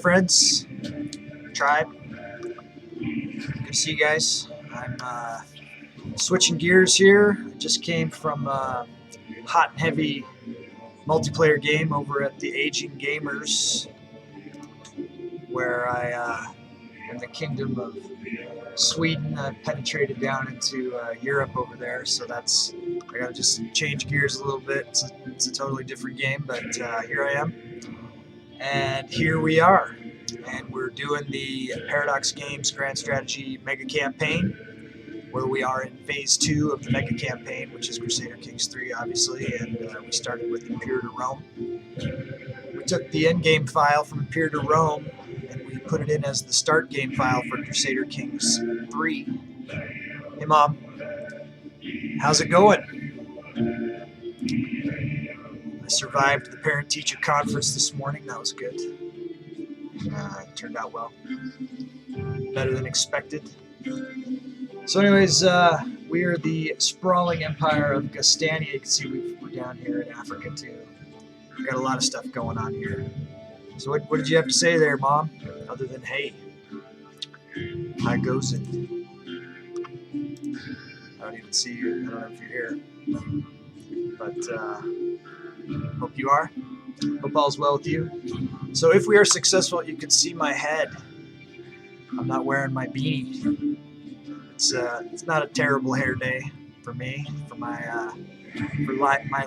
friends, tribe. Good to see you guys. I'm switching gears here. I just came from a hot and heavy multiplayer game over at the Aging Gamers, where I, in the kingdom of Sweden, I've penetrated down into Europe over there. So that's, I gotta just change gears a little bit. It's a totally different game, but here I am. And here we are. And we're doing the Paradox Games Grand Strategy Mega Campaign, where we are in Phase 2 of the Mega Campaign, which is Crusader Kings 3, obviously, and we started with Imperator Rome. We took the endgame file from Imperator Rome, and we put it in as the start game file for Crusader Kings 3. Hey, Mom. How's it going? I survived the parent-teacher conference this morning. That was good. It turned out well. Better than expected. So anyways, we are the sprawling empire of Gustyrill. You can see we're down here in Africa too. We've got a lot of stuff going on here. So what did you have to say there, Mom? Other than, hey, how goes it? I don't even see you. I don't know if you're here. But hope you are. Hope all's well with you. So if we are successful, you can see my head. I'm not wearing my beanie. It's not a terrible hair day for me, for my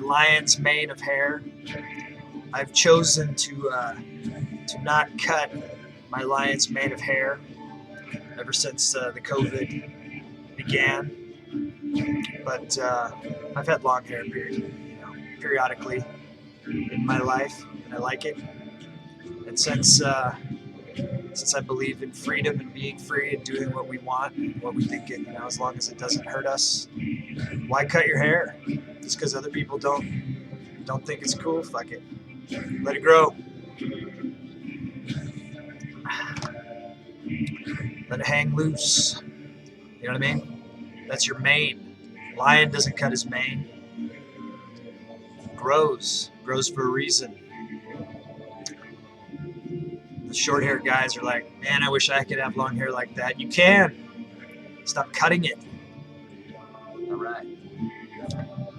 lion's mane of hair. I've chosen to not cut my lion's mane of hair ever since the COVID began. But I've had long hair periodically in my life, and I like it. And since I believe in freedom and being free and doing what we want and what we think it, as long as it doesn't hurt us, why cut your hair? Just because other people don't think it's cool? Fuck it. Let it grow. Let it hang loose. You know what I mean? That's your mane. Lion doesn't cut his mane. Grows for a reason. The short-haired guys are like, man, I wish I could have long hair like that. You can. Stop cutting it. All right.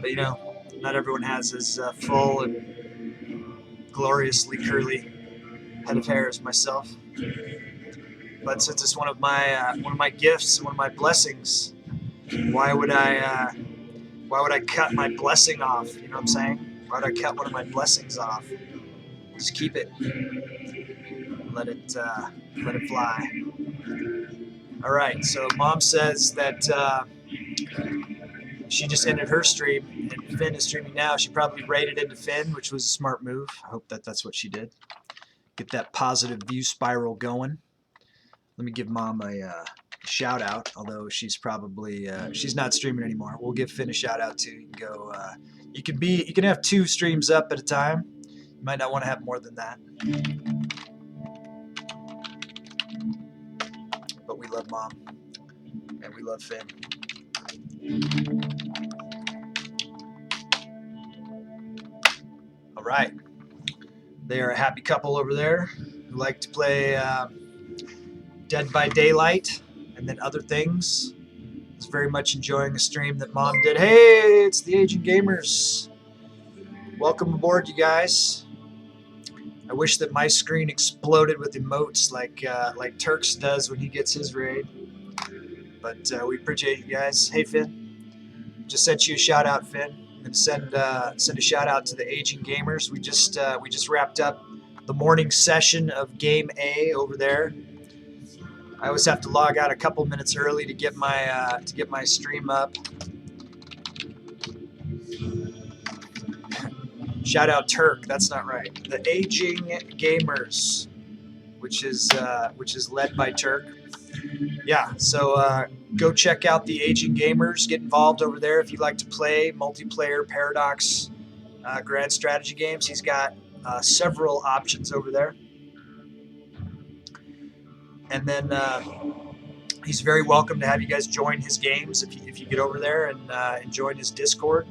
But not everyone has as full and gloriously curly head of hair as myself. But since it's one of my gifts, one of my blessings, why would I cut my blessing off? You know what I'm saying? Why would I cut one of my blessings off? Just keep it. Let it fly. All right. So Mom says that she just ended her stream, and Finn is streaming now. She probably raided into Finn, which was a smart move. I hope that's what she did. Get that positive view spiral going. Let me give Mom a shout out, although she's probably she's not streaming anymore. We'll give Finn a shout out too. You can go. You can have 2 streams up at a time. You might not want to have more than that. But we love Mom, and we love Finn. All right. They are a happy couple over there who like to play Dead by Daylight and then other things. I was very much enjoying a stream that Mom did. Hey, it's the Aging Gamers. Welcome aboard, you guys. I wish that my screen exploded with emotes like Turks does when he gets his raid. But we appreciate you guys. Hey, Finn. Just sent you a shout out, Finn. I'm gonna send a shout out to the Aging Gamers. We just wrapped up the morning session of Game A over there. I always have to log out a couple minutes early to get my stream up. Shout out Turk. That's not right. The Aging Gamers, which is led by Turk. Yeah. So go check out the Aging Gamers. Get involved over there if you like to play multiplayer Paradox grand strategy games. He's got several options over there. And then he's very welcome to have you guys join his games if you get over there and join his Discord.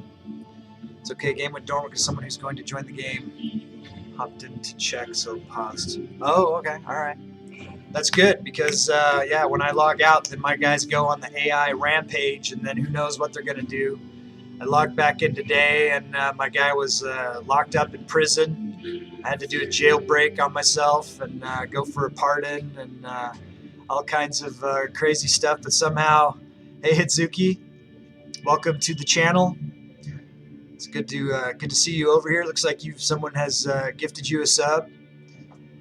It's okay, game went dormant because someone who's going to join the game Hopped in to check, so paused. Oh, okay, all right. That's good because, yeah, when I log out, then my guys go on the AI rampage, and then who knows what they're going to do. I logged back in today, and my guy was locked up in prison. I had to do a jailbreak on myself and go for a pardon and all kinds of crazy stuff. But somehow, hey, Hitsuki, welcome to the channel. It's good to see you over here. Looks like someone has gifted you a sub,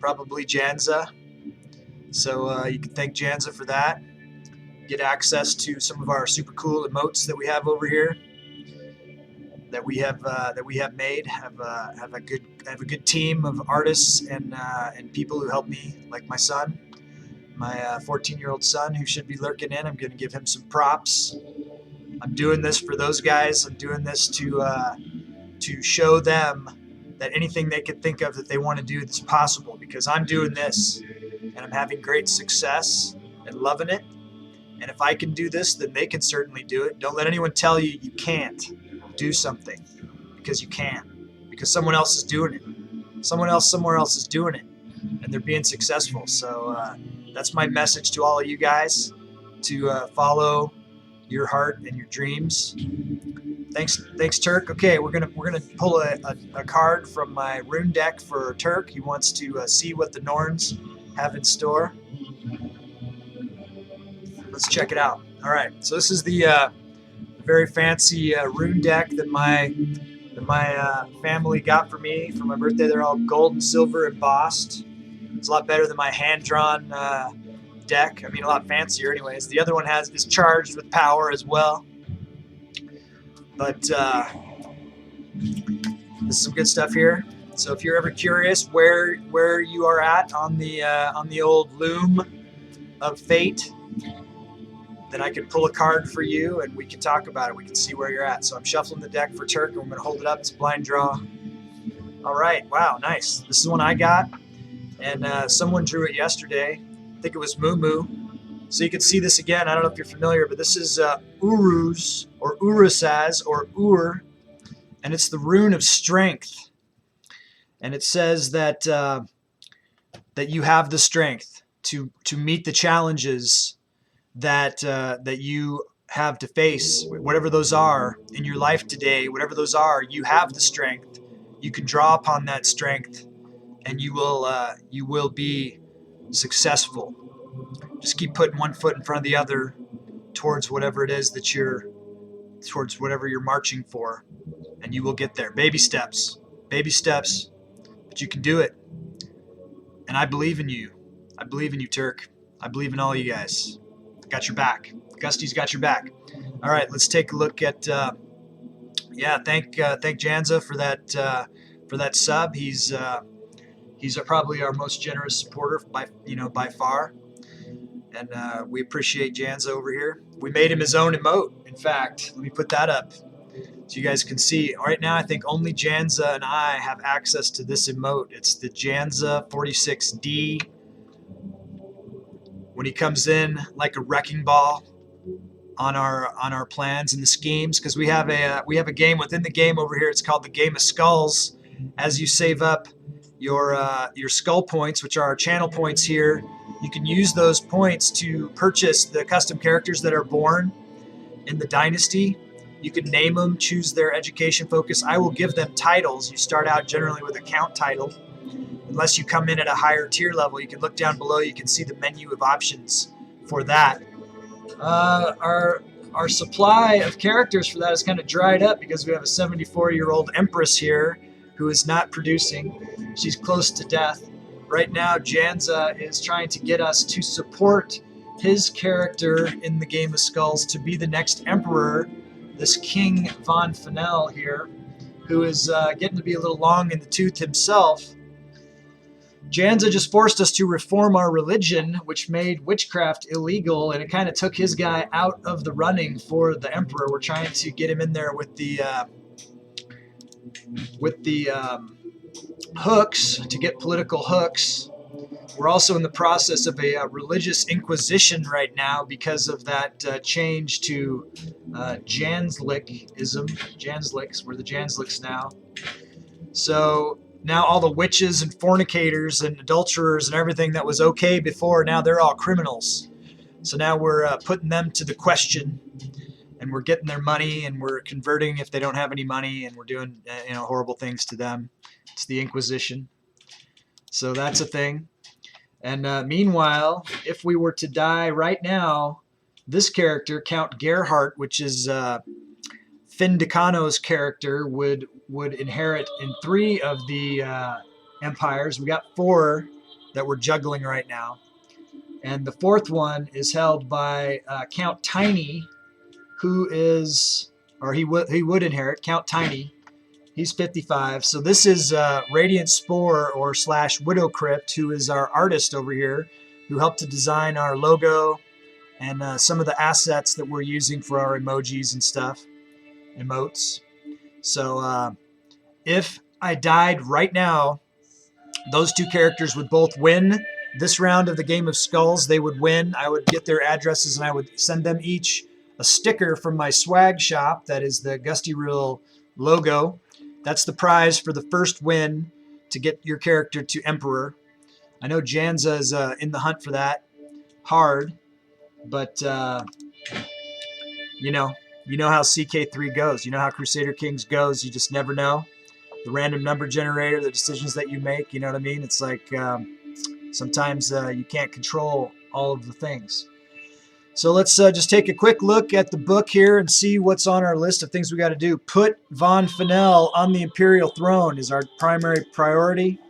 probably Janza'd. So you can thank Janza'd for that. Get access to some of our super cool emotes that we have over here. That we have made. Have a good team of artists and people who help me, like my son, my 14-year-old son, who should be lurking in. I'm going to give him some props. I'm doing this for those guys. I'm doing this to show them that anything they could think of that they want to do is possible, because I'm doing this and I'm having great success and loving it. And if I can do this, then they can certainly do it. Don't let anyone tell you you can't do something, because you can, because someone else is doing it. Someone else somewhere else is doing it, and they're being successful. So that's my message to all of you guys, to follow your heart and your dreams. Thanks, Turk. Okay, we're gonna pull a card from my rune deck for Turk. He wants to see what the Norns have in store. Let's check it out. All right, so this is the very fancy rune deck that my family got for me for my birthday. They're all gold and silver embossed. It's a lot better than my hand-drawn deck. I mean, a lot fancier anyways. The other one is charged with power as well. But this is some good stuff here. So if you're ever curious where you are at on the old loom of fate, then I can pull a card for you and we can talk about it. We can see where you're at. So I'm shuffling the deck for Turk, and I'm going to hold it up. It's a blind draw. All right. Wow, nice. This is one I got, and someone drew it yesterday. I think it was Moo Moo. So you can see this again. I don't know if you're familiar, but this is Uruz or Urusaz or Ur, and it's the rune of strength. And it says that that you have the strength to meet the challenges that you have to face, whatever those are in your life today. Whatever those are, you have the strength. You can draw upon that strength, and you will be successful. Just keep putting one foot in front of the other towards whatever it is towards whatever you're marching for, and you will get there. Baby steps, but you can do it. And I believe in you. I believe in you, Turk. I believe in all you guys. Got your back. Gusty's got your back. All right, let's take a look at. Thank Janza'd for that sub. He's probably our most generous supporter by far. And we appreciate Janza'd over here. We made him his own emote. In fact, let me put that up so you guys can see. Right now, I think only Janza'd and I have access to this emote. It's the Janza'd 46D. When he comes in like a wrecking ball on our plans and the schemes, because we have a game within the game over here. It's called the Game of Skulls. As you save up your skull points, which are our channel points here, you can use those points to purchase the custom characters that are born in the dynasty. You can name them, choose their education focus. I will give them titles. You start out generally with a count title. Unless you come in at a higher tier level, you can look down below. You can see the menu of options for that. Our supply of characters for that is kind of dried up because we have a 74-year-old Empress here who is not producing. She's close to death. Right now, Janza'd is trying to get us to support his character in the Game of Skulls to be the next emperor, this King Von Fennel here, who is getting to be a little long in the tooth himself. Janza'd just forced us to reform our religion, which made witchcraft illegal, and it kind of took his guy out of the running for the emperor. We're trying to get him in there with the hooks, to get political hooks. We're also in the process of a religious inquisition right now because of that change to Janz'dism. We're the Janz'dics now. So now all the witches and fornicators and adulterers and everything that was okay before, now they're all criminals. So now we're putting them to the question, and we're getting their money, and we're converting if they don't have any money, and we're doing horrible things to them. It's the Inquisition. So that's a thing. And meanwhile, if we were to die right now, this character, Count Gerhardt, which is Findicano's character, would inherit in 3 of the empires. We got 4 that we're juggling right now. And the 4th one is held by Count Tiny, who is, or he would inherit, Count Tiny. He's 55. So this is Radiant Spore or / Widow Crypt, who is our artist over here, who helped to design our logo and some of the assets that we're using for our emojis and stuff, emotes. So if I died right now, those 2 characters would both win this round of the Game of Skulls. They would win. I would get their addresses, and I would send them each a sticker from my swag shop that is the Gustyrill logo. That's the prize for the first win to get your character to Emperor. I know Janza'd is in the hunt for that hard, but you know how CK3 goes. You know how Crusader Kings goes. You just never know. The random number generator, the decisions that you make, you know what I mean? It's like sometimes you can't control all of the things. So let's just take a quick look at the book here and see what's on our list of things we got to do. Put Von Fennel on the Imperial throne is our primary priority.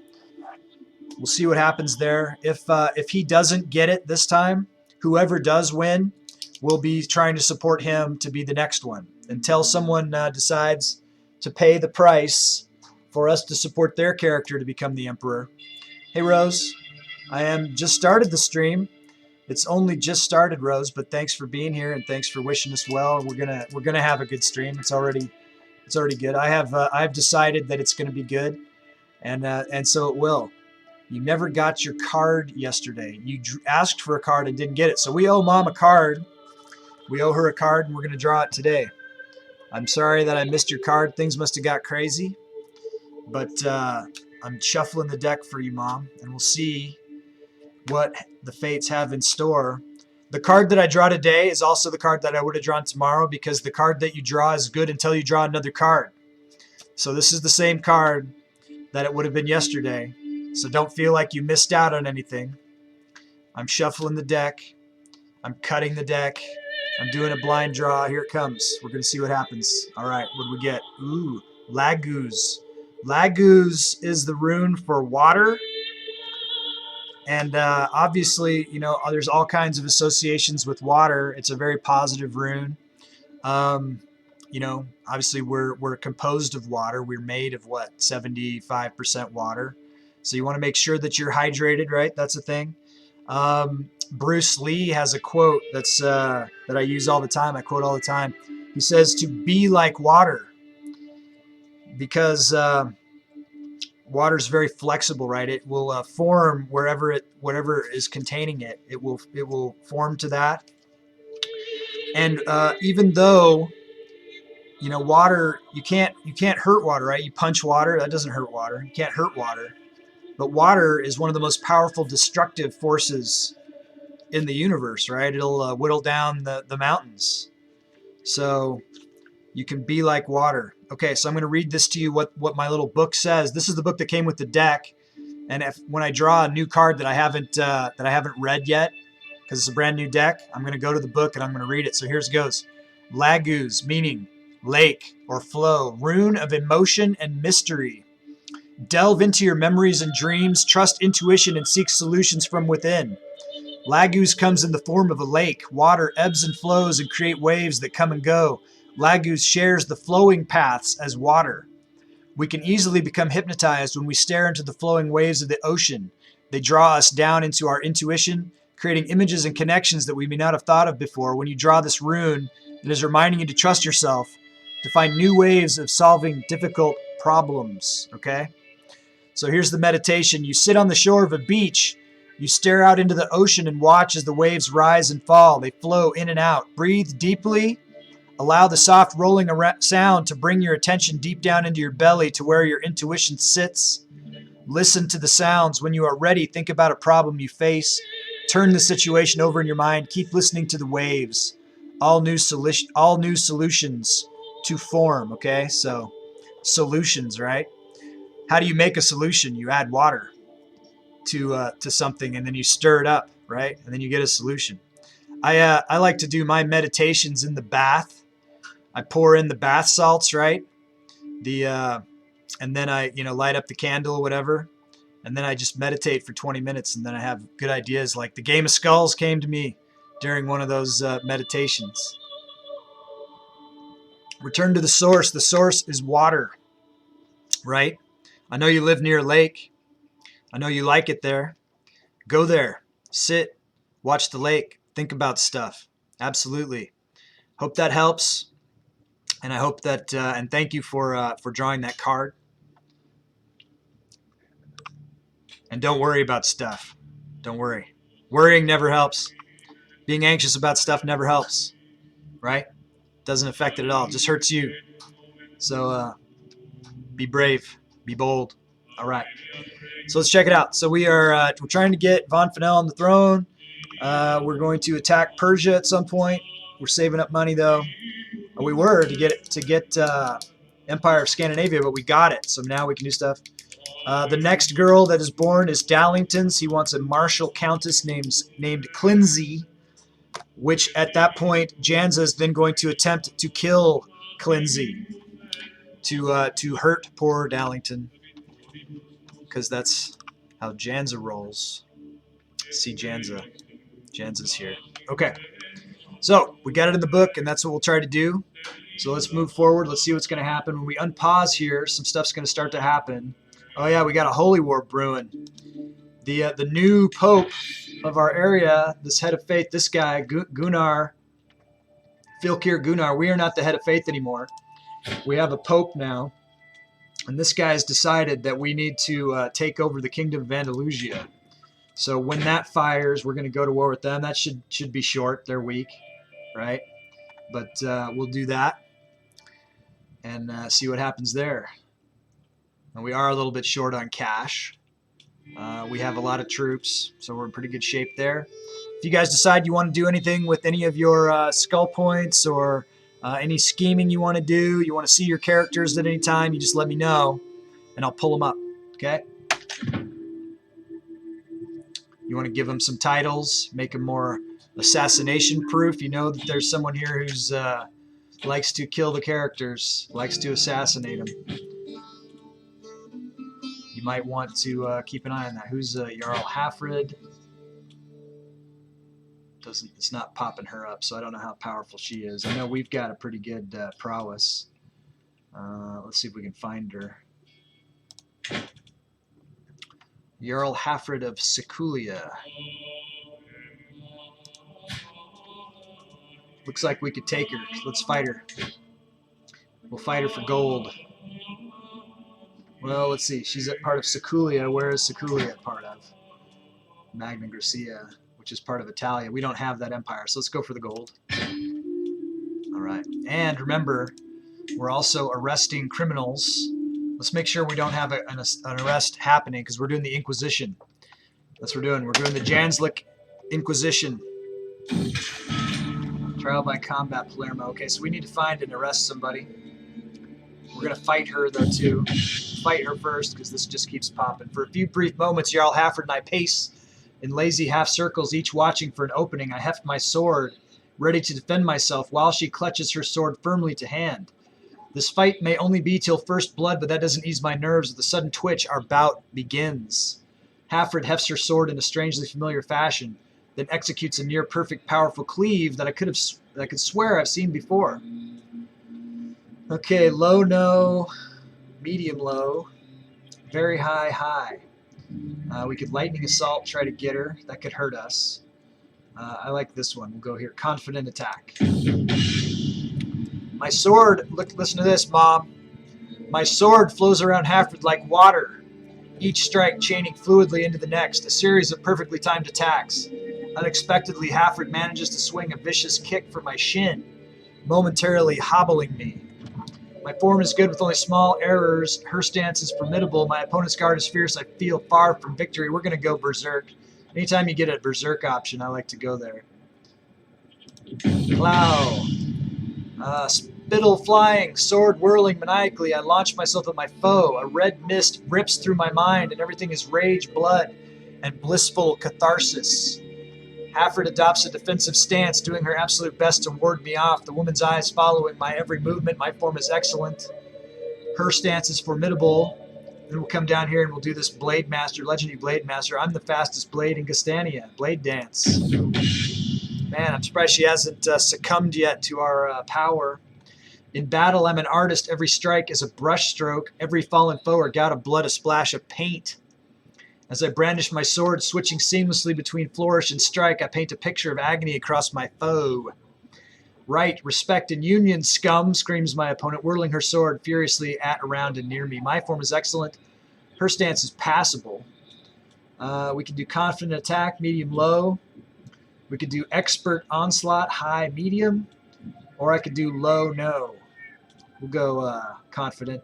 We'll see what happens there. If he doesn't get it this time, whoever does win will be trying to support him to be the next one until someone decides to pay the price for us to support their character to become the Emperor. Hey, Rose. I am just started the stream. It's only just started, Rose, but thanks for being here and thanks for wishing us well. We're gonna have a good stream. It's already good. I've decided that it's gonna be good, and so it will. You never got your card yesterday. You asked for a card and didn't get it. So we owe Mom a card. We owe her a card, and we're gonna draw it today. I'm sorry that I missed your card. Things must have got crazy, but I'm shuffling the deck for you, Mom, and we'll see what the fates have in store. The card that I draw today is also the card that I would have drawn tomorrow, because the card that you draw is good until you draw another card. So this is the same card that it would have been yesterday. So don't feel like you missed out on anything. I'm shuffling the deck. I'm cutting the deck. I'm doing a blind draw. Here it comes. We're going to see what happens. All right, what do we get? Ooh, Laguz. Laguz is the rune for water. And obviously, there's all kinds of associations with water. It's a very positive rune. Obviously we're composed of water. We're made of 75% water. So you want to make sure that you're hydrated, right? That's a thing. Bruce Lee has a quote that I use all the time. I quote all the time. He says to be like water, because water is very flexible, right? It will form whatever is containing it. It will form to that. And even though water, you can't hurt water, right? You punch water, that doesn't hurt water. You can't hurt water. But water is one of the most powerful destructive forces in the universe, right? It'll whittle down the mountains. So you can be like water. Okay, so I'm going to read this to you, what my little book says. This is the book that came with the deck. And when I draw a new card that I haven't read yet, because it's a brand new deck, I'm going to go to the book and I'm going to read it. So here's it goes. Laguz, meaning lake or flow, rune of emotion and mystery. Delve into your memories and dreams, trust intuition and seek solutions from within. Laguz comes in the form of a lake. Water ebbs and flows and create waves that come and go. Laguz shares the flowing paths as water. We can easily become hypnotized when we stare into the flowing waves of the ocean. They draw us down into our intuition, creating images and connections that we may not have thought of before. When you draw this rune, it is reminding you to trust yourself, to find new ways of solving difficult problems, okay? So here's the meditation. You sit on the shore of a beach. You stare out into the ocean and watch as the waves rise and fall. They flow in and out. Breathe deeply. Allow the soft rolling sound to bring your attention deep down into your belly to where your intuition sits. Listen to the sounds. When you are ready, think about a problem you face. Turn the situation over in your mind. Keep listening to the waves. All new solutions to form, okay? So, solutions, right? How do you make a solution? You add water to something, and then you stir it up, right? And then you get a solution. I like to do my meditations in the bath. I pour in the bath salts, right? And then I light up the candle or whatever, and then I just meditate for 20 minutes, and then I have good ideas. Like the Game of Skulls came to me during one of those meditations. Return to the source. The source is water, right? I know you live near a lake. I know you like it there. Go there, sit, watch the lake, think about stuff. Absolutely. Hope that helps. And I hope that, and thank you for drawing that card. And don't worry about stuff. Don't worry. Worrying never helps. Being anxious about stuff never helps, right? Doesn't affect it at all. It just hurts you. So be brave. Be bold. All right. So let's check it out. So we're trying to get Von Fanel on the throne. We're going to attack Persia at some point. We're saving up money though. We were to get Empire of Scandinavia, but we got it. So now we can do stuff. The next girl that is born is Darlington's. He wants a martial countess named Clinzy, which at that point Janza is then going to attempt to kill Clinzy to hurt poor Darlington, because that's how Janza rolls. See Janza. Janza's here. Okay. So we got it in the book, and that's what we'll try to do. So let's move forward. Let's see what's going to happen. When we unpause here, some stuff's going to start to happen. Oh yeah, we got a holy war brewing. The new pope of our area, this head of faith, this guy, Gunnar, Filkir Gunnar, we are not the head of faith anymore. We have a pope now. And this guy has decided that we need to take over the kingdom of Andalusia. So when that fires, we're going to go to war with them. That should be short. They're weak, right? But we'll do that and see what happens there. And we are a little bit short on cash. We have a lot of troops, so we're in pretty good shape there. If you guys decide you want to do anything with any of your skull points or any scheming you want to do, you want to see your characters at any time, you just let me know, and I'll pull them up, okay? You want to give them some titles, make them more assassination-proof. You know that there's someone here who's likes to kill the characters, likes to assassinate them. You might want to keep an eye on that. Who's Jarl Hafred? It's not popping her up, so I don't know how powerful she is. I know we've got a pretty good prowess. Let's see if we can find her. Jarl Hafred of Siculia. Looks like we could take her. Let's fight her. We'll fight her for gold. Well, let's see. She's a part of Siculia. Where is Siculia part of? Magna Graecia, which is part of Italia. We don't have that empire, so let's go for the gold. All right. And remember, we're also arresting criminals. Let's make sure we don't have an arrest happening, because we're doing the Inquisition. That's what we're doing. We're doing the Janz'd Inquisition. Trial by combat, Palermo. Okay, so we need to find and arrest somebody. We're going to fight her, though, too. Fight her first, because this just keeps popping. For a few brief moments, Jarl Hafred and I pace in lazy half circles, each watching for an opening. I heft my sword, ready to defend myself, while she clutches her sword firmly to hand. This fight may only be till first blood, but that doesn't ease my nerves. With a sudden twitch, our bout begins. Hafred hefts her sword in a strangely familiar fashion, then executes a near-perfect, powerful cleave that I could swear I've seen before. Okay, low, no, medium, low, very high, high. We could lightning assault, try to get her. That could hurt us. I like this one. We'll go here. Confident attack. My sword, listen to this, Mom. My sword flows around Hafred like water, each strike chaining fluidly into the next, a series of perfectly timed attacks. Unexpectedly, Hafred manages to swing a vicious kick for my shin, momentarily hobbling me. My form is good with only small errors. Her stance is formidable. My opponent's guard is fierce. I feel far from victory. We're going to go berserk. Anytime you get a berserk option, I like to go there. Plow. Spittle flying, sword whirling maniacally. I launch myself at my foe. A red mist rips through my mind, and everything is rage, blood, and blissful catharsis. Halford adopts a defensive stance, doing her absolute best to ward me off. The woman's eyes following my every movement. My form is excellent. Her stance is formidable. Then we'll come down here and we'll do this Blade Master, Legendary Blade Master. I'm the fastest blade in Gastania. Blade Dance. Man, I'm surprised she hasn't succumbed yet to our power. In battle, I'm an artist. Every strike is a brush stroke. Every fallen foe or gout of blood, a splash of paint. As I brandish my sword, switching seamlessly between flourish and strike, I paint a picture of agony across my foe. Right, respect, and union, scum, screams my opponent, whirling her sword furiously at, around, and near me. My form is excellent. Her stance is passable. We can do confident attack, medium, low. We could do expert onslaught, high, medium. Or I could do low, no. We'll go confident.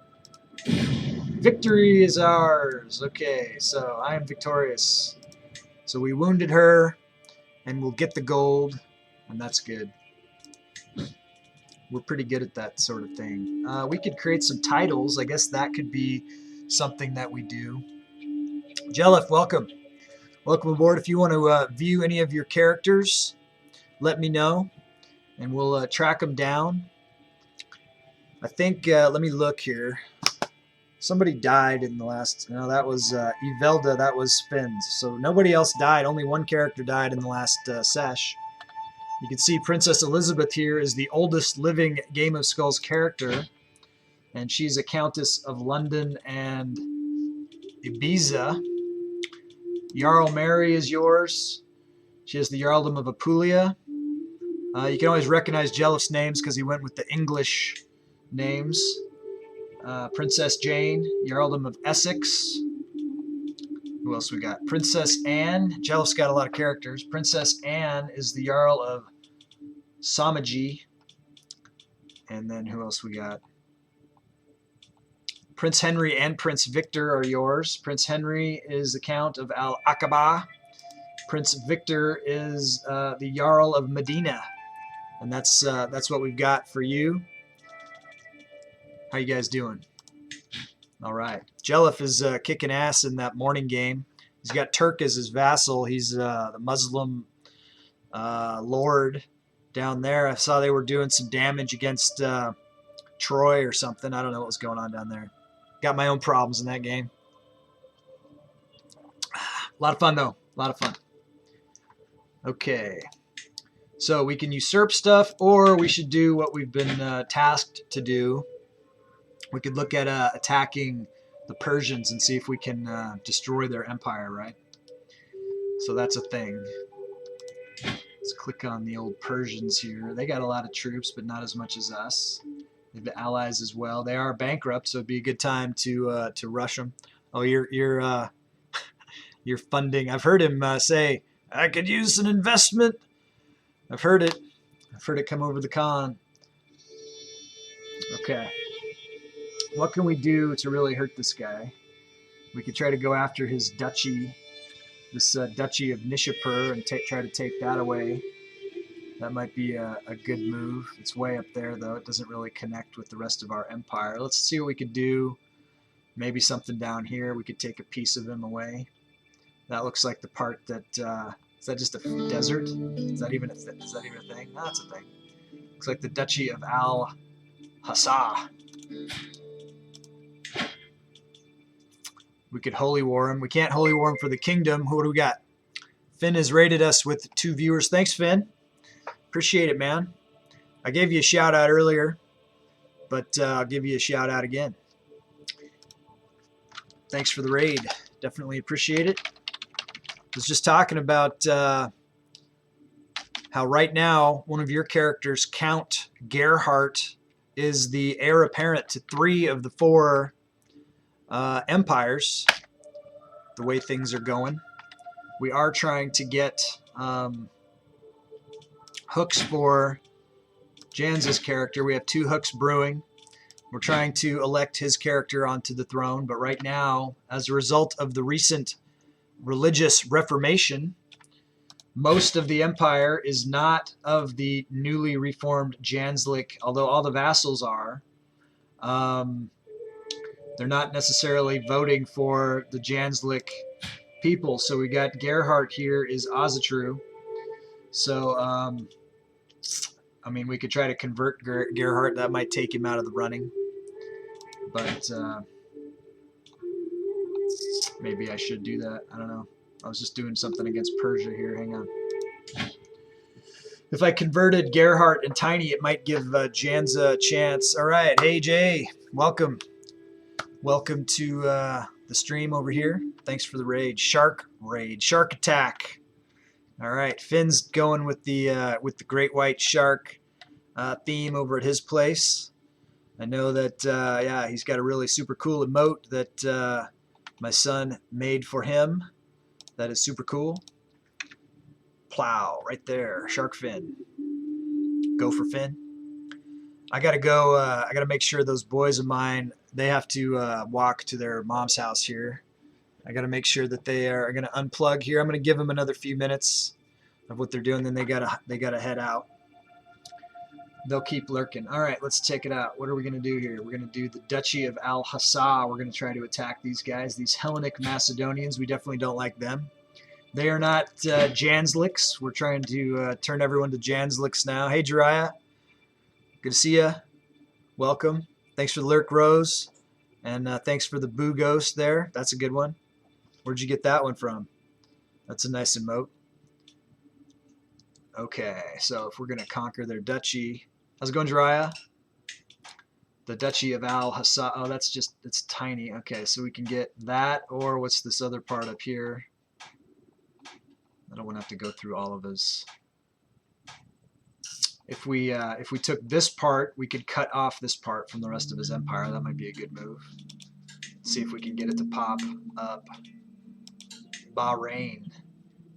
Victory is ours. Okay, so I am victorious. So we wounded her, and we'll get the gold, and that's good. We're pretty good at that sort of thing. We could create some titles. I guess that could be something that we do. Jelliff, welcome. Welcome aboard. If you want to view any of your characters, let me know, and we'll track them down. I think, let me look here. Somebody died in the last, no, that was Yvelda, that was Finn's. So nobody else died, only one character died in the last sesh. You can see Princess Elizabeth here is the oldest living Game of Skulls character, and she's a Countess of London and Ibiza. Jarl Mary is yours. She has the Jarldom of Apulia. You can always recognize Jelliff's names because he went with the English names. Princess Jane, Jarldom of Essex. Who else we got? Princess Anne. Jelliff's got a lot of characters. Princess Anne is the Jarl of Samaji. And then who else we got? Prince Henry and Prince Victor are yours. Prince Henry is the Count of Al-Aqaba. Prince Victor is the Jarl of Medina. And that's what we've got for you. How you guys doing? All right. Jelliff is kicking ass in that morning game. He's got Turk as his vassal. He's the Muslim lord down there. I saw they were doing some damage against Troy or something. I don't know what was going on down there. Got my own problems in that game. A lot of fun, though. A lot of fun. Okay. So we can usurp stuff, or we should do what we've been tasked to do. We could look at attacking the Persians and see if we can destroy their empire, right? So that's a thing. Let's click on the old Persians here. They got a lot of troops, but not as much as us. They've got allies as well. They are bankrupt, so it'd be a good time to rush them. Oh, you're funding. I've heard him say, "I could use an investment." I've heard it. I've heard it come over the con. Okay. What can we do to really hurt this guy? We could try to go after his duchy, this duchy of Nishapur, and try to take that away. That might be a good move. It's way up there, though. It doesn't really connect with the rest of our empire. Let's see what we could do. Maybe something down here. We could take a piece of him away. That looks like the part that... is that just a desert? Is that even a thing? No, that's a thing. Looks like the Duchy of Al-Hassa. We could holy war him. We can't holy war him for the kingdom. Who do we got? Finn has rated us with 2 viewers. Thanks, Finn. Appreciate it, man. I gave you a shout out earlier, but I'll give you a shout out again. Thanks for the raid. Definitely appreciate it. I was just talking about how right now one of your characters, Count Gerhardt, is the heir apparent to 3 of the 4 empires, the way things are going. We are trying to get hooks for Janza'd's character. We have 2 hooks brewing. We're trying to elect his character onto the throne, but right now, as a result of the recent religious reformation, most of the empire is not of the newly reformed Janz'd, although all the vassals are. They're not necessarily voting for the Janz'd people. So we got Gerhardt here is Ozatru. So, I mean, we could try to convert Gerhardt. That might take him out of the running. But maybe I should do that. I don't know. I was just doing something against Persia here. Hang on. If I converted Gerhardt and Tiny, it might give Janza a chance. All right. Hey, Jay. Welcome. Welcome to the stream over here. Thanks for the raid. Shark raid. Shark attack. All right. Finn's going with the great white shark theme over at his place. I know that, yeah, he's got a really super cool emote that my son made for him. That is super cool. Plow, right there. Shark fin. Go for Finn. I got to go. I got to make sure those boys of mine, they have to walk to their mom's house here. I got to make sure that they are going to unplug here. I'm going to give them another few minutes of what they're doing. Then they gotta head out. They'll keep lurking. All right, let's check it out. What are we going to do here? We're going to do the Duchy of Al-Hassa. We're going to try to attack these guys, these Hellenic Macedonians. We definitely don't like them. They are not Janz'ds. We're trying to turn everyone to Janz'ds now. Hey, Jiraiya. Good to see ya. Welcome. Thanks for the lurk, Rose. And thanks for the Boo Ghost there. That's a good one. Where'd you get that one from? That's a nice emote. Okay, so if we're going to conquer their duchy. How's it going, Jiraiya? The Duchy of Al-Hassa. Oh, it's tiny. Okay, so we can get that, or what's this other part up here? I don't want to have to go through all of his. If we took this part, we could cut off this part from the rest of his empire. That might be a good move. Let's see if we can get it to pop up. Bahrain.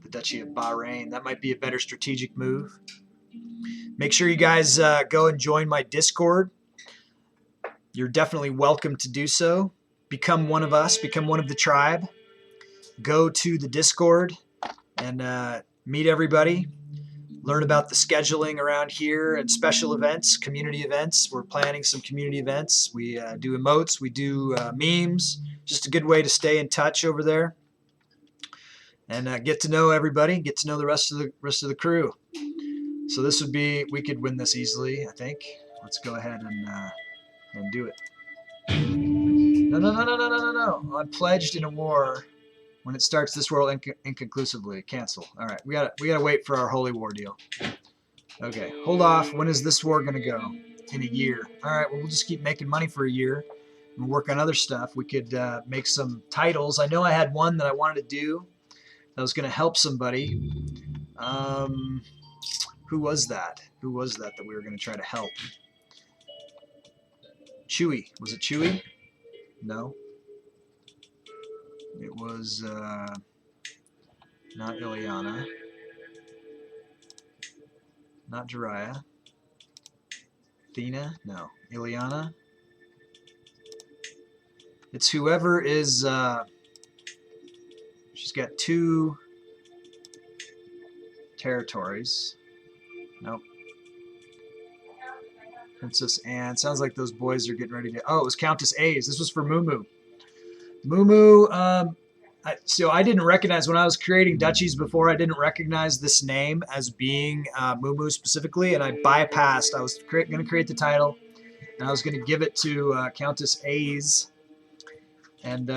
The Duchy of Bahrain. That might be a better strategic move. Make sure you guys go and join my Discord. You're definitely welcome to do so. Become one of us. Become one of the tribe. Go to the Discord and meet everybody. Learn about the scheduling around here and special events, community events. We're planning some community events. We do emotes. We do memes. Just a good way to stay in touch over there. And get to know everybody, get to know the rest of the crew. So this would be, we could win this easily, I think. Let's go ahead and do it. No. I'm pledged in a war. When it starts this world inconclusively, cancel. All right, we gotta wait for our holy war deal. Okay, hold off. When is this war gonna go? In a year. All right, well, we'll just keep making money for a year and work on other stuff. We could make some titles. I know I had one that I wanted to do that was gonna help somebody. Who was that? Who was that we were gonna try to help? Chewie. Was it Chewie? No. It was not Ileana, not Jiraiya, Athena, no, Ileana. It's whoever is, she's got 2 territories. Nope. Princess Anne. Sounds like those boys are getting ready to, oh, it was Countess A's. This was for Mumu. Mumu, so I didn't recognize, when I was creating duchies before, I didn't recognize this name as being Mumu specifically, and I bypassed. I was going to create the title, and I was going to give it to Countess A's. And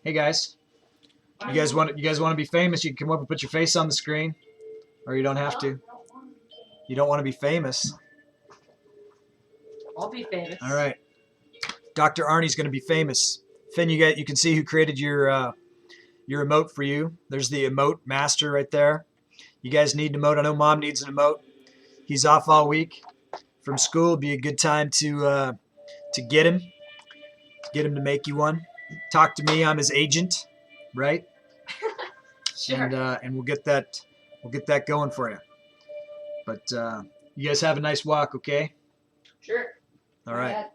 hey guys, you guys want to be famous? You can come up and put your face on the screen, or you don't have to. You don't want to be famous. I'll be famous. All right, Dr. Arnie's going to be famous. Finn, you can see who created your emote for you. There's the emote master right there. You guys need an emote. I know Mom needs an emote. He's off all week from school. It'd be a good time to get him to make you one. Talk to me. I'm his agent, right? Sure. And we'll get that going for you. But you guys have a nice walk, okay? Sure. All right.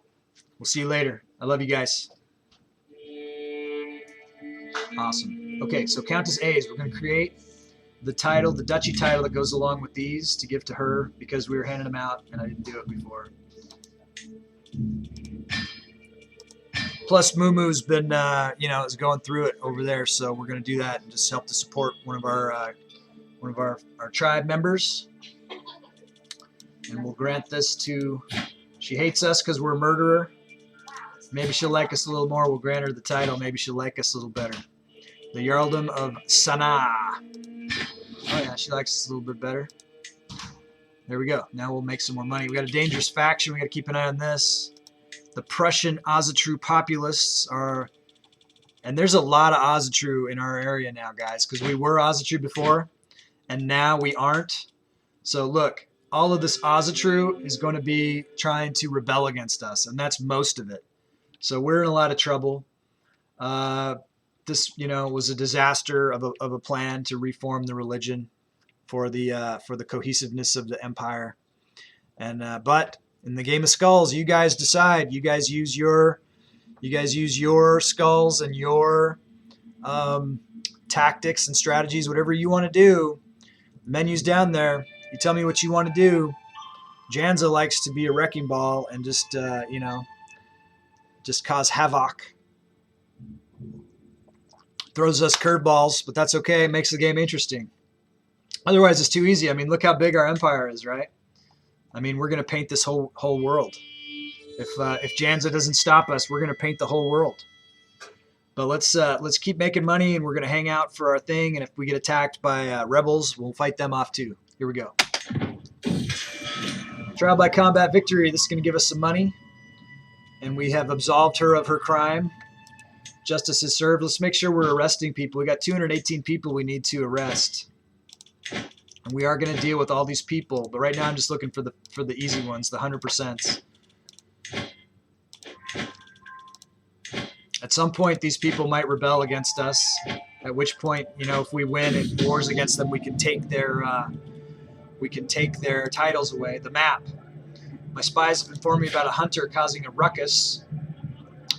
We'll see you later. I love you guys. Awesome. Okay, so count as A's. We're going to create the title, the duchy title that goes along with these to give to her because we were handing them out and I didn't do it before. Plus, Mumu's been, is going through it over there, so we're going to do that and just help to support one of our tribe members. And we'll grant this to. She hates us because we're a murderer. Maybe she'll like us a little more. We'll grant her the title. Maybe she'll like us a little better. The Jarldom of Sanaa. Oh yeah, she likes us a little bit better. There we go. Now we'll make some more money. We got a dangerous faction. We got to keep an eye on this. The Prussian Ozatru populists are, and there's a lot of Ozatru in our area now, guys, because we were Ozatru before, and now we aren't. So look, all of this Ozatru is going to be trying to rebel against us, and that's most of it. So we're in a lot of trouble. This, was a disaster of a plan to reform the religion for the cohesiveness of the empire, and but in the game of skulls, you guys decide. You guys use your skulls and your tactics and strategies, whatever you want to do. The menu's down there. You tell me what you want to do. Janza'd likes to be a wrecking ball and just cause havoc. Throws us curveballs, but that's okay. It makes the game interesting. Otherwise, it's too easy. I mean, look how big our empire is, right? I mean, we're going to paint this whole world. If Janza'd doesn't stop us, we're going to paint the whole world. But let's keep making money, and we're going to hang out for our thing. And if we get attacked by rebels, we'll fight them off too. Here we go. Trial by combat victory. This is going to give us some money, and we have absolved her of her crime. Justice is served. Let's make sure we're arresting people. We got 218 people we need to arrest. And we are going to deal with all these people, but right now I'm just looking for the easy ones, the 100%. At some point, these people might rebel against us. At which point, if we win in wars against them, we can take their titles away. The map. My spies have informed me about a hunter causing a ruckus.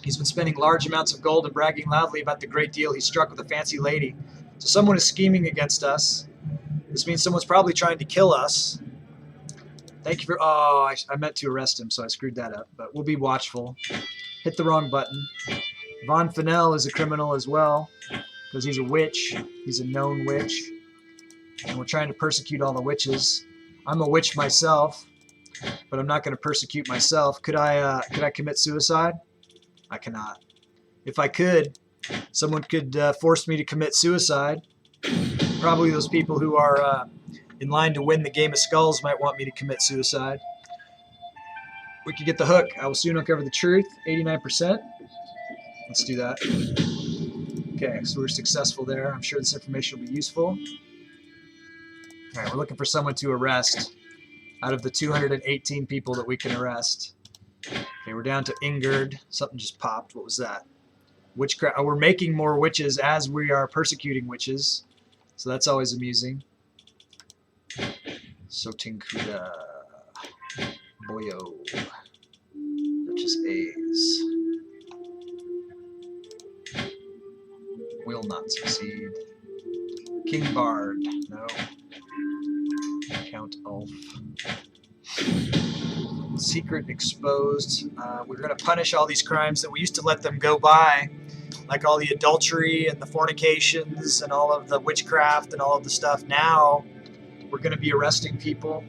He's been spending large amounts of gold and bragging loudly about the great deal he struck with a fancy lady. So someone is scheming against us. This means someone's probably trying to kill us. Thank you for... Oh, I meant to arrest him, so I screwed that up. But we'll be watchful. Hit the wrong button. Von Fennel is a criminal as well, because he's a witch. He's a known witch. And we're trying to persecute all the witches. I'm a witch myself, but I'm not going to persecute myself. Could I commit suicide? I cannot. If I could, someone could force me to commit suicide. Probably those people who are in line to win the game of skulls might want me to commit suicide. We could get the hook. I will soon uncover the truth. 89%. Let's do that. Okay, so we're successful there. I'm sure this information will be useful. All right, we're looking for someone to arrest out of the 218 people that we can arrest. Okay, we're down to Ingerd. Something just popped. What was that? Witchcraft. Oh, we're making more witches as we are persecuting witches. So that's always amusing. Sotinkuda. Boyo. Duchess A's. Will not succeed. King Bard. No. Count Ulf. Secret exposed. We're going to punish all these crimes that we used to let them go by, like all the adultery and the fornications and all of the witchcraft and all of the stuff. Now we're going to be arresting people.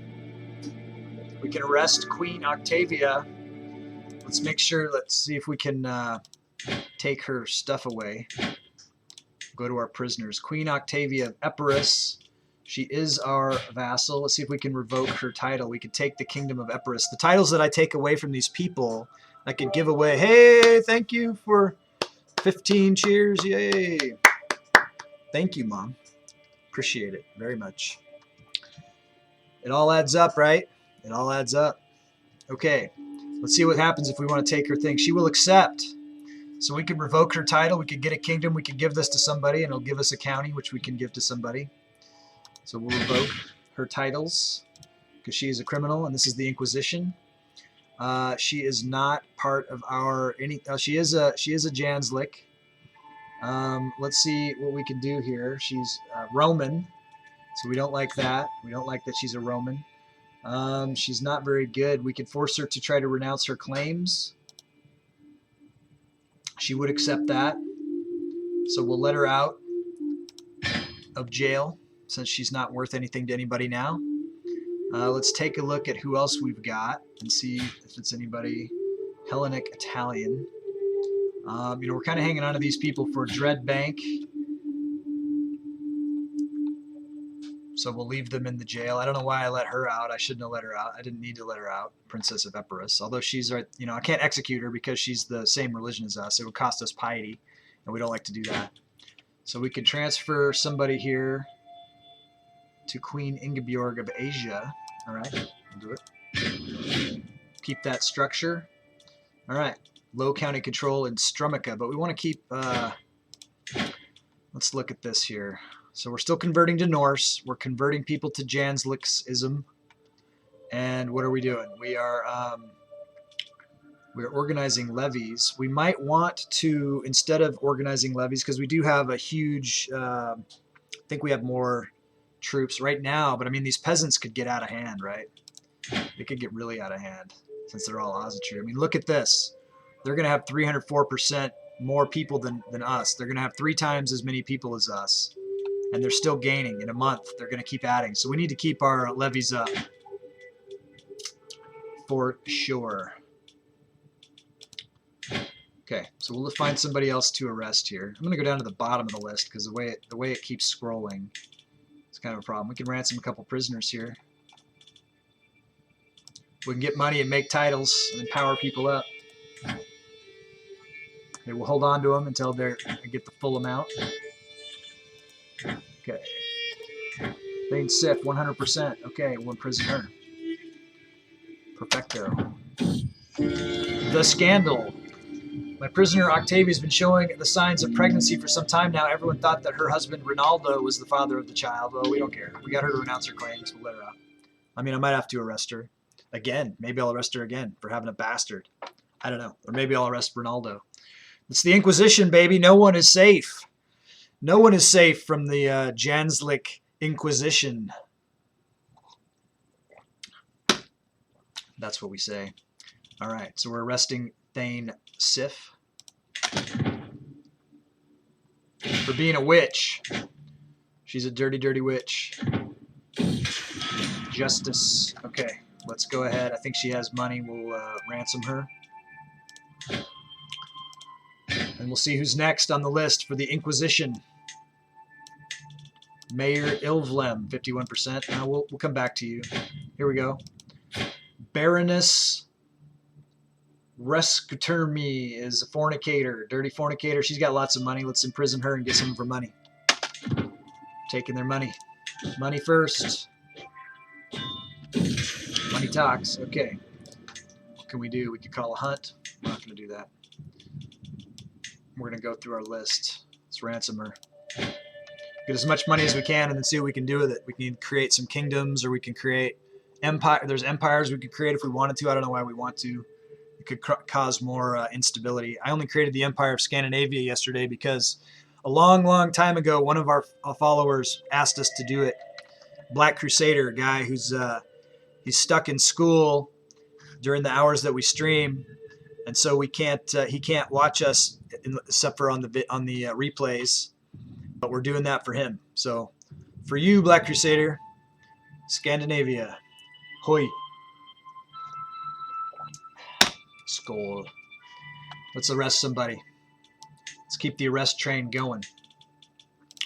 We can arrest Queen Octavia. Let's make sure, let's see if we can take her stuff away. Go to our prisoners. Queen Octavia of Epirus. She is our vassal. Let's see if we can revoke her title. We could take the kingdom of Epirus. The titles that I take away from these people, I could give away. Hey, thank you for 15 cheers. Yay. Thank you, Mom. Appreciate it very much. It all adds up, right? It all adds up. Okay, let's see what happens if we want to take her thing. She will accept. So we could revoke her title. We could get a kingdom. We could give this to somebody, and it'll give us a county, which we can give to somebody. So we'll revoke her titles because she is a criminal, and this is the Inquisition. She is not part of our any. She is a Janz'd. Let's see what we can do here. She's Roman, so we don't like that. We don't like that she's a Roman. She's not very good. We could force her to try to renounce her claims. She would accept that. So we'll let her out of jail since she's not worth anything to anybody now. Let's take a look at who else we've got and see if it's anybody Hellenic Italian. We're kind of hanging on to these people for Dread Bank. So we'll leave them in the jail. I don't know why I let her out. I shouldn't have let her out. I didn't need to let her out, Princess of Epirus. Although she's, I can't execute her because she's the same religion as us. It would cost us piety, and we don't like to do that. So we could transfer somebody here to Queen Ingeborg of Asia. All right, we'll do it. Keep that structure. All right, low county control in Strumica, but we want to keep, let's look at this here. So we're still converting to Norse. We're converting people to Janz'dism. And what are we doing? We're organizing levies. We might want to, instead of organizing levies, because we do have a huge, I think we have more troops right now, but I mean, these peasants could get out of hand, right? They could get really out of hand since they're all Ozatru. I mean, look at this. They're going to have 304% more people than us. They're going to have 3 times as many people as us. And they're still gaining. In a month, they're going to keep adding. So we need to keep our levies up for sure. Okay, so we'll find somebody else to arrest here. I'm going to go down to the bottom of the list because the way it keeps scrolling, it's kind of a problem. We can ransom a couple prisoners here. We can get money and make titles and empower people up. Okay, we'll hold on to them until they get the full amount. Okay. Thane Sif, 100%. Okay, we'll imprison her. Perfecto. The scandal. My prisoner Octavia has been showing the signs of pregnancy for some time now. Everyone thought that her husband Ronaldo was the father of the child. Well, we don't care. We got her to renounce her claims. We'll let her out. I mean, I might have to arrest her again. Maybe I'll arrest her again for having a bastard. I don't know. Or maybe I'll arrest Ronaldo. It's the Inquisition, baby. No one is safe. No one is safe from the Janz'd Inquisition. That's what we say. All right, so we're arresting Thane Sif for being a witch. She's a dirty, dirty witch. Justice. Okay, let's go ahead. I think she has money. We'll ransom her. And we'll see who's next on the list for the Inquisition. Mayor Ilvlem, 51%. Now we'll come back to you. Here we go. Baroness Rescutermi is a fornicator, dirty fornicator. She's got lots of money. Let's imprison her and get some of her money. Taking their money. Money first. Money talks. Okay. What can we do? We could call a hunt. We're not going to do that. We're going to go through our list. Let's ransom her. Get as much money as we can and then see what we can do with it. We can create some kingdoms or we can create empire. There's empires we could create if we wanted to. I don't know why we want to. It could cause more instability. I only created the Empire of Scandinavia yesterday because a long, long time ago, one of our followers asked us to do it. Black Crusader, guy who's he's stuck in school during the hours that we stream, and so we can't. He can't watch us except for on the replays. But we're doing that for him. So, for you, Black Crusader, Scandinavia, hoi. Skull. Let's arrest somebody. Let's keep the arrest train going.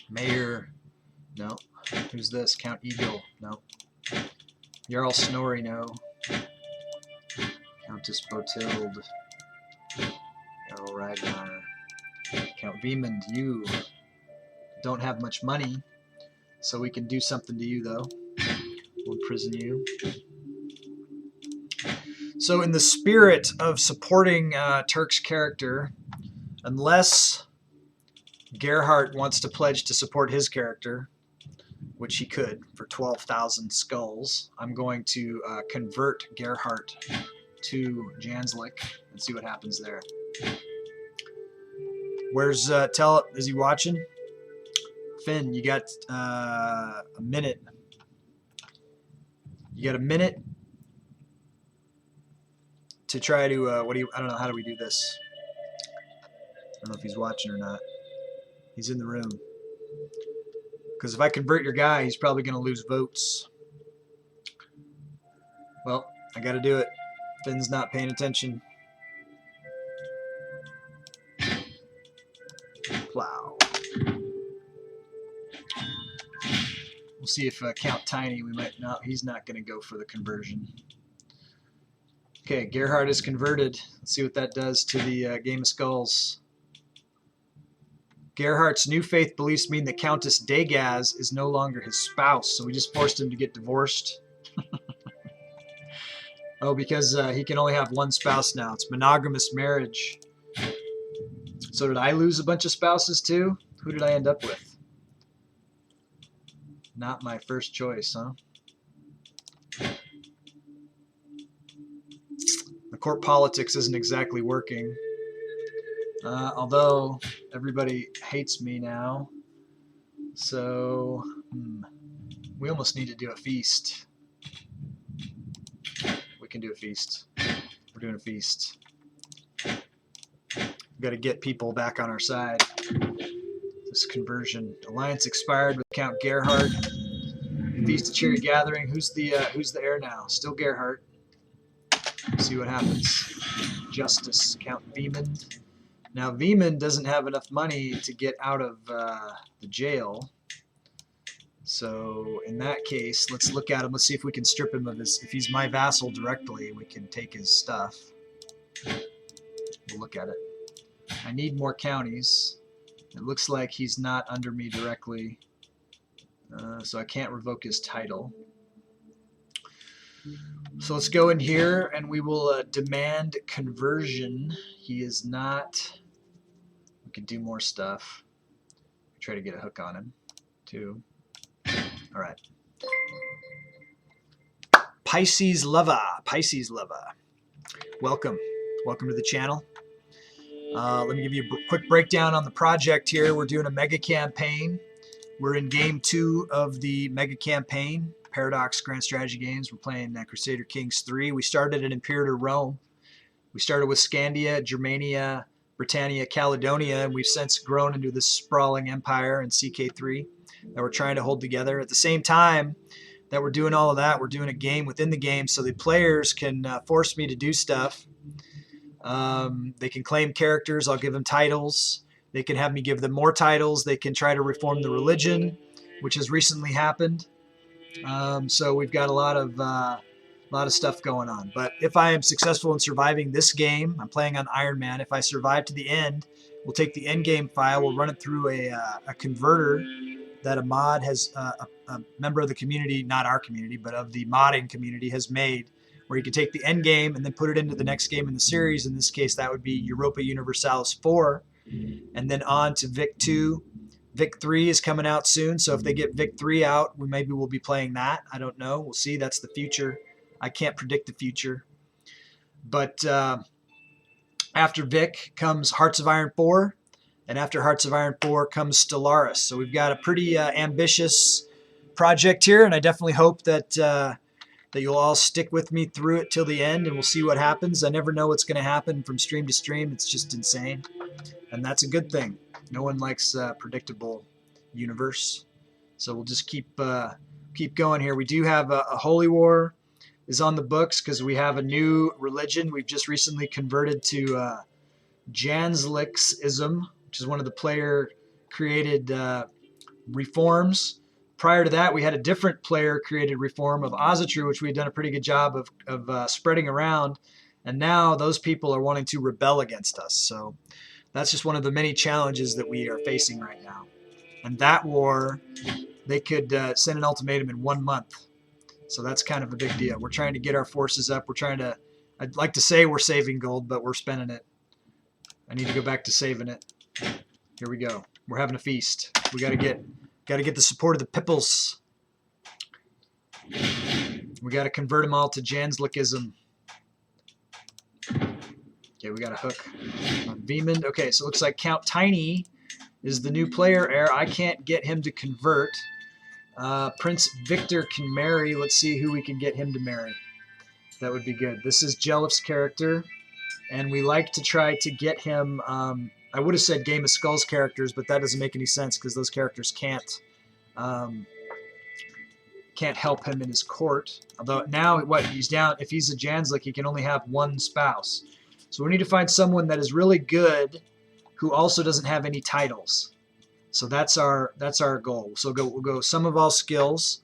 Mayor, no. Who's this? Count Eagle, no. Jarl Snorri, no. Countess Botild. Jarl Ragnar. Count Vemund, you don't have much money, so we can do something to you, though. We'll imprison you. So in the spirit of supporting Turk's character, unless Gerhardt wants to pledge to support his character, which he could for 12,000 skulls, I'm going to convert Gerhardt to Janza'd and see what happens there. Where's is he watching? Finn, you got a minute. You got a minute to try to I don't know, how do we do this? I don't know if he's watching or not. He's in the room. Because if I convert your guy, he's probably going to lose votes. Well, I got to do it. Finn's not paying attention. Plow. We'll see if Count Tiny, we might not. He's not going to go for the conversion. Okay, Gerhard is converted. Let's see what that does to the Game of Skulls. Gerhardt's new faith beliefs mean that Countess Dagaz is no longer his spouse, so we just forced him to get divorced. Oh, because he can only have one spouse now. It's monogamous marriage. So did I lose a bunch of spouses too? Who did I end up with? Not my first choice, huh? The court politics isn't exactly working. Although everybody hates me now. So we almost need to do a feast. We can do a feast. We're doing a feast. We've got to get people back on our side. This conversion. Alliance expired with Count Gerhard. Feast of Cherry Gathering. Who's the heir now? Still Gerhard. See what happens. Justice. Count Viemund. Now Viemund doesn't have enough money to get out of the jail. So in that case, let's look at him. Let's see if we can strip him of his. If he's my vassal directly, we can take his stuff. We'll look at it. I need more counties. It looks like he's not under me directly, so I can't revoke his title. So let's go in here and we will demand conversion. He is not. We can do more stuff. Try to get a hook on him, too. All right. Pisces Lava. Pisces Lava. Welcome. Welcome to the channel. Let me give you a quick breakdown on the project here. We're doing a mega campaign. We're in game 2 of the mega campaign, Paradox Grand Strategy Games. We're playing Crusader Kings 3. We started at Imperator Rome. We started with Scandia, Germania, Britannia, Caledonia, and we've since grown into this sprawling empire in CK3 that we're trying to hold together. At the same time that we're doing all of that, we're doing a game within the game so the players can force me to do stuff. They can claim characters. I'll give them titles. They can have me give them more titles. They can try to reform the religion, which has recently happened. So we've got a lot of stuff going on. But if I am successful in surviving this game, I'm playing on Ironman. If I survive to the end, we'll take the end game file. We'll run it through a converter that a mod has, a member of the community, not our community, but of the modding community has made, where you can take the end game and then put it into the next game in the series. In this case, that would be Europa Universalis 4, and then on to Vic 2. Vic 3 is coming out soon, so if they get Vic 3 out, maybe we'll be playing that. I don't know. We'll see. That's the future. I can't predict the future. But after Vic comes Hearts of Iron 4, and after Hearts of Iron 4 comes Stellaris. So we've got a pretty ambitious project here, and I definitely hope that that you'll all stick with me through it till the end, and we'll see what happens. I never know what's going to happen from stream to stream. It's just insane, and that's a good thing. No one likes predictable universe, so we'll just keep going here. We do have a holy war is on the books because we have a new religion. We've just recently converted to Janza'dism, which is one of the player created reforms. Prior to that, we had a different player-created reform of Azatru, which we had done a pretty good job of spreading around, and now those people are wanting to rebel against us. So that's just one of the many challenges that we are facing right now. And that war, they could send an ultimatum in 1 month. So that's kind of a big deal. We're trying to get our forces up. We're trying to, I'd like to say we're saving gold, but we're spending it. I need to go back to saving it. Here we go. We're having a feast. We got to get the support of the Pipples. We got to convert them all to Janza'dism. Okay, we got a hook on Veemond. Okay, so it looks like Count Tiny is the new player heir. I can't get him to convert. Prince Victor can marry. Let's see who we can get him to marry. That would be good. This is Jelliff's character, and we like to try to get him. I would have said Game of Skulls characters, but that doesn't make any sense because those characters can't help him in his court. Although now, what he's down, if he's a Janza'd, he can only have one spouse. So we need to find someone that is really good, who also doesn't have any titles. So that's our goal. So we'll go sum of all skills.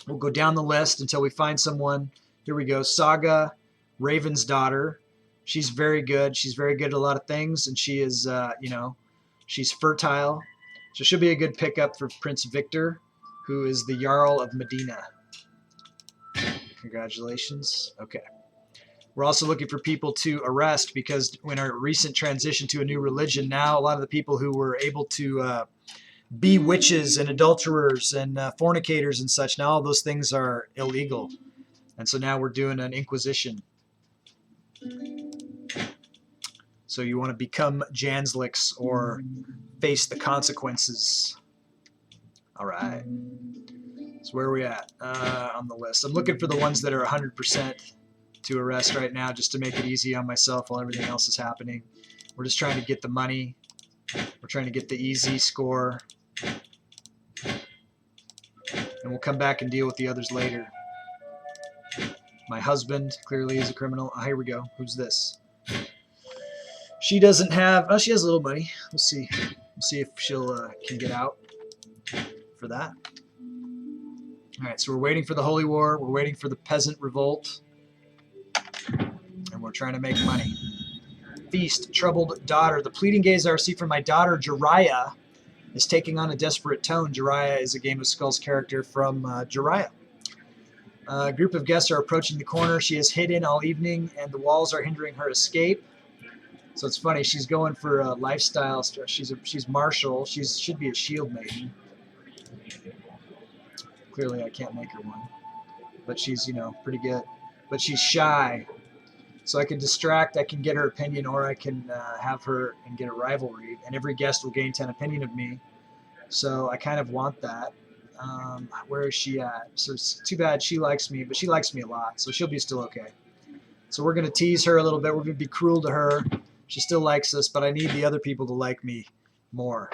We'll go down the list until we find someone. Here we go. Saga, Raven's daughter. She's very good. She's very good at a lot of things, and she is, she's fertile. So she'll be a good pickup for Prince Victor, who is the Jarl of Medina. Congratulations. Okay. We're also looking for people to arrest because in our recent transition to a new religion, now a lot of the people who were able to be witches and adulterers and fornicators and such, now all those things are illegal. And so now we're doing an inquisition. So you want to become Janz'd or face the consequences. All right. So where are we at on the list? I'm looking for the ones that are 100% to arrest right now, just to make it easy on myself while everything else is happening. We're just trying to get the money. We're trying to get the easy score. And we'll come back and deal with the others later. My husband clearly is a criminal. Oh, here we go. Who's this? She doesn't have... Oh, she has a little money. We'll see. We'll see if she'll can get out for that. All right, so we're waiting for the Holy War. We're waiting for the Peasant Revolt. And we're trying to make money. Feast, Troubled Daughter. The pleading gaze I receive from my daughter, Jiraiya, is taking on a desperate tone. Jiraiya is a Game of Skulls character from Jiraiya. A group of guests are approaching the corner. She is hidden all evening, and the walls are hindering her escape. So it's funny. She's going for a lifestyle. She's martial. She should be a shield maiden. Clearly, I can't make her one. But she's, pretty good. But she's shy. So I can distract, I can get her opinion, or I can have her and get a rivalry. And every guest will gain 10 opinion of me. So I kind of want that. Where is she at? So it's too bad she likes me, but she likes me a lot. So she'll be still okay. So we're going to tease her a little bit. We're going to be cruel to her. She still likes us, but I need the other people to like me more.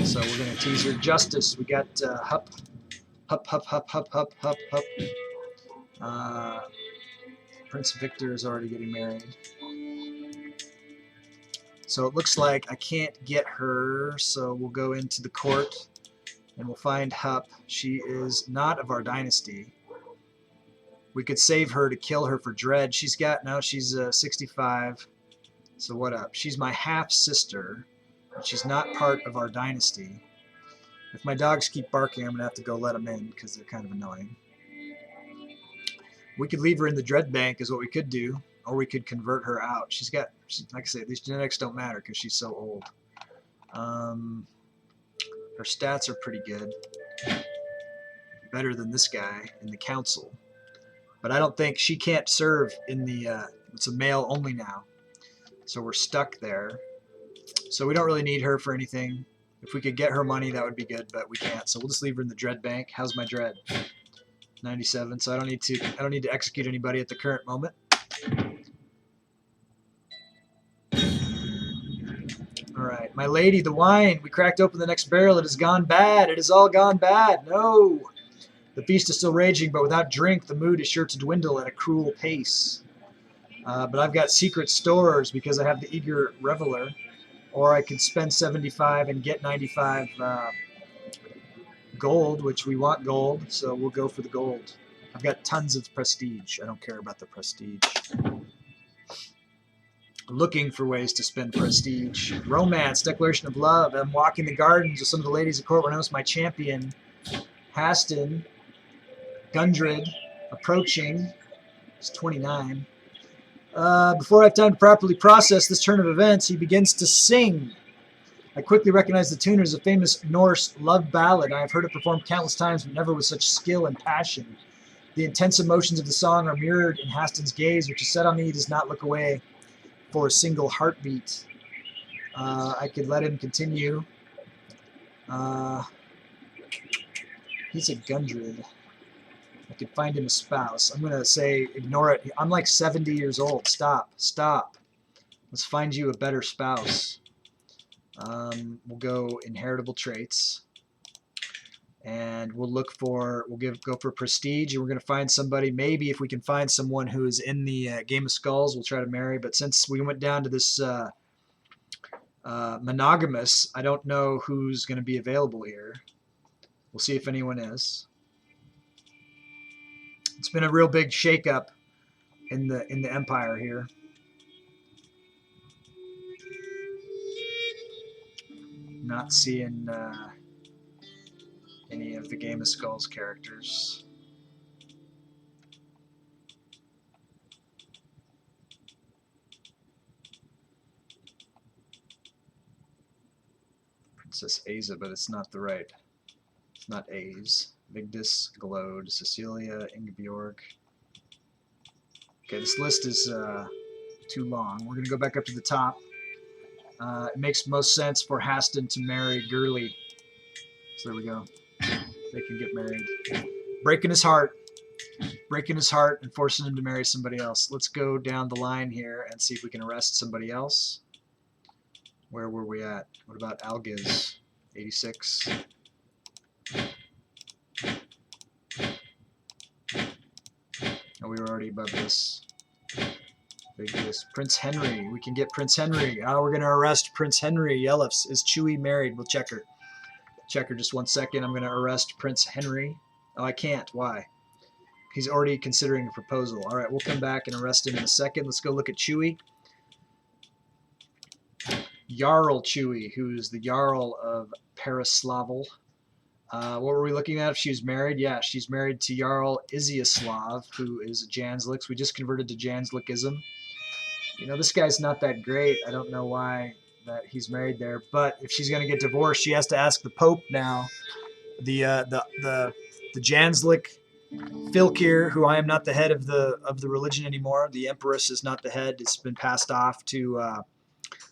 So we're going to tease her. Justice. We got Hup. Prince Victor is already getting married. So it looks like I can't get her, so we'll go into the court and we'll find Hup. She is not of our dynasty. We could save her to kill her for dread. She's 65. So what up? She's my half-sister, but she's not part of our dynasty. If my dogs keep barking, I'm going to have to go let them in because they're kind of annoying. We could leave her in the Dread Bank is what we could do, or we could convert her out. Like I say, these genetics don't matter because she's so old. Her stats are pretty good. Better than this guy in the council. But I don't think she can't serve in the, it's a male only now. So we're stuck there. So we don't really need her for anything. If we could get her money, that would be good, but we can't. So we'll just leave her in the Dread Bank. How's my Dread? 97. So I don't need to execute anybody at the current moment. All right, my lady, the wine. We cracked open the next barrel. It has gone bad. It has all gone bad. No. The feast is still raging, but without drink, the mood is sure to dwindle at a cruel pace. But I've got secret stores because I have the eager reveler. Or I could spend 75 and get 95 gold, which we want gold, so we'll go for the gold. I've got tons of prestige. I don't care about the prestige. Looking for ways to spend prestige. Romance, declaration of love. I'm walking the gardens with some of the ladies of court when I was my champion. Haston, Gundred, approaching. It's 29. Before I have time to properly process this turn of events, he begins to sing. I quickly recognize the tune as a famous Norse love ballad. I have heard it performed countless times, but never with such skill and passion. The intense emotions of the song are mirrored in Haston's gaze, which is set on me. He does not look away. for a single heartbeat. I could let him continue. He's a Gundred. I could find him a spouse. I'm going to say ignore it. I'm like 70 years old. Stop. Stop. Let's find you a better spouse. We'll go inheritable traits. And we'll look for, go for prestige, and we're going to find somebody. Maybe if we can find someone who is in the Game of Skulls, we'll try to marry. But since we went down to this monogamous, I don't know who's going to be available here. We'll see if anyone is. It's been a real big shakeup in the Empire here. Not seeing any of the Game of Skulls characters. Princess Aza, but it's not the right. It's not Aze. Vigdis, Glode, Cecilia, Ingeborg. Okay, this list is too long. We're going to go back up to the top. It makes most sense for Haston to marry Gurley. So there we go. They can get married. Breaking his heart. Breaking his heart and forcing him to marry somebody else. Let's go down the line here and see if we can arrest somebody else. Where were we at? What about Algiz? 86. Oh, we were already above this. This. Prince Henry. We can get Prince Henry. Oh, we're going to arrest Prince Henry. Yelifs. Is Chewie married? We'll check her. Check her just 1 second. I'm going to arrest Prince Henry. Oh, I can't. Why? He's already considering a proposal. All right, we'll come back and arrest him in a second. Let's go look at Chewie. Jarl Chewie, who's the Jarl of Perislavel. What were we looking at if she was married? Yeah, she's married to Jarl Iziaslav, who is a Janz'd. We just converted to Janz'dism. You know, this guy's not that great. I don't know why that he's married there. But if she's going to get divorced, she has to ask the Pope now. The Janz'd Filkir, who I am not the head of the religion anymore. The Empress is not the head. It's been passed off to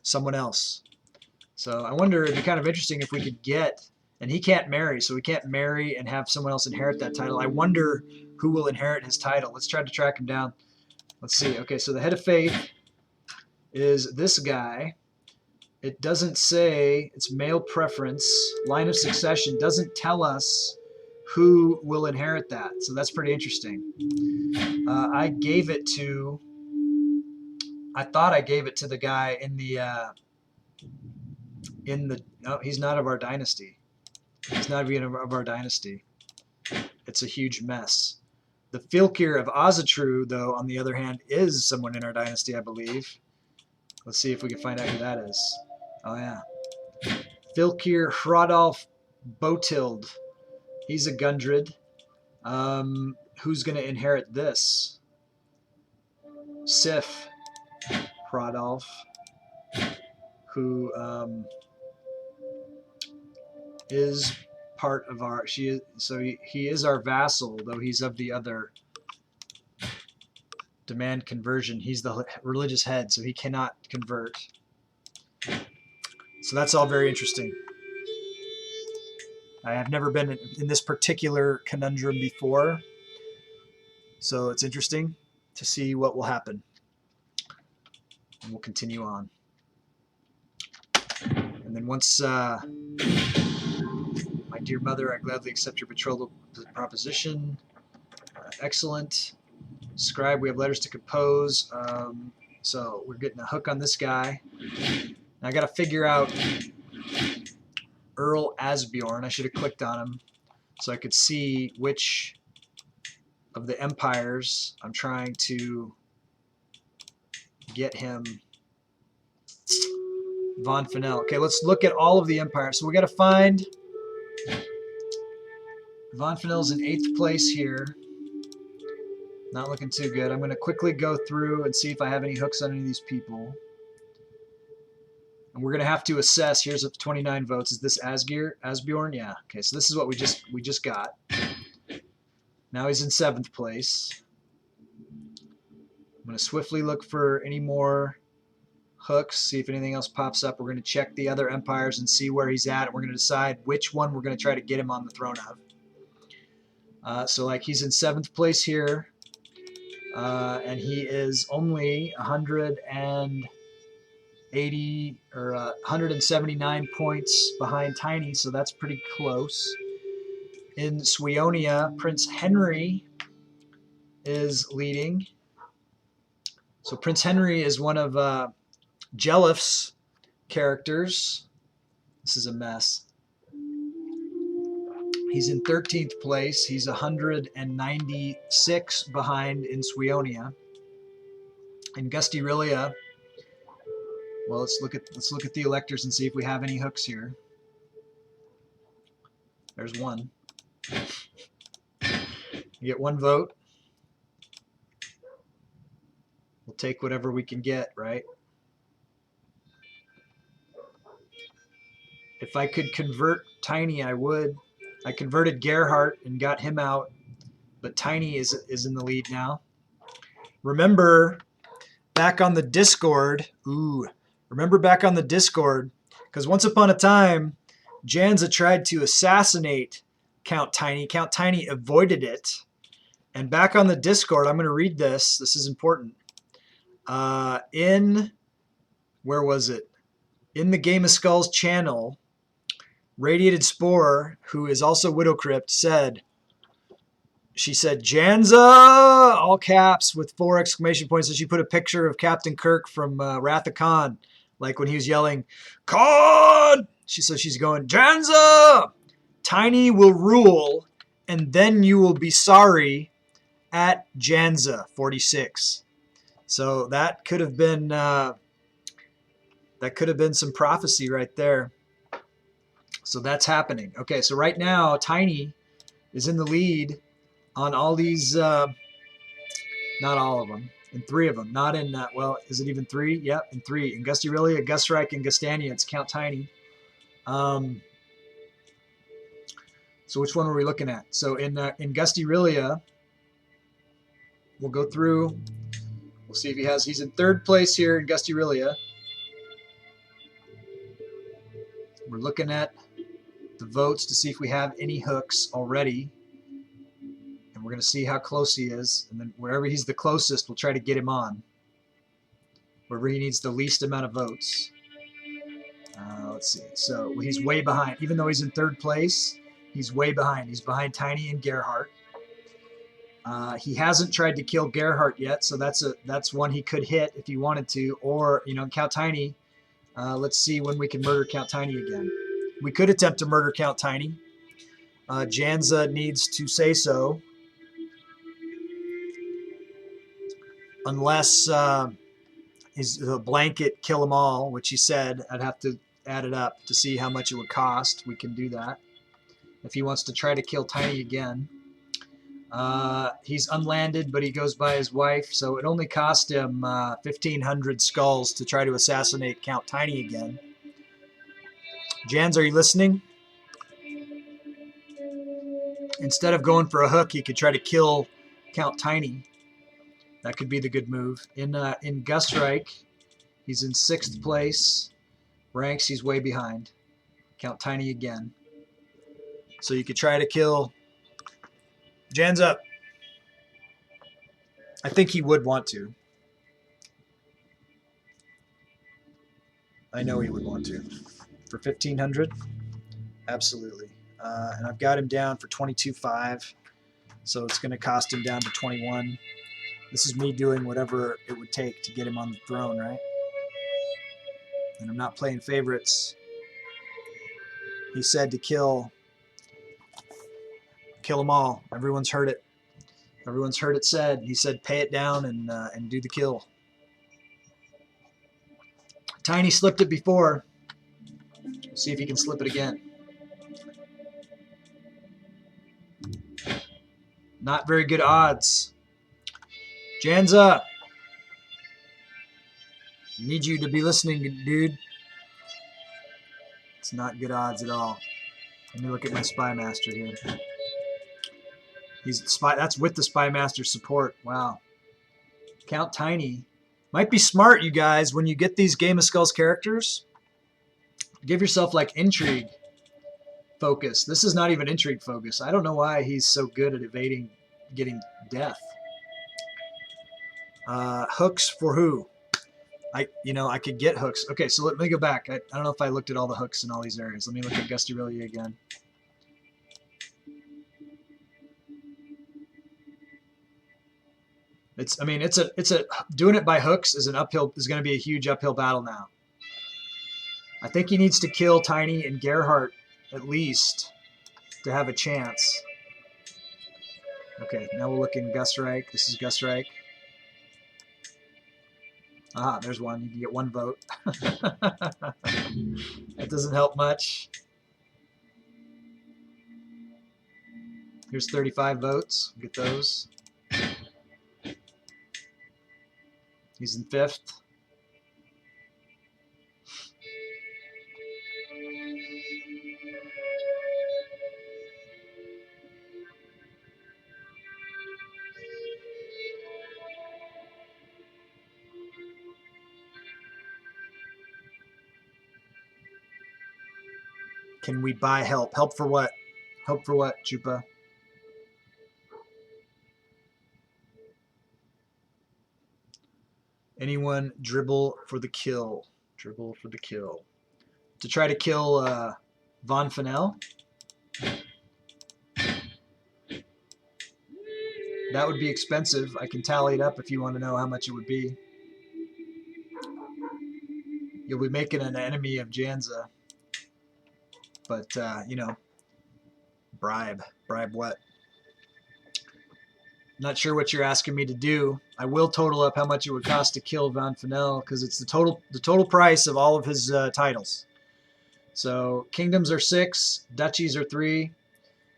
someone else. So I wonder, it'd be kind of interesting if we could get, and he can't marry, so we can't marry and have someone else inherit that title. I wonder who will inherit his title. Let's try to track him down. Let's see. Okay, so the head of faith is this guy. It doesn't say, it's male preference. Line of succession doesn't tell us who will inherit that. So that's pretty interesting. I thought I gave it to the guy no, he's not of our dynasty. He's not even of our dynasty. It's a huge mess. The Filkir of Azatru, though, on the other hand, is someone in our dynasty, I believe. Let's see if we can find out who that is. Oh, yeah. Filkir Hrodolf Botild. He's a Gundred. Who's going to inherit this? Sif Hrodolf, who is part of our. He is our vassal, though he's of the other. Demand conversion. He's the religious head, so he cannot convert. So that's all very interesting. I have never been in this particular conundrum before, so it's interesting to see what will happen. And we'll continue on. And then once, my dear mother, I gladly accept your betrothal proposition. Excellent. Scribe, we have letters to compose. So we're getting a hook on this guy. Now I got to figure out Earl Asbjorn. I should have clicked on him so I could see which of the empires I'm trying to get him. Von Fennel. Okay, let's look at all of the empires. So we got to find Von Fennel's in 8th place here. Not looking too good. I'm going to quickly go through and see if I have any hooks on any of these people. And we're going to have to assess. Here's 29 votes. Is this Asbjorn? Yeah. Okay, so this is what we just got. Now he's in 7th place. I'm going to swiftly look for any more hooks, see if anything else pops up. We're going to check the other empires and see where he's at. And we're going to decide which one we're going to try to get him on the throne of. So like he's in 7th place here. And he is only 180 or 179 points behind Tiny, so that's pretty close. In Sweonia, Prince Henry is leading. So Prince Henry is one of Jelif's characters. This is a mess. He's in 13th place. He's 196 behind in Sweonia. In Gustyrill, well, let's look at the electors and see if we have any hooks here. There's one. You get 1 vote. We'll take whatever we can get, right? If I could convert Tiny, I would. I converted Gerhardt and got him out, but Tiny is in the lead now. Remember back on the Discord, because once upon a time, Janza'd tried to assassinate Count Tiny. Count Tiny avoided it. And back on the Discord, I'm going to read this. This is important. Where was it? In the Game of Skulls channel, Radiated Spore, who is also Widow Crypt, she said, Janza'd, all caps with 4 exclamation points. And she put a picture of Captain Kirk from Wrath of Khan, like when he was yelling, Khan! So she's going, Janza'd! Tiny will rule, and then you will be sorry at Janza'd 46. So that could have been some prophecy right there. So that's happening. Okay, so right now Tiny is in the lead on all these, not all of them, in 3 of them. Not in, well, is it even 3? Yep, in 3. In Gustyrill, Gustreich, and Gustania, it's Count Tiny. So which one were we looking at? So in Gustyrill, we'll go through. We'll see if he's in 3rd place here in Gustyrill. We're looking at the votes to see if we have any hooks already. And we're going to see how close he is. And then wherever he's the closest, we'll try to get him on. Wherever he needs the least amount of votes. Let's see. So he's way behind. Even though he's in 3rd place, he's way behind. He's behind Tiny and Gerhardt. He hasn't tried to kill Gerhardt yet, so that's one he could hit if he wanted to. Or, Count Tiny. Let's see when we can murder Count Tiny again. We could attempt to murder Count Tiny. Janza'd needs to say so. Unless he's a blanket kill them all, which he said. I'd have to add it up to see how much it would cost. We can do that. If he wants to try to kill Tiny again. He's unlanded, but he goes by his wife, so it only cost him 1,500 skulls to try to assassinate Count Tiny again. Jans, are you listening? Instead of going for a hook, he could try to kill Count Tiny. That could be the good move. In Gustreich, he's in 6th place. Ranks, he's way behind. Count Tiny again. So you could try to kill Janza'd. I think he would want to. I know he would want to. For 1,500? Absolutely. And I've got him down for 22.5. So it's going to cost him down to 21. This is me doing whatever it would take to get him on the throne, right? And I'm not playing favorites. He said to kill them all. Everyone's heard it. Everyone's heard it said. He said pay it down and do the kill. Tiny slipped it before. Let's see if he can slip it again. Not very good odds. Janza'd, need you to be listening, dude. It's not good odds at all. Let me look at my Spy Master here. He's spy. That's with the Spy Master support. Wow. Count Tiny Might be smart, you guys, when you get these Game of Skulls characters, give yourself like intrigue focus. This is not even intrigue focus. I don't know why he's so good at evading getting death. Hooks for who? I could get hooks. Okay, so let me go back. I don't know if I looked at all the hooks in all these areas. Let me look at Gustyrill again. It's doing it by hooks is going to be a huge uphill battle now. I think he needs to kill Tiny and Gerhardt at least to have a chance. Okay, now we'll look in Gustrike. This is Gustrike. Ah, there's one. You can get 1 vote. That doesn't help much. Here's 35 votes. Get those. He's in 5th. Can we buy help? Help for what? Help for what, Chupa? Anyone dribble for the kill? Dribble for the kill. To try to kill Von Fennel? That would be expensive. I can tally it up if you want to know how much it would be. You'll be making an enemy of Janza'd. But, bribe. Bribe what? Not sure what you're asking me to do. I will total up how much it would cost to kill Von Fennel because it's the total price of all of his titles. So kingdoms are 6, duchies are 3.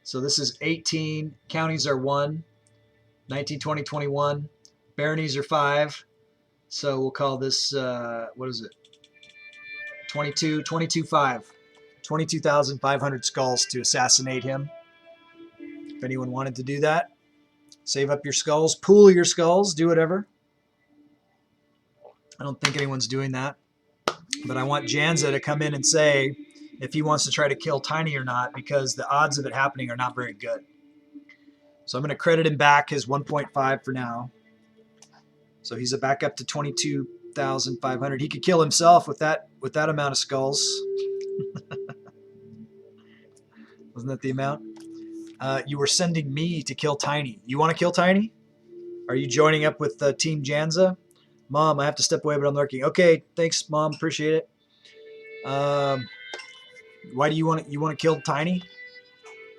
So this is 18. Counties are 1. 19, 20, 21. Baronies are 5. So we'll call this what is it? 22,500 skulls to assassinate him. If anyone wanted to do that. Save up your skulls, pool your skulls, do whatever. I don't think anyone's doing that. But I want Janza'd to come in and say if he wants to try to kill Tiny or not, because the odds of it happening are not very good. So I'm going to credit him back his 1.5 for now. So he's back up to 22,500. He could kill himself with that amount of skulls. Wasn't that the amount? You were sending me to kill Tiny. You want to kill Tiny? Are you joining up with Team Janza'd? Mom, I have to step away, but I'm lurking. Okay, thanks, Mom. Appreciate it. Why do you want to kill Tiny,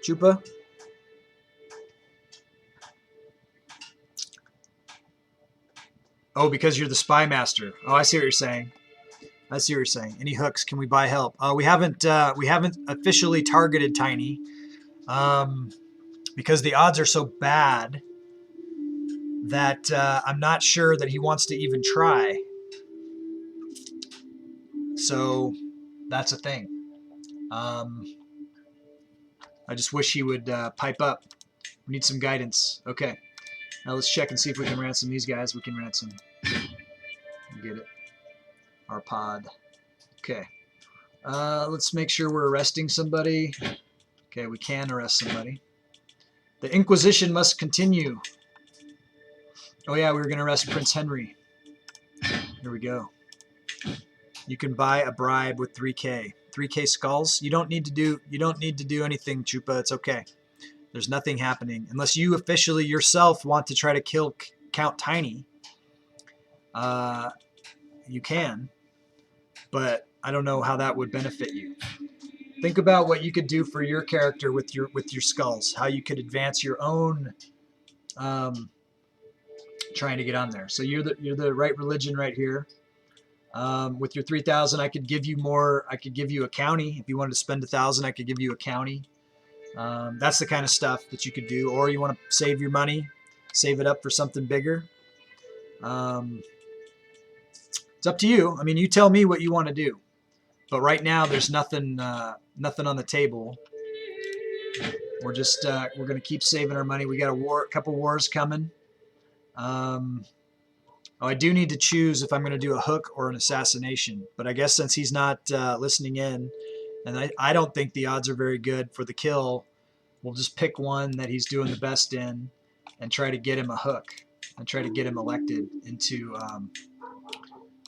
Chupa? Oh, because you're the spy master. Oh, I see what you're saying. I see what you're saying. Any hooks? Can we buy help? We haven't officially targeted Tiny. Because the odds are so bad that I'm not sure that he wants to even try. So that's a thing. I just wish he would pipe up. We need some guidance. Okay. Now let's check and see if we can ransom these guys. We can ransom. Get it. Our pod. Okay. Let's make sure we're arresting somebody. Okay, we can arrest somebody. The Inquisition must continue. Oh yeah, we were going to arrest Prince Henry. Here we go. You can buy a bribe with 3K. 3K skulls. You don't need to do anything, Chupa. It's okay. There's nothing happening unless you officially yourself want to try to kill Count Tiny. You can, but I don't know how that would benefit you. Think about what you could do for your character with your skulls. How you could advance your own trying to get on there. So you're the right religion right here. With your 3,000, I could give you more. I could give you a county. If you wanted to spend 1,000, I could give you a county. That's the kind of stuff that you could do. Or you want to save your money, save it up for something bigger. It's up to you. I mean, you tell me what you want to do. But right now, there's nothing on the table. We're just we're gonna keep saving our money. We got a couple wars coming. Oh Oh, I do need to choose if I'm going to do a hook or an assassination. But I guess since he's not listening in, and I don't think the odds are very good for the kill, we'll just pick one that he's doing the best in and try to get him a hook and try to get him elected into,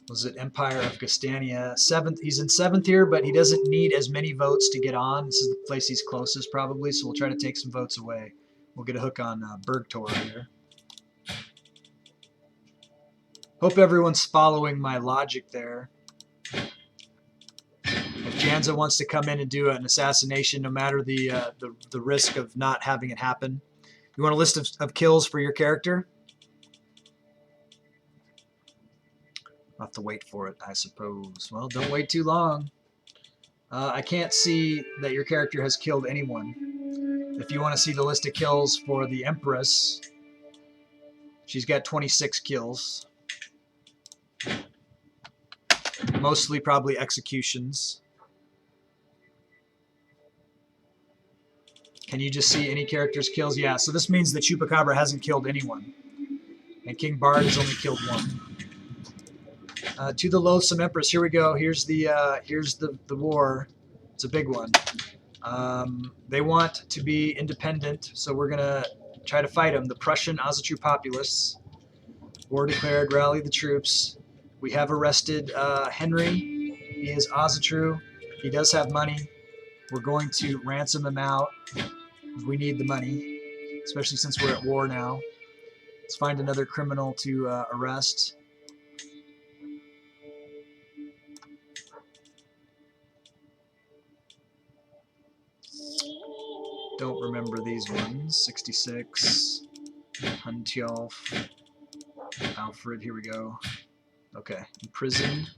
was it Empire of Gastania? 7th. He's in 7th here, but he doesn't need as many votes to get on. This is the place he's closest probably, so we'll try to take some votes away. We'll get a hook on Bergtor here. Hope everyone's following my logic there. If Janza'd wants to come in and do an assassination, no matter the risk of not having it happen, you want a list of kills for your character? I'll have to wait for it, I suppose. Well, don't wait too long. I can't see that your character has killed anyone. If you want to see the list of kills for the Empress, she's got 26 kills. Mostly probably executions. Can you just see any character's kills? Yeah, so this means that Chupacabra hasn't killed anyone. And King Bard has only killed one. To the Loathsome Empress, here we go. Here's the war. It's a big one. They want to be independent, so we're going to try to fight them. The Prussian Azatru populace. War declared, rally the troops. We have arrested Henry. He is Azatru. He does have money. We're going to ransom him out. We need the money, especially since we're at war now. Let's find another criminal to arrest. Don't remember these ones. 66. Huntjolf. Alfred, here we go. Okay, imprisoned.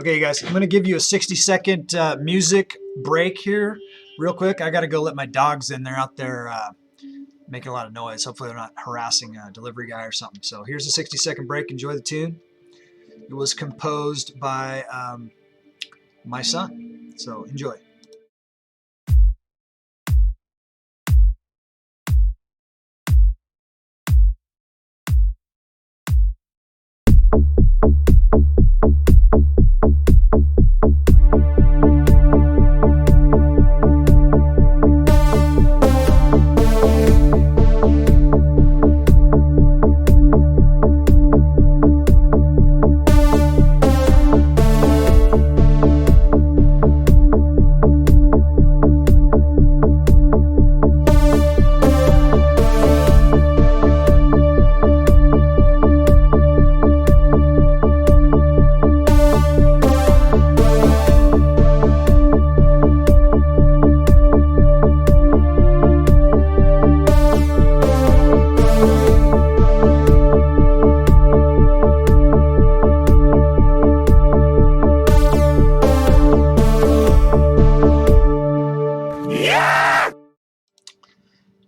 Okay, you guys, I'm going to give you a 60-second music break here real quick. I got to go let my dogs in. They're out there making a lot of noise. Hopefully they're not harassing a delivery guy or something. So here's a 60-second break. Enjoy the tune. It was composed by my son. So enjoy.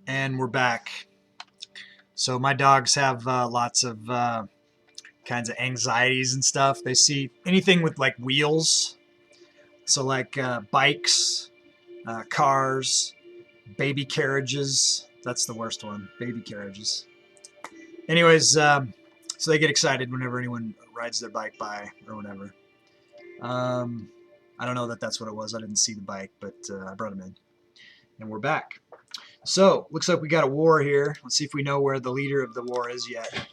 And we're back. So my dogs have lots of kinds of anxieties and stuff. They see anything with like wheels. So like bikes, cars, baby carriages. That's the worst one, baby carriages. Anyways, so they get excited whenever anyone rides their bike by or whatever. I don't know that that's what it was. I didn't see the bike, but I brought him in. And we're back. So, looks like we got a war here. Let's see if we know where the leader of the war is yet.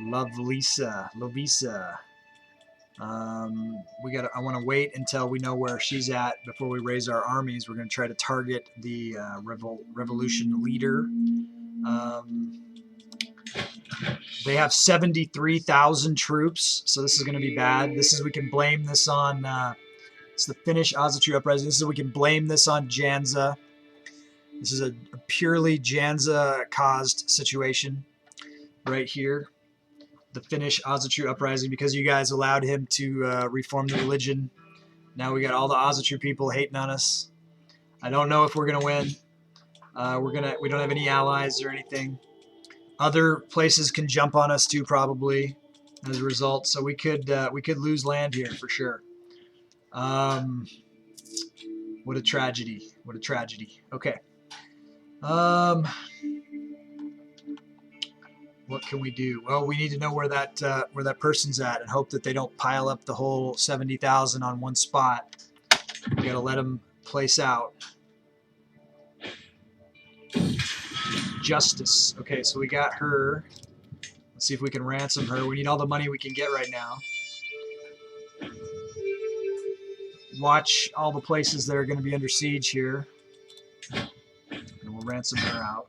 Lovisa. I want to wait until we know where she's at before we raise our armies. We're going to try to target the revolution leader. They have 73,000 troops, so this is going to be bad. We can blame this on... it's the Finnish Azatru uprising. We can blame this on Janza'd. This is a purely Janza'd-caused situation right here. The Finnish Azatru uprising, because you guys allowed him to reform the religion. Now we got all the Azatru people hating on us. I don't know if we're gonna win. We don't have any allies or anything. Other places can jump on us too, probably, as a result. So we could lose land here for sure. What a tragedy. What a tragedy. Okay. what can we do? Well, we need to know where that person's at and hope that they don't pile up the whole 70,000 on one spot. We gotta let them place out. Justice. Okay, so we got her. Let's see if we can ransom her. We need all the money we can get right now. Watch all the places that are going to be under siege here. And we'll ransom her out.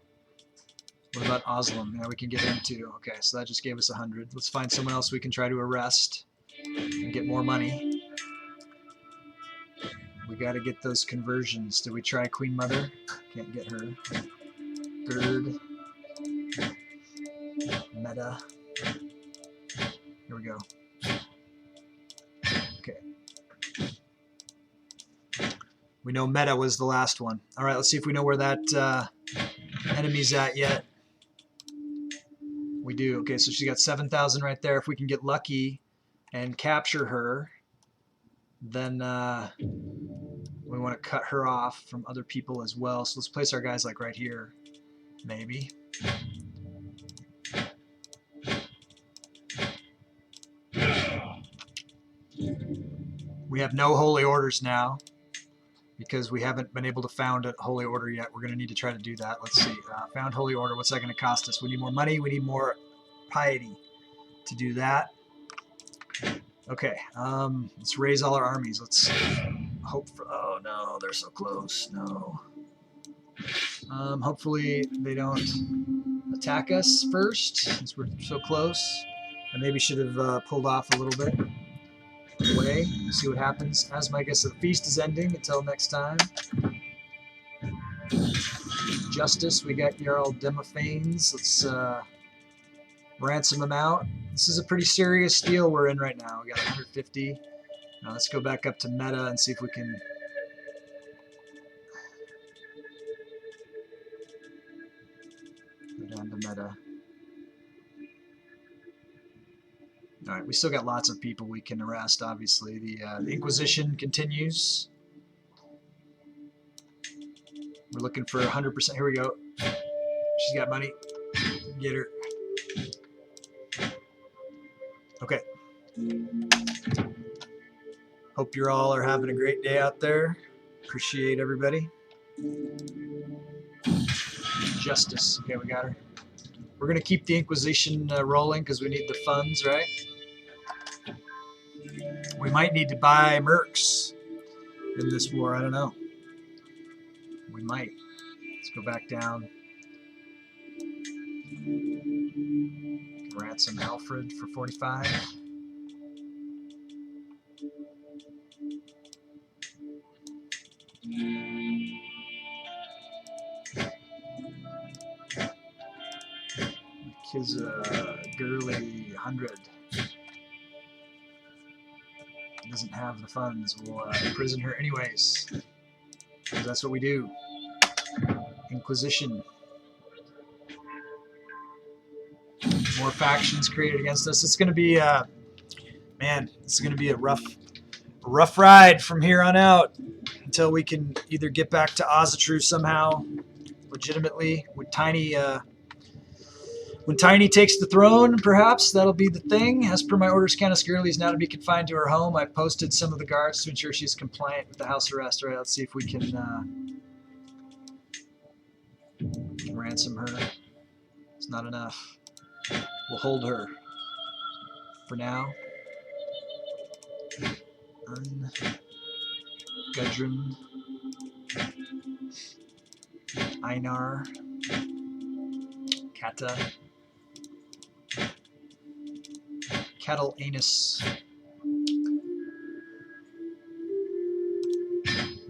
What about Oslam? Yeah, we can get him too. Okay, so that just gave us 100. Let's find someone else we can try to arrest and get more money. We got to get those conversions. Did we try Queen Mother? Can't get her. Gerd. Meta. Here we go. Okay. We know Meta was the last one. All right, let's see if we know where that enemy's at yet. We do. Okay, so she's got 7,000 right there. If we can get lucky and capture her, then we want to cut her off from other people as well. So let's place our guys like right here, maybe. We have no holy orders now because we haven't been able to found a holy order yet. We're going to need to try to do that. Let's see. Found holy order. What's that going to cost us? We need more money. We need more piety to do that. Okay. Let's raise all our armies. Let's hope for... Oh, no. They're so close. No. Hopefully they don't attack us first since we're so close. I maybe should have pulled off a little bit away. See what happens. As my guess, the feast is ending. Until next time. Justice. We got Jarl Demophanes. Let's ransom him out. This is a pretty serious deal we're in right now. We got 150. Now let's go back up to Meta and see if we can. Go down to Meta. All right, we still got lots of people we can arrest, obviously. The Inquisition continues. We're looking for 100%. Here we go. She's got money. Get her. Okay. Hope you all are having a great day out there. Appreciate everybody. Justice. Okay, we got her. We're going to keep the Inquisition rolling because we need the funds, right? We might need to buy mercs in this war. I don't know. We might. Let's go back down. Ransom Alfred for 45. Girly 100. Doesn't have the funds. We'll imprison her anyways. Because that's what we do. Inquisition. More factions created against us. It's going to be, man, it's going to be a rough ride from here on out until we can either get back to Ozatru somehow, legitimately, with Tiny. When Tiny takes the throne, perhaps that'll be the thing. As per my orders, Countess Girly is now to be confined to her home. I posted some of the guards to ensure she's compliant with the house arrest. All right, let's see if we can ransom her. It's not enough. We'll hold her for now. Gudrun. Einar. Kata. Cattle Anus.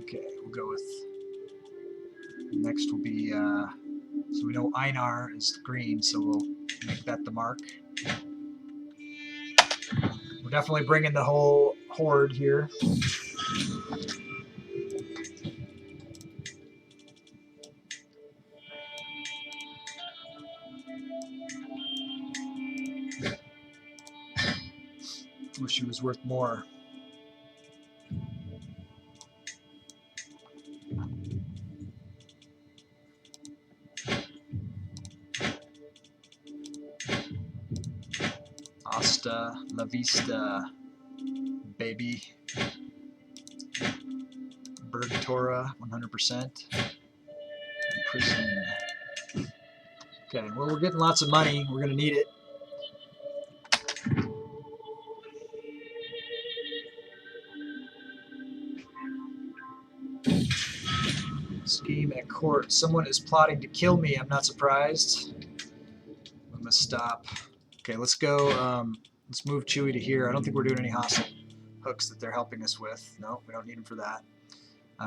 Okay, we'll go with. Next will be. So we know Einar is green, so we'll make that the mark. We're definitely bringing the whole horde here. Wish she was worth more. Hasta la vista, baby. Bergtora, 100%. Prison. Okay, well, we're getting lots of money. We're going to need it. Scheme at court. Someone is plotting to kill me. I'm not surprised. I'm going to stop. Okay, let's go. Let's move Chewie to here. I don't think we're doing any hostile hooks that they're helping us with. No, we don't need them for that.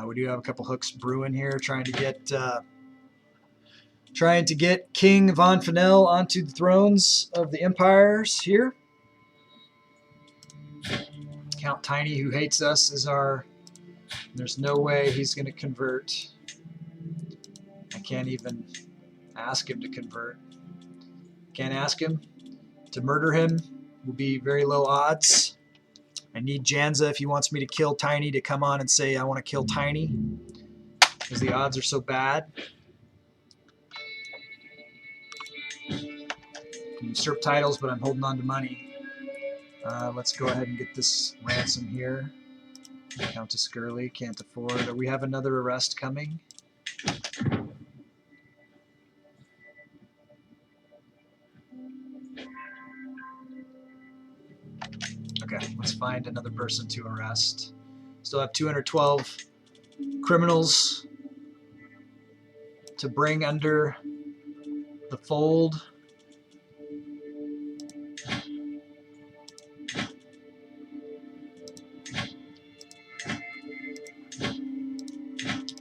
We do have a couple hooks brewing here, trying to get King Von Fennel onto the thrones of the empires here. Count Tiny, who hates us, is our... There's no way he's going to convert. I can't even ask him to convert. Can't ask him to murder him. Will be very low odds. I need Janza'd, if he wants me to kill Tiny, to come on and say I want to kill Tiny, because the odds are so bad. Can usurp titles, but I'm holding on to money. Let's go ahead and get this ransom here. Countess Gurley, can't afford. We have another arrest coming. Okay, let's find another person to arrest. Still have 212 criminals to bring under the fold.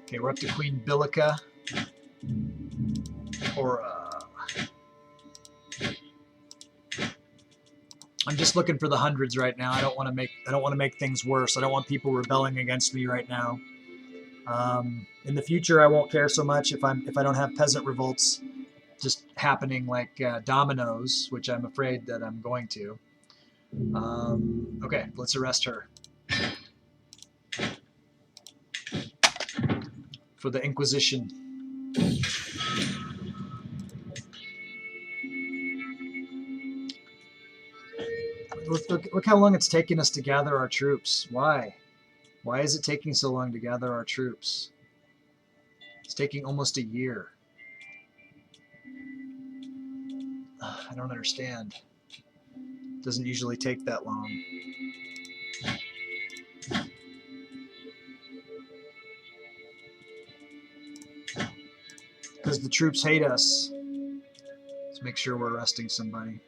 Okay, we're up to Queen Bilica. I'm just looking for the hundreds right now. I don't want to make things worse. I don't want people rebelling against me right now. In the future, I won't care so much if I don't have peasant revolts just happening like dominoes, which I'm afraid that I'm going to. Okay, let's arrest her for the Inquisition. Look how long it's taking us to gather our troops. Why? Why is it taking so long to gather our troops? It's taking almost a year. I don't understand. It doesn't usually take that long. Because the troops hate us. Let's make sure we're arresting somebody.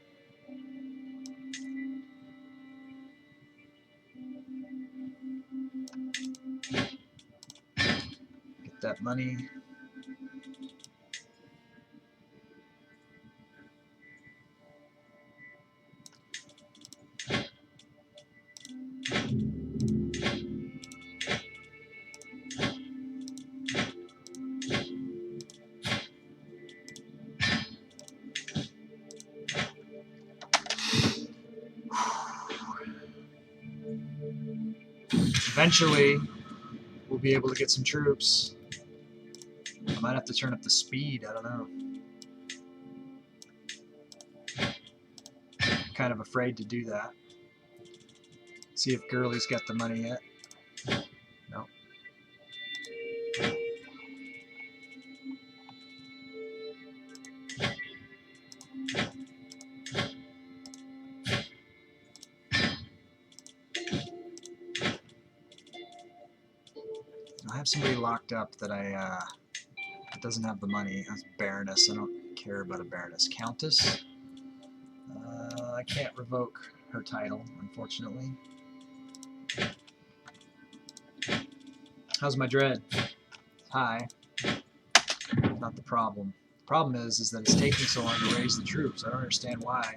Get that money. Eventually, we'll be able to get some troops. I might have to turn up the speed. I don't know. I'm kind of afraid to do that. See if Gurley's got the money yet. No. I have somebody locked up that that doesn't have the money. That's Baroness. I don't care about a Baroness. Countess. I can't revoke her title, unfortunately. How's my dread? High. Not the problem. The problem is that it's taking so long to raise the troops. I don't understand why.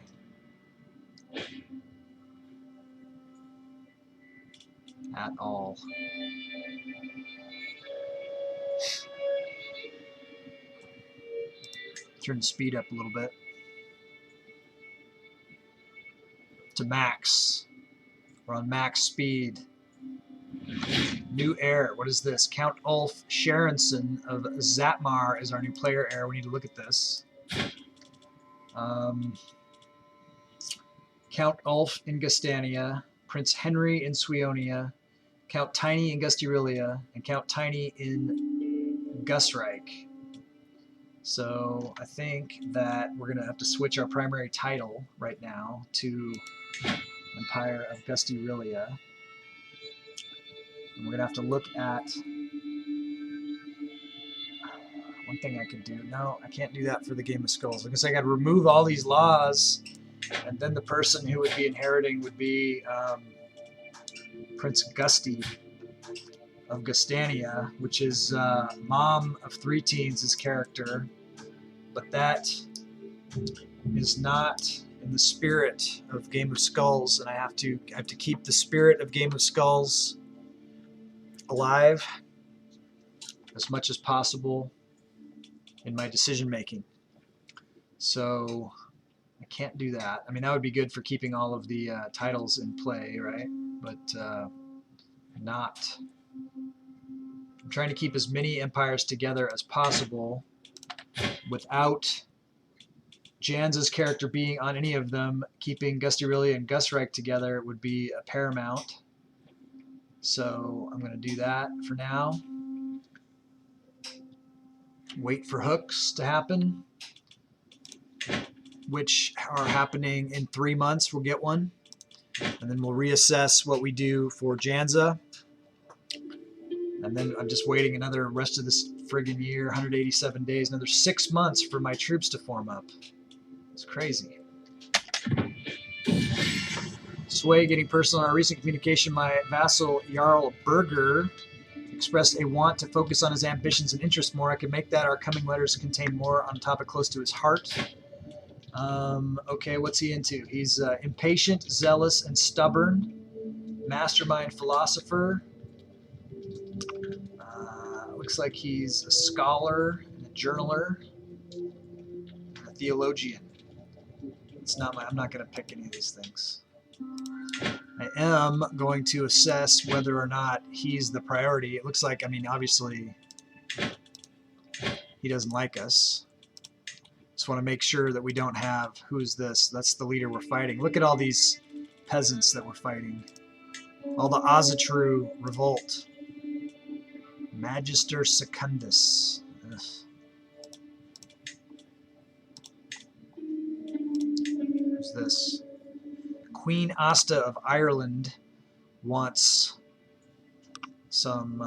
At all. Turn the speed up a little bit. To max. We're on max speed. New heir. What is this? Count Ulf Sharonson of Zatmar is our new player heir. We need to look at this. Count Ulf in Gastania, Prince Henry in Suionia, Count Tiny in Gustyrill, and Count Tiny in Gustyrill. So I think that we're going to have to switch our primary title right now to Empire of Gustyrill. And we're going to have to look at one thing I could do. No, I can't do that for the Game of Skulls. I guess I got to remove all these laws, and then the person who would be inheriting would be Prince Gusty of Gastania, which is Mom of Three Teens' character. But that is not in the spirit of Game of Skulls, and I have to keep the spirit of Game of Skulls alive as much as possible in my decision making. So I can't do that. I mean, that would be good for keeping all of the titles in play, right? But not. I'm trying to keep as many empires together as possible without Janza'd's character being on any of them. Keeping Gustyrill and Gustyrill together would be a paramount. So I'm going to do that for now. Wait for hooks to happen, which are happening in 3 months. We'll get one. And then we'll reassess what we do for Janza. And then I'm just waiting another rest of this friggin' year, 187 days, another 6 months for my troops to form up. It's crazy. Sway getting personal. In our recent communication, my vassal Jarl Berger expressed a want to focus on his ambitions and interests more. I could make that our coming letters contain more on a topic close to his heart. Okay, what's he into? He's impatient, zealous, and stubborn. Mastermind philosopher. Looks like he's a scholar and a journaler, and a theologian. It's not I'm not going to pick any of these things. I am going to assess whether or not he's the priority. It looks like, I mean, obviously he doesn't like us. Just want to make sure that we don't have, who's this? That's the leader we're fighting. Look at all these peasants that we're fighting. All the Azatru revolt. Magister Secundus. Ugh. Who's this? Queen Asta of Ireland wants some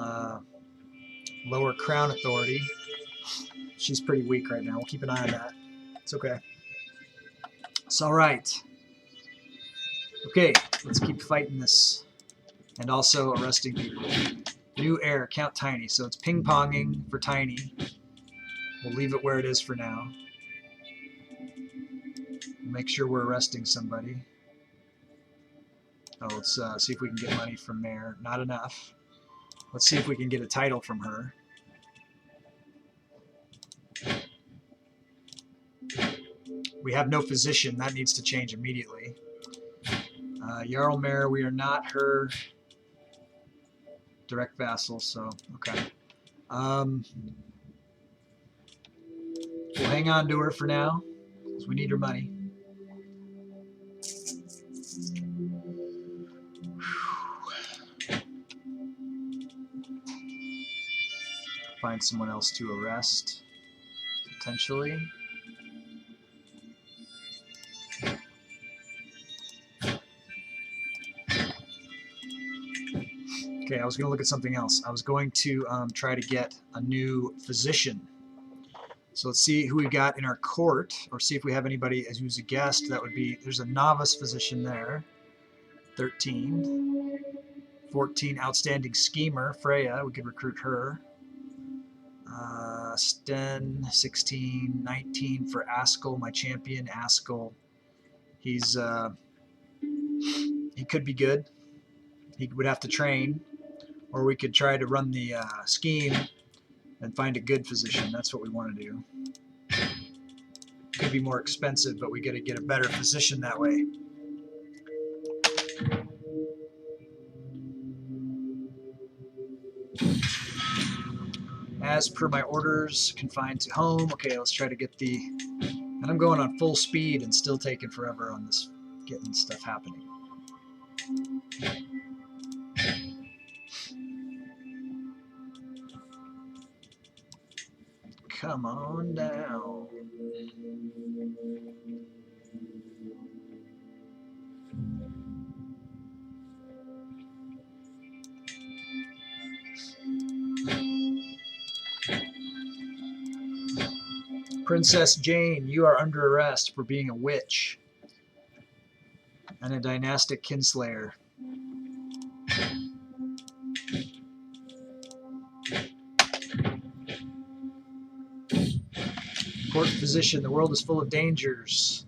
lower crown authority. She's pretty weak right now. We'll keep an eye on that. It's okay. It's all right. Okay, let's keep fighting this. And also arresting people. New heir, Count Tiny. So it's ping-ponging for Tiny. We'll leave it where it is for now. Make sure we're arresting somebody. Oh, let's see if we can get money from there. Not enough. Let's see if we can get a title from her. We have no physician. That needs to change immediately. Jarlmare, we are not her direct vassal, so okay. We'll hang on to her for now, because we need her money. Find someone else to arrest, potentially. Okay, I was going to look at something else. I was going to try to get a new physician. So let's see who we got in our court, or see if we have anybody who's a guest. That would be, there's a novice physician there. 13. 14, outstanding schemer, Freya. We could recruit her. Sten, 16. 19 for Askell, my champion, Askell. He could be good. He would have to train. Or we could try to run the scheme and find a good physician. That's what we want to do. Could be more expensive, but we got to get a better physician that way. As per my orders, confined to home. Okay, let's try to get the... And I'm going on full speed and still taking forever on this getting stuff happening. Come on down. Princess Jane, you are under arrest for being a witch and a dynastic kinslayer. Court physician, the world is full of dangers,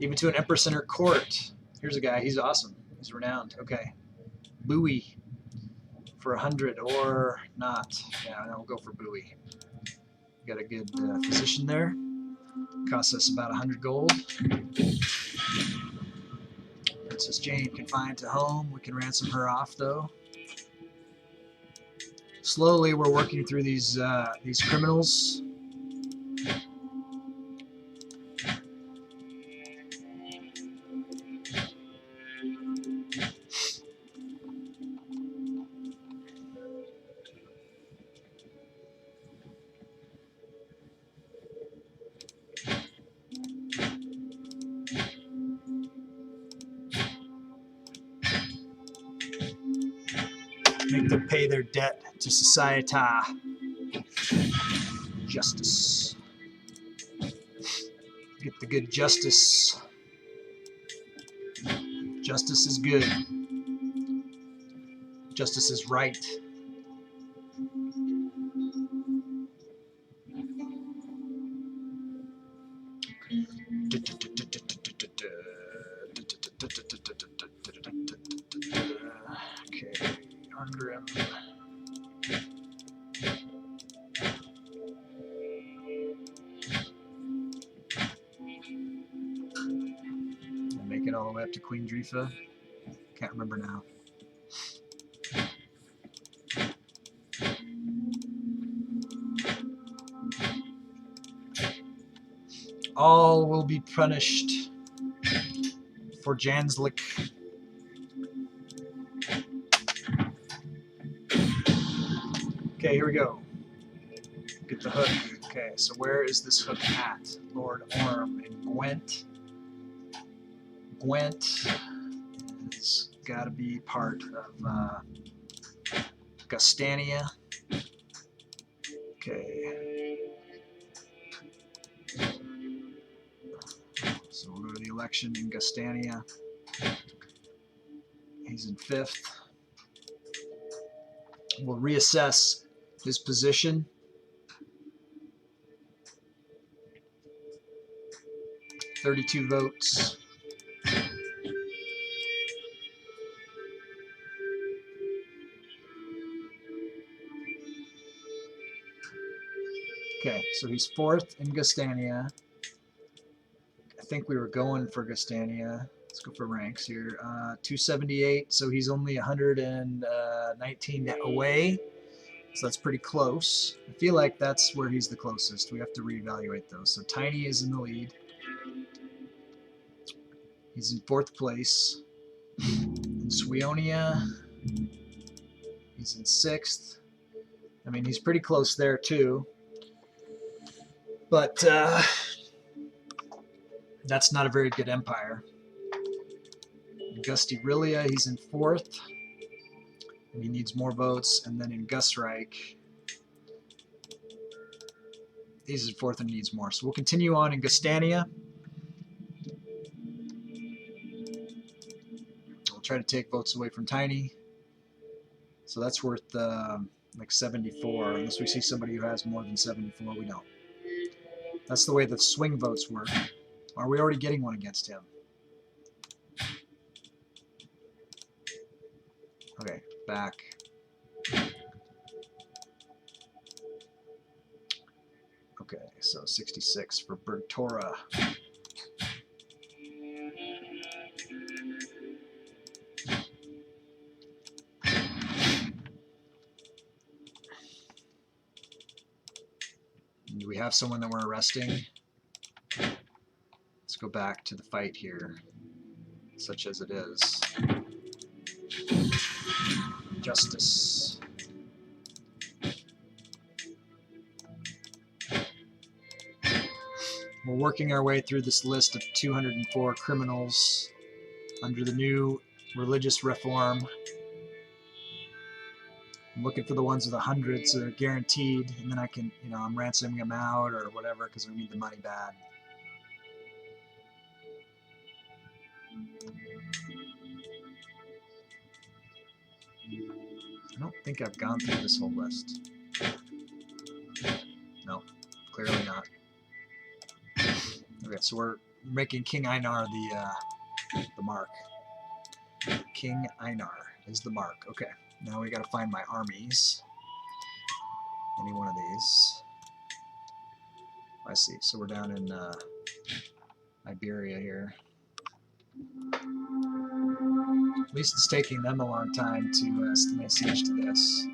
even to an empress in her court. Here's a guy, he's awesome. He's renowned. Okay. Bowie for 100 or not. Yeah, I'll go for Bowie. Got a good physician there. Costs us about 100 gold. Princess Jane confined to home. We can ransom her off though. Slowly, we're working through these criminals. Make them pay their debt to society. Justice. Get the good justice. Justice is good. Justice is right. Okay, Ungrim. And make it all the way up to Queen Drifa. Can't remember now. All will be punished for Janz'd. Okay, here we go. Get the hook. Okay, so where is this hook at? Lord Orm and Gwent. Gwent has got to be part of Gustania. Okay. So we'll go to the election in Gustania. He's in 5th. We'll reassess his position. $32 votes. Okay, so he's 4th in Gustania. I think we were going for Gustania. Let's go for ranks here. 278, so he's only 119 away. So that's pretty close. I feel like that's where he's the closest. We have to reevaluate those. So Tiny is in the lead. He's in 4th place. In Swionia, he's in 6th. I mean, he's pretty close there too. But that's not a very good empire. In Gustyrill, he's in 4th. And he needs more votes. And then in Gustrike, he's in 4th and needs more. So we'll continue on in Gustania. We'll try to take votes away from Tiny. So that's worth like 74. Unless we see somebody who has more than 74, we don't. That's the way the swing votes work. Are we already getting one against him? Okay, back. Okay, so 66 for Bertora. Do we have someone that we're arresting? Let's go back to the fight here. such as it is. Justice. We're working our way through this list of 204 criminals under the new religious reform. I'm looking for the ones with 100s that are guaranteed, and then I can, you know, I'm ransoming them out or whatever because we need the money bad. I don't think I've gone through this whole list. No, clearly not. Okay, so we're making King Einar the mark. King Einar is the mark. Okay, now we got to find my armies. Any one of these. I see. So we're down in Iberia here. At least it's taking them a long time to lay siege to this.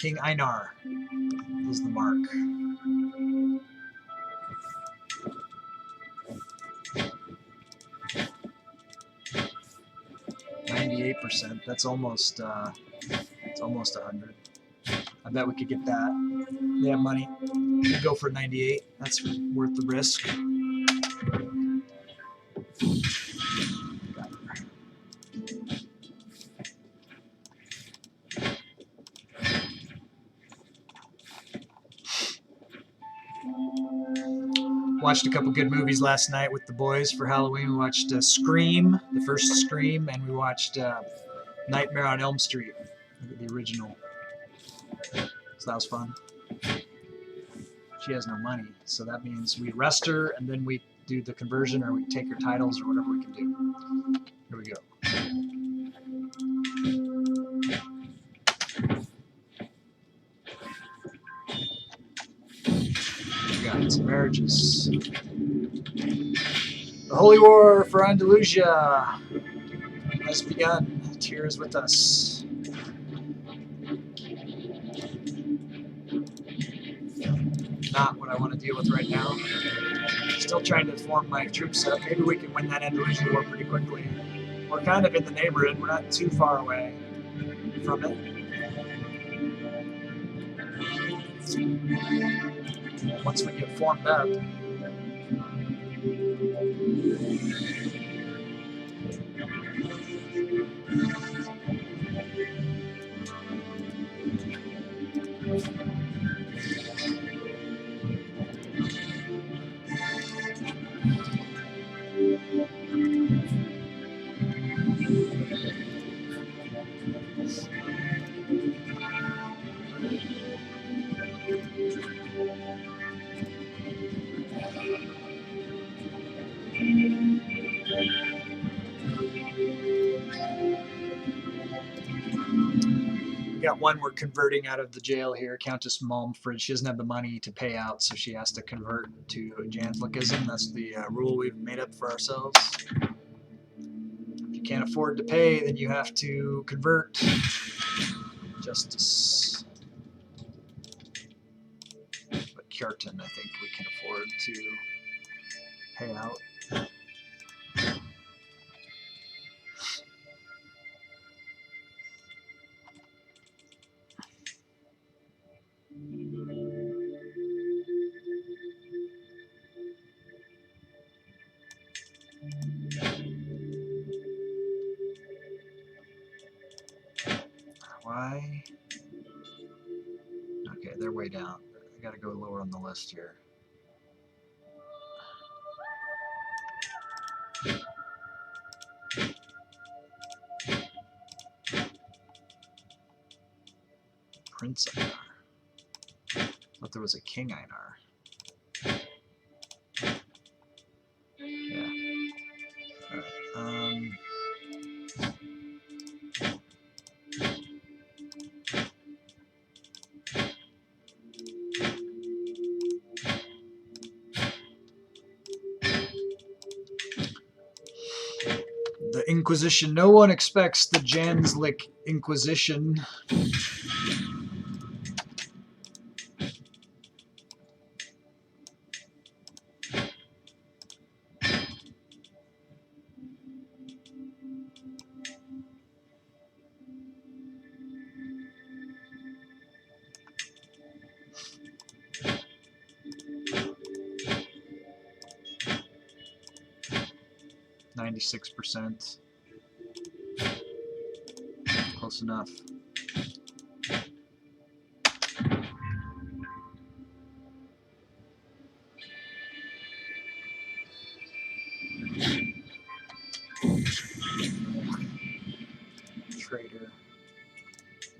King Einar is the mark. %. That's almost it's almost 100. I bet we could get that. They have money. We'd go for 98. That's worth the risk. Watched a couple good movies last night with the boys for Halloween. We watched Scream, the first Scream, and we watched Nightmare on Elm Street, the original. So that was fun. She has no money, so that means we arrest her and then we do the conversion, or we take her titles, or whatever we can do. Here we go. We got some marriages. The Holy War for Andalusia has begun. Tears with us. Not what I want to deal with right now. Still trying to form my troops up. Maybe we can win that Andalusia war pretty quickly. We're kind of in the neighborhood. We're not too far away from it. Once we get formed up. Got one we're converting out of the jail here, Countess Malmfrid. She doesn't have the money to pay out, so she has to convert to Janza'dism. That's the rule we've made up for ourselves. If you can't afford to pay, then you have to convert. Justice. But Kjartan, I think we can afford to pay out. Why? Okay, they're way down. I gotta go lower on the list here. Prince Einar. Thought there was a King Einar. Yeah. Alright. The Inquisition. No one expects the Janz'd Inquisition. %. Close enough. Trader.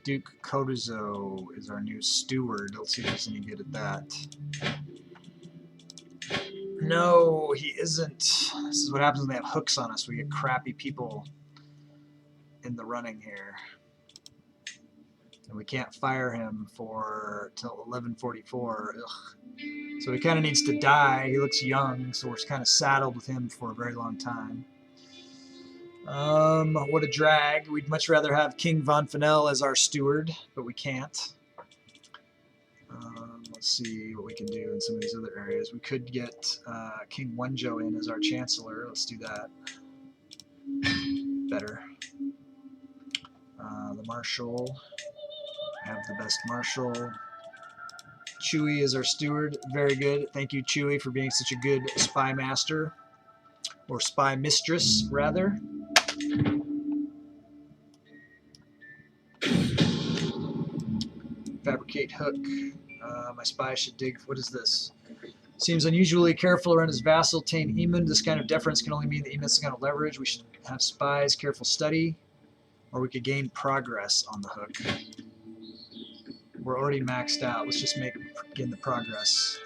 Duke Kotuzo is our new steward. Let's see if he's any good at that. No, he isn't. This is what happens when they have hooks on us. We get crappy people in the running here. And we can't fire him for till 11:44. Ugh. So he kind of needs to die. He looks young, so we're kind of saddled with him for a very long time. What a drag. We'd much rather have King Von Fennel as our steward, but we can't. Let's see what we can do in some of these other areas. We could get King Wenjo in as our chancellor. Let's do that. Better. The marshal. Have the best marshal. Chewie is our steward. Very good. Thank you, Chewie, for being such a good spy master. Or spy mistress, rather. Fabricate hook. My spy should dig. What is this? Seems unusually careful around his vassal, Tain Eamon. This kind of deference can only mean that Eamon has kind of leverage. We should have spies, careful study, or we could gain progress on the hook. We're already maxed out. Let's just gain the progress.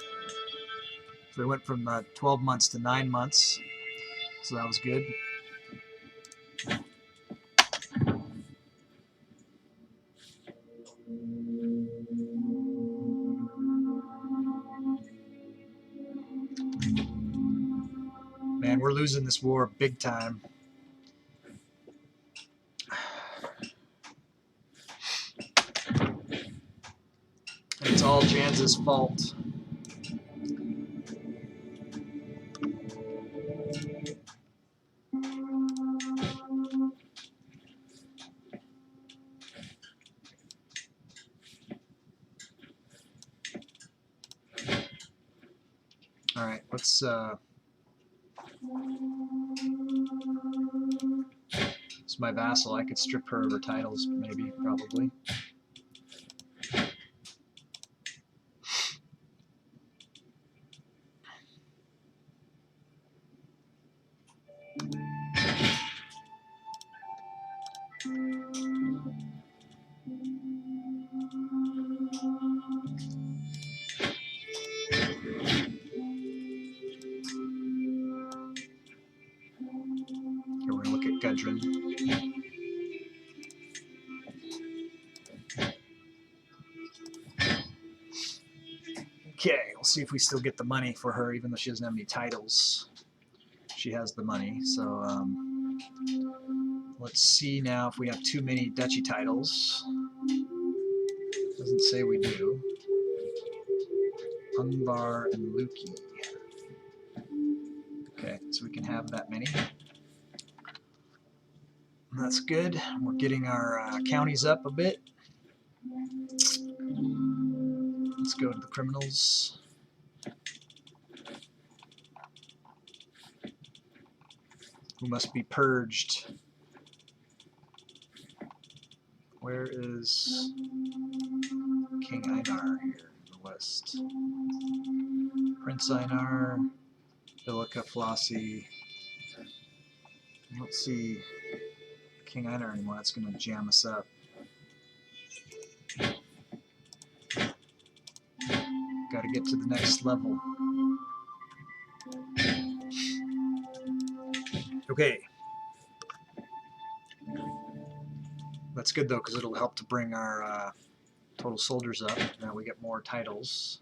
So we went from 12 months to 9 months, so that was good. Man, we're losing this war big time. And it's all Janza'd's fault. All right, let's it's my vassal. I could strip her of her titles, maybe, probably. Here we're gonna look at Gudrun. Okay, we'll see if we still get the money for her, even though she doesn't have any titles. She has the money, so let's see now if we have too many duchy titles. Doesn't say we do. Ungvar and Luki. Okay, so we can have that many. That's good. We're getting our counties up a bit. Let's go to the criminals. Who must be purged. Where is King Einar here in the west? Prince Einar, Bilica, Flossie. I don't see King Einar anymore. That's going to jam us up. Got to get to the next level. Okay. That's good though, because it'll help to bring our total soldiers up. Now we get more titles.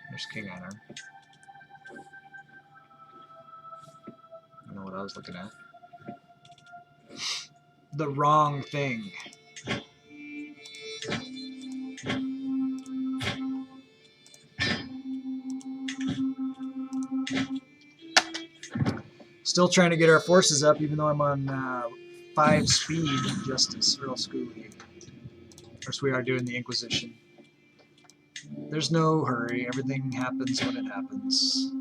There's King Einar. I don't know what I was looking at. The wrong thing. Still trying to get our forces up, even though I'm on 5 speed Justice, Earl Schooley. Of course, we are doing the Inquisition. There's no hurry. Everything happens when it happens.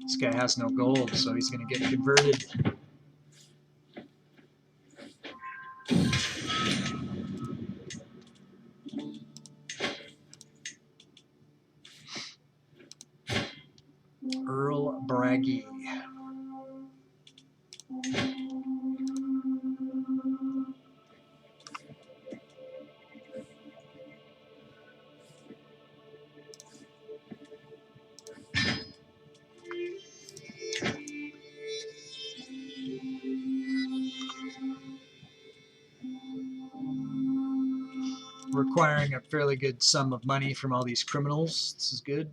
This guy has no gold, so he's going to get converted. Earl Braggy. Requiring a fairly good sum of money from all these criminals. This is good.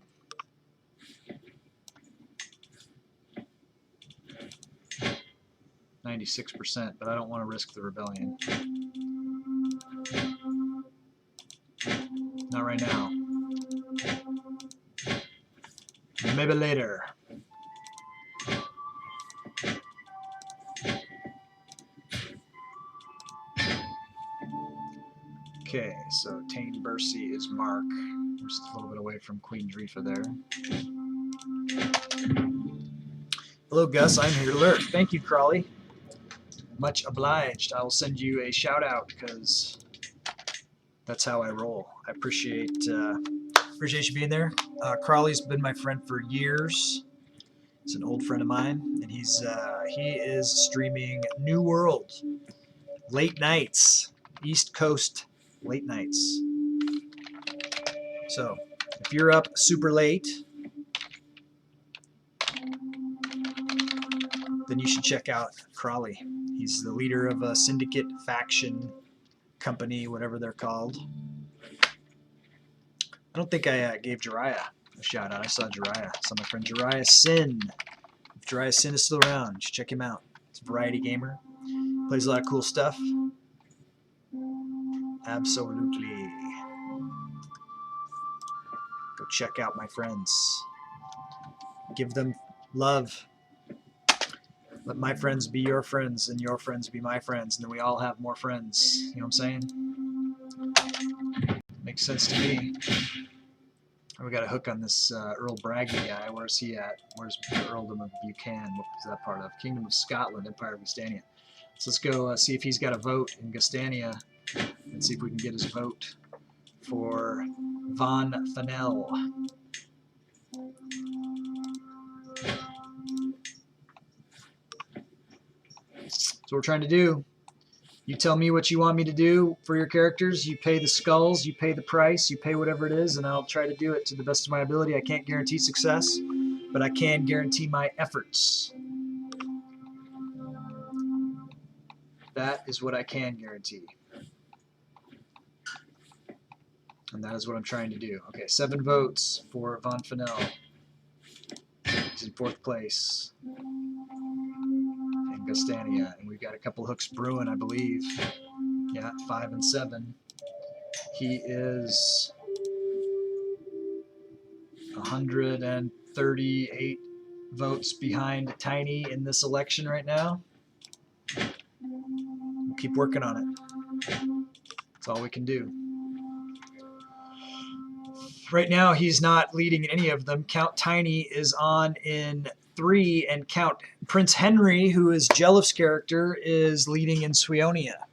%, but I don't want to risk the rebellion. Not right now. Maybe later. Okay, so Tane Bercy is Mark. We're just a little bit away from Queen Drefa there. Hello, Gus. I'm here to lurk. Thank you, Crawley. Much obliged. I will send you a shout out because that's how I roll. I appreciate you being there. Crawley's been my friend for years. He's an old friend of mine, and he is streaming New World late nights, East Coast late nights. So if you're up super late, then you should check out Crawley. He's the leader of a syndicate faction company, whatever they're called. I don't think I gave Jiraiya a shout out. I saw Jiraiya. I saw my friend Jiraiya Sin. If Jiraiya Sin is still around, you should check him out. He's a variety gamer. Plays a lot of cool stuff. Absolutely. Go check out my friends. Give them love. Let my friends be your friends and your friends be my friends, and then we all have more friends. You know what I'm saying? Makes sense to me. We got a hook on this Earl Braggy guy. Where's he at? Where's the Earldom of Buchan? What is that part of? Kingdom of Scotland, Empire of Gustania. So let's go see if he's got a vote in Gustania and see if we can get his vote for Von Fennel. That's what we're trying to do. You tell me what you want me to do for your characters. You pay the skulls, you pay the price, you pay whatever it is, and I'll try to do it to the best of my ability. I can't guarantee success, but I can guarantee my efforts. That is what I can guarantee. And that is what I'm trying to do. Okay, 7 votes for Von Fennel. He's in 4th place. Gustania, and we've got a couple hooks brewing, I believe. Yeah, 5 and 7. He is 138 votes behind Tiny in this election right now. We'll keep working on it. That's all we can do. Right now, he's not leading in any of them. Count Tiny is on in 3, and Count Prince Henry, who is Jelliff's character, is leading in Suionia.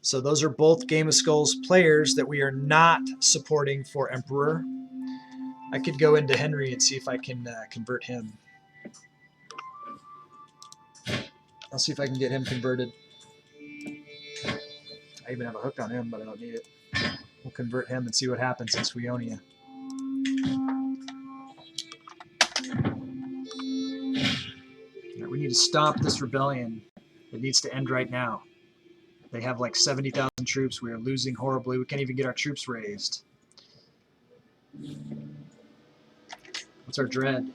So those are both Game of Skulls players that we are not supporting for Emperor. I could go into Henry and see if I can convert him. I'll see if I can get him converted. I even have a hook on him, but I don't need it. We'll convert him and see what happens in Suionia. Right, we need to stop this rebellion. It needs to end right now. They have like 70,000 troops. We are losing horribly. We can't even get our troops raised. What's our dread?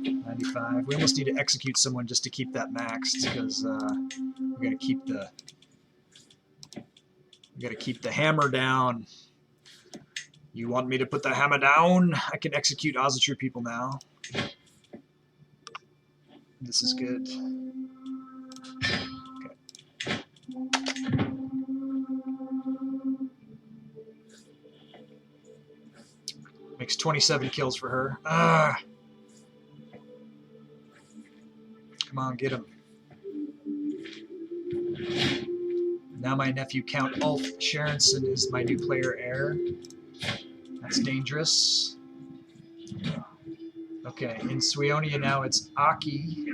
95. We almost need to execute someone just to keep that maxed, because we got to keep the hammer down. You want me to put the hammer down? I can execute Ozatru people now. This is good. Okay. Makes 27 kills for her. Ah. Come on, get him. Now my nephew Count Ulf Sharonson is my new player heir. That's dangerous. Okay, in Suionia now it's Aki.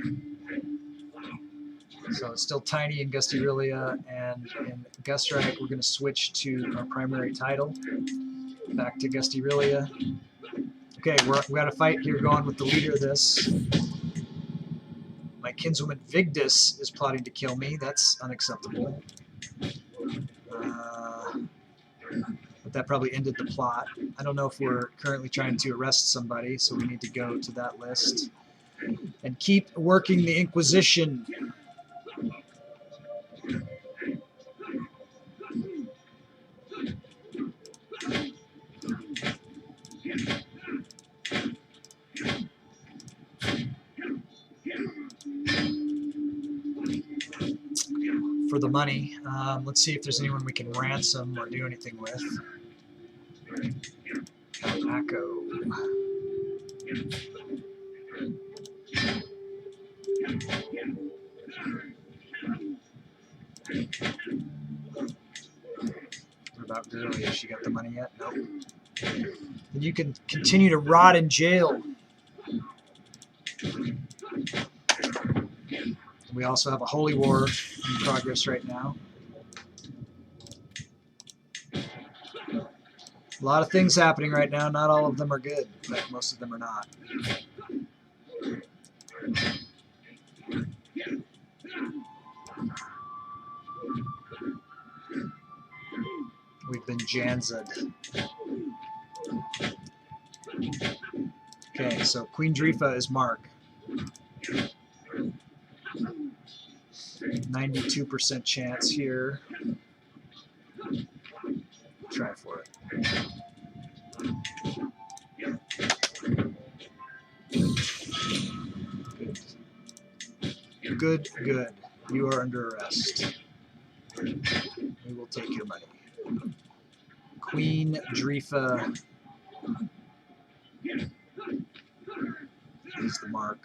So it's still tiny in Gustyrill, and in Gustrike we're going to switch to our primary title. Back to Gustyrill. Okay, we got a fight here going with the leader of this. My kinswoman Vigdis is plotting to kill me. That's unacceptable. But that probably ended the plot. I don't know if we're currently trying to arrest somebody, so we need to go to that list. And keep working the Inquisition. For the money. Let's see if there's anyone we can ransom or do anything with. Echo. What about Girly? Has she got the money yet? Nope. And you can continue to rot in jail. We also have a holy war in progress right now. A lot of things happening right now. Not all of them are good, but most of them are not. We've been Janza'd. Okay, so Queen Drifa is Mark. 92% chance here. Try for it. Good. Good. You are under arrest. We will take your money. Queen Drifa is the mark.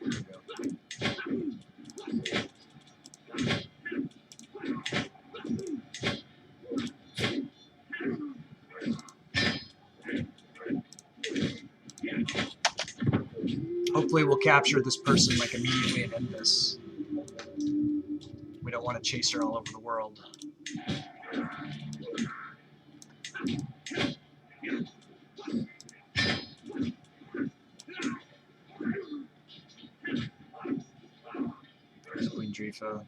There we go. Hopefully we'll capture this person like immediately and end this. We don't want to chase her all over the world. There's Queen Drifa.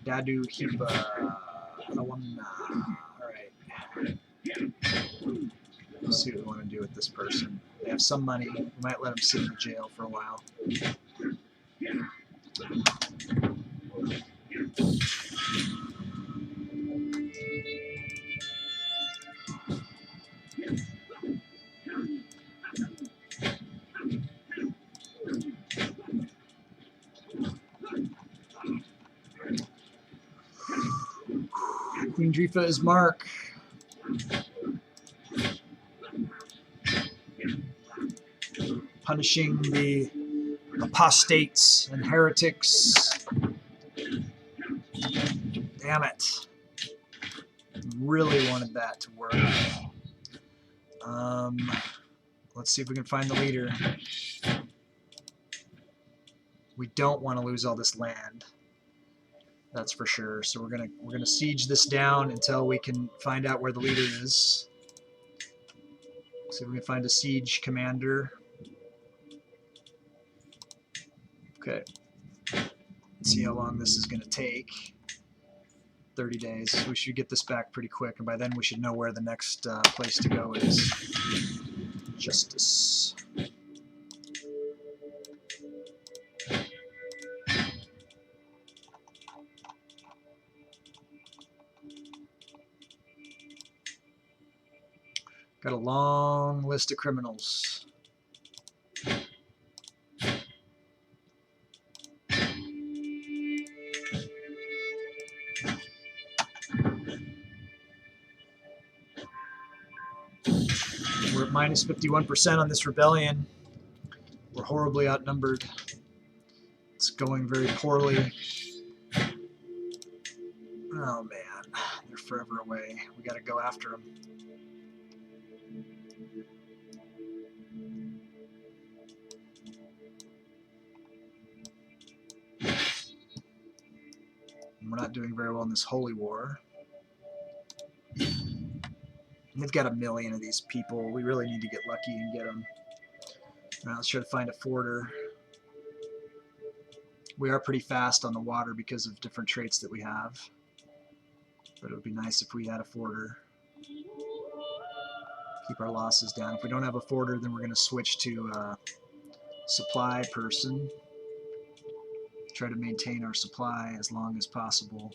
Dadu Hipa Awana. Alright. Let's see what we want to do with this person. They have some money. We might let them sit in jail for a while. Queen Drifa is Mark. Punishing the apostates and heretics. Damn it. Really wanted that to work. let's see if we can find the leader. We don't want to lose all this land. That's for sure. So we're gonna siege this down until we can find out where the leader is. See if we can find a siege commander. Okay. Let's see how long this is gonna take. 30 days. We should get this back pretty quick, and by then we should know where the next place to go is. Justice. Got a long list of criminals. We're at minus 51% on this rebellion. We're horribly outnumbered. It's going very poorly. Oh man, they're forever away. We gotta go after them. We're not doing very well in this holy war. They've got 1 million of these people. We really need to get lucky and get them. All right, let's try to find a forter. We are pretty fast on the water because of different traits that we have. But it would be nice if we had a forter. Keep our losses down. If we don't have a forter, then we're going to switch to supply person. Try to maintain our supply as long as possible.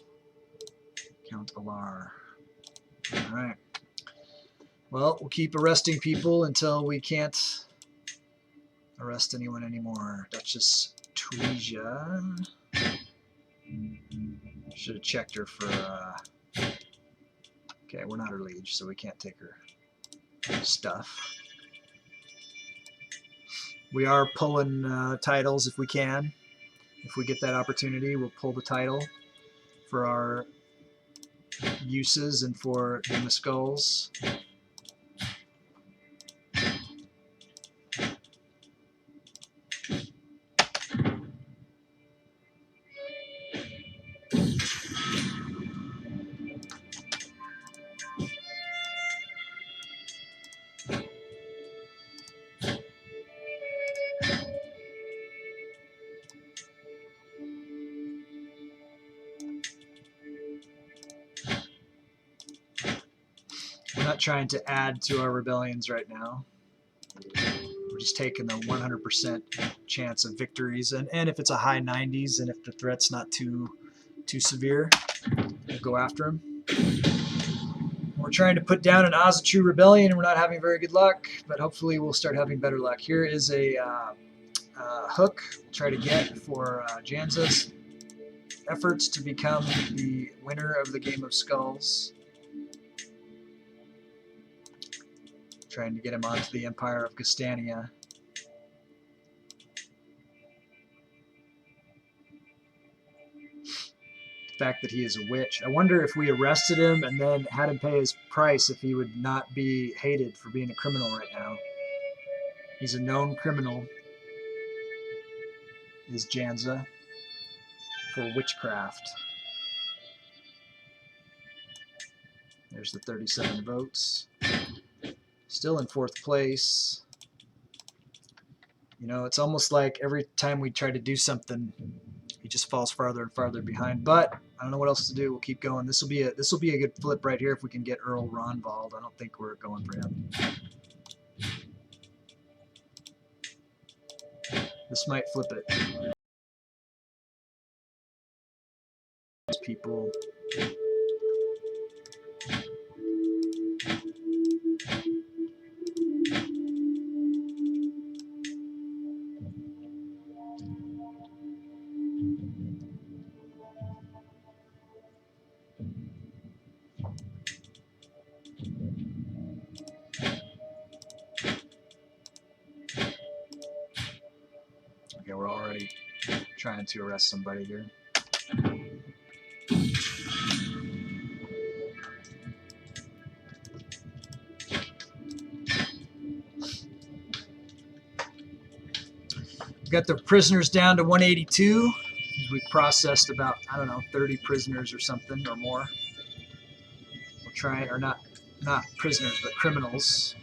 Count Alar. All right. Well, we'll keep arresting people until we can't arrest anyone anymore. Duchess Tuija. Should have checked her for... Okay, we're not her liege, so we can't take her stuff. We are pulling titles if we can. If we get that opportunity, we'll pull the title for our uses and for Game of Skulls. We're not trying to add to our rebellions right now. We're just taking the 100% chance of victories, and if it's a high 90s, and if the threat's not too severe, we'll go after them. We're trying to put down an Azatru rebellion, and we're not having very good luck, but hopefully we'll start having better luck. Here is a hook we'll try to get for Janza'd's efforts to become the winner of the Game of Skulls. Trying to get him onto the Empire of Gastania. The fact that he is a witch. I wonder if we arrested him and then had him pay his price, if he would not be hated for being a criminal right now. He's a known criminal, is Janza'd, for witchcraft. There's the 37 votes. Still in 4th place. You know, it's almost like every time we try to do something, he just falls farther and farther behind. But I don't know what else to do. We'll keep going. This will be a good flip right here if we can get Earl Ronvald. I don't think we're going for him. This might flip it. People. Okay, we're already trying to arrest somebody here. got the prisoners down to 182. We processed about, I don't know, 30 prisoners or something or more. We'll try, or not prisoners, but criminals.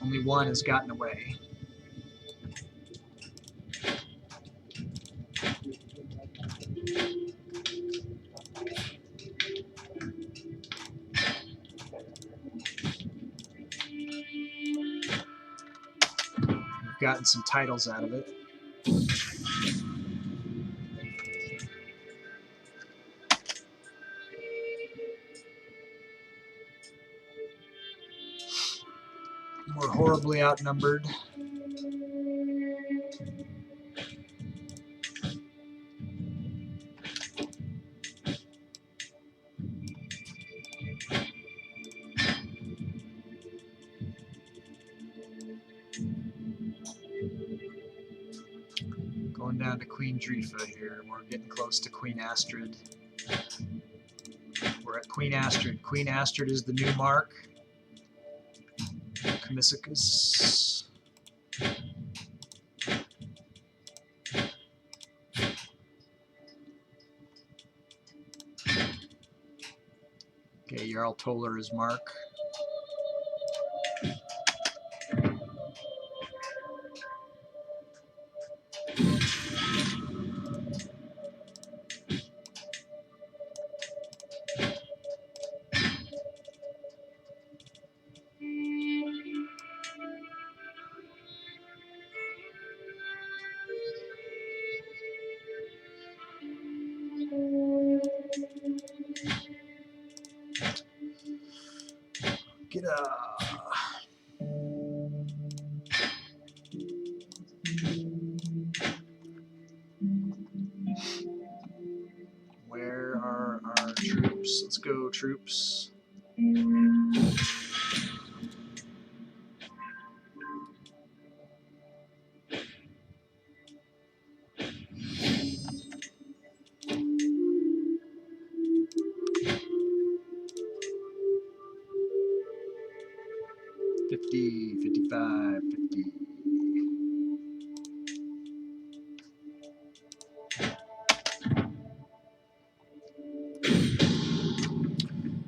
Only one has gotten away. We've gotten some titles out of it. We're horribly outnumbered. Going down to Queen Drifa here. We're getting close to Queen Astrid. We're at Queen Astrid. Queen Astrid is the new mark. Commissicus. Okay, Jarl Toller is mark. Get Where are our troops? Let's go, troops. $50, $55, $50.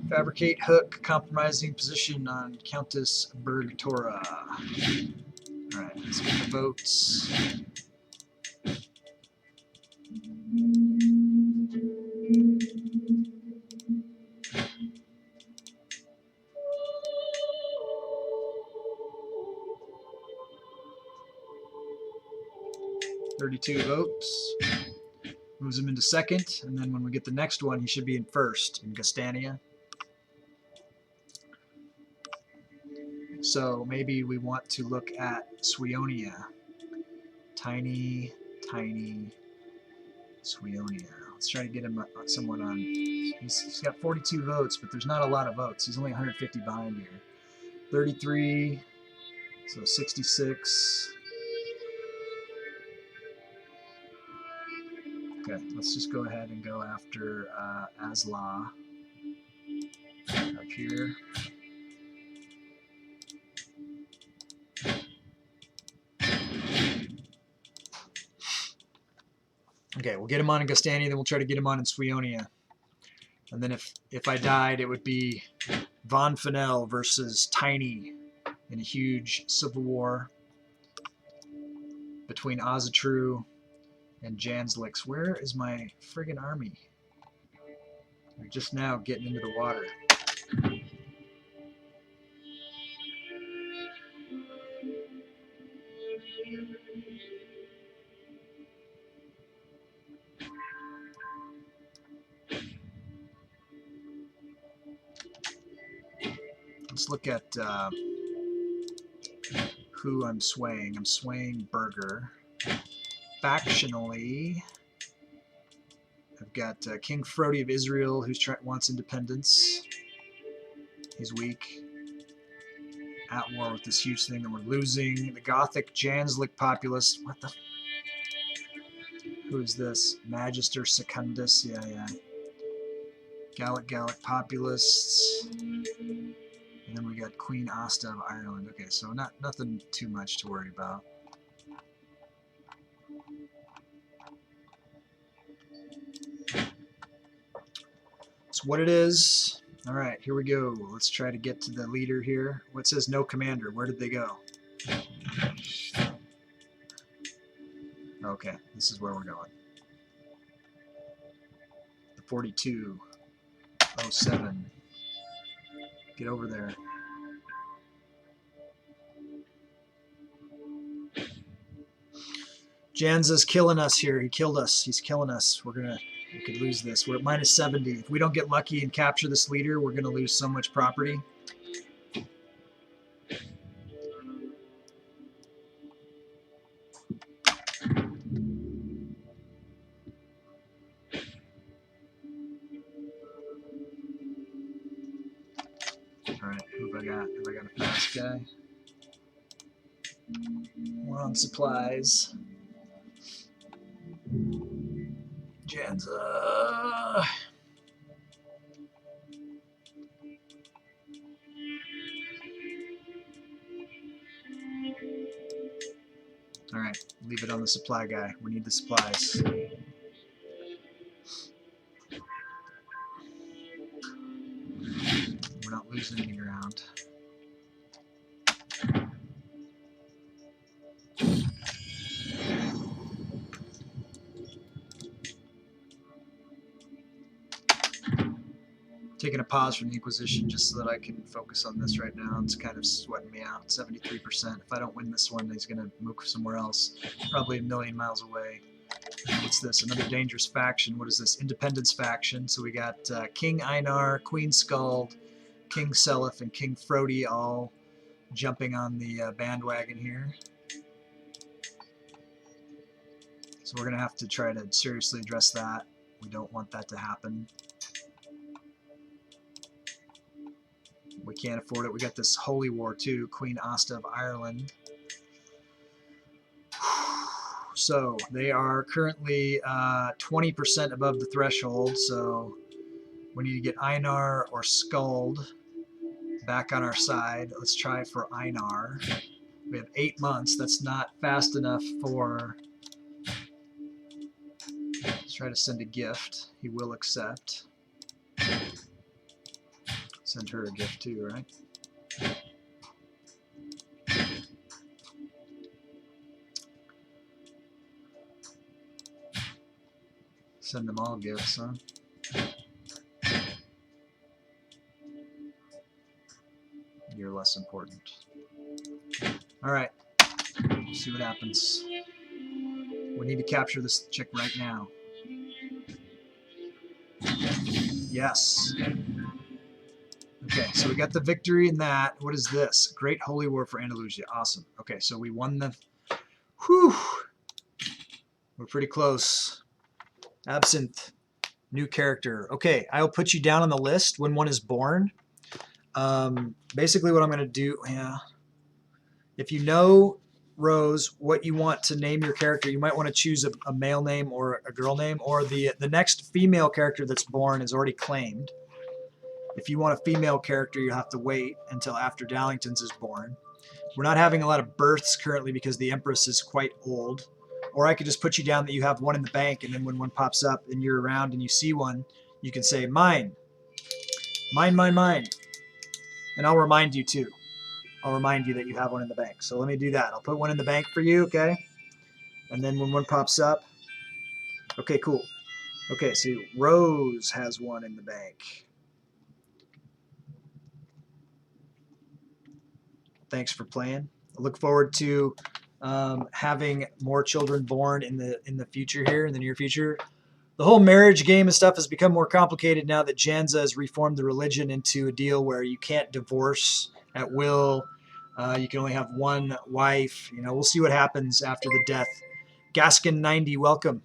Fabricate hook, compromising position on Countess Bergtora. Alright, let's get the votes. $32 votes. Moves him into second, and then when we get the next one, he should be in first in Gastania. So maybe we want to look at Swionia. Tiny Swionia. Let's try to get him someone on. He's got 42 votes, but there's not a lot of votes. He's only 150 behind here. 33, so 66. Okay, let's just go ahead and go after Asla up here. Okay, we'll get him on in Gastania, then we'll try to get him on in Swionia. And then if I died, it would be Von Fennel versus Tiny in a huge civil war between Ozatru and Janz'd. Where is my friggin' army? They're just now getting into the water. Let's look at who I'm swaying. I'm swaying Burger. Factionally, I've got King Frodi of Israel, who wants independence. He's weak. At war with this huge thing that we're losing. The Gothic Janz'd populace. What the? Who is this? Magister Secundus. Yeah. Gallic populists. And then we got Queen Asta of Ireland. Okay, so nothing too much to worry about. It's what it is. All right, here we go. Let's try to get to the leader here. What says no commander? Where did they go? Okay, this is where we're going. The 4207. Get over there. Janza'd's killing us here. He killed us. He's killing us. We could lose this. We're at minus 70. If we don't get lucky and capture this leader, we're going to lose so much property. All right, who have I got? Have I got a fast guy? We're on supplies. Janza'd. All right, leave it on the supply guy. We need the supplies. We're not losing any ground. Taking a pause from the Inquisition just so that I can focus on this right now. It's kind of sweating me out. 73%. If I don't win this one, he's going to move somewhere else. Probably a million miles away. What's this? Another dangerous faction. What is this? Independence faction. So we got King Einar, Queen Skald, King Seliph, and King Frodi all jumping on the bandwagon here. So we're going to have to try to seriously address that. We don't want that to happen. We can't afford it. We got this holy war too, Queen Asta of Ireland. So they are currently 20% above the threshold. So we need to get Einar or Skald back on our side. Let's try for Einar. We have 8 months. That's not fast enough for... Let's try to send a gift. He will accept. Send her a gift too, right? Send them all gifts, huh? You're less important. All right. See what happens. We need to capture this chick right now. Yes. Okay, so we got the victory in that. What is this? Great Holy War for Andalusia. Awesome. Okay, so we won the... Whew! We're pretty close. Absinthe. New character. Okay, I'll put you down on the list when one is born. Basically what I'm going to do... Yeah. If you know, Rose, what you want to name your character, you might want to choose a male name or a girl name, or the next female character that's born is already claimed. If you want a female character, you have to wait until after Dallington's is born. We're not having a lot of births currently because the Empress is quite old. Or I could just put you down that you have one in the bank, and then when one pops up and you're around and you see one, you can say, mine. Mine, mine, mine. And I'll remind you too. I'll remind you that you have one in the bank. So let me do that. I'll put one in the bank for you, okay? And then when one pops up, okay, cool. Okay, so Rose has one in the bank. Thanks for playing. I look forward to having more children born in the future here, in the near future. The whole marriage game and stuff has become more complicated now that Janza'd has reformed the religion into a deal where you can't divorce at will. You can only have one wife. You know, we'll see what happens after the death. Gaskin90, welcome.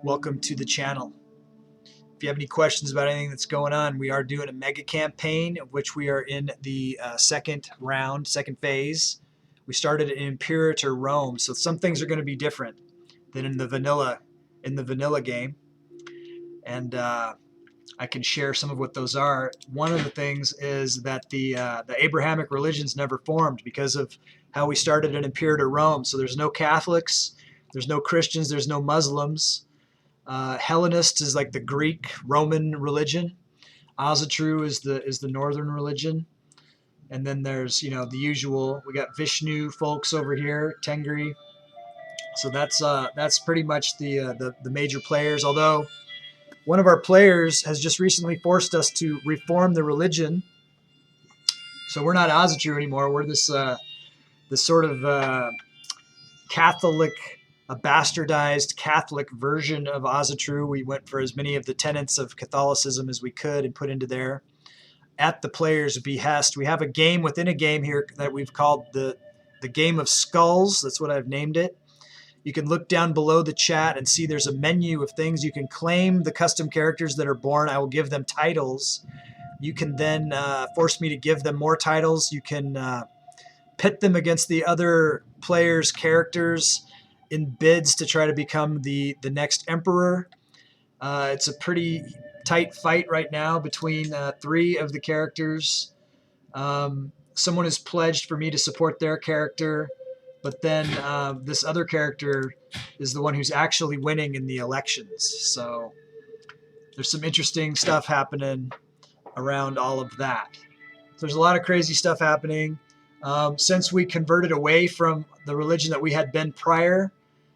Welcome to the channel. If you have any questions about anything that's going on, we are doing a mega campaign, of which we are in the second round, second phase. We started in Imperator Rome, so some things are going to be different than in the vanilla game. And I can share some of what those are. One of the things is that the Abrahamic religions never formed because of how we started in Imperator Rome. So there's no Catholics, there's no Christians, there's no Muslims. Hellenist is like the Greek Roman religion. Asatru is the northern religion. And then there's, the usual. We got Vishnu folks over here, Tengri. So that's pretty much the major players. Although one of our players has just recently forced us to reform the religion. So we're not Asatru anymore. We're this sort of Catholic, a bastardized Catholic version of Asatru. We went for as many of the tenets of Catholicism as we could and put into there at the player's behest. We have a game within a game here that we've called the Game of Skulls. That's what I've named it. You can look down below the chat and see there's a menu of things. You can claim the custom characters that are born. I will give them titles. You can then force me to give them more titles. You can pit them against the other players' characters in bids to try to become the next emperor. It's a pretty tight fight right now between 3 of the characters. Someone has pledged for me to support their character, but then this other character is the one who's actually winning in the elections. So there's some interesting stuff happening around all of that. So there's a lot of crazy stuff happening. Since we converted away from the religion that we had been prior,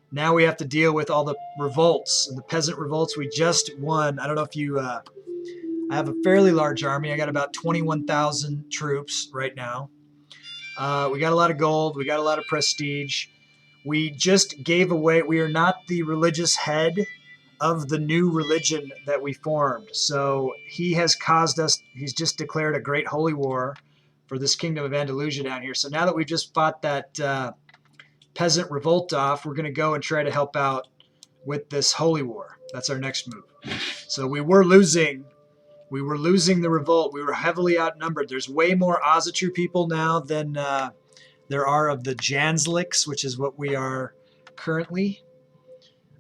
now we have to deal with all the revolts and the peasant revolts. We just won. I don't know if you... I have a fairly large army. I got about 21,000 troops right now. We got a lot of gold. We got a lot of prestige. We just gave away... We are not the religious head of the new religion that we formed. So he has caused us... He's just declared a great holy war for this kingdom of Andalusia down here. So now that we've just fought that peasant revolt off, we're going to go and try to help out with this holy war. That's our next move. So we were losing the revolt. We were heavily outnumbered. There's way more Asatru people now than there are of the Janz'd, which is what we are currently.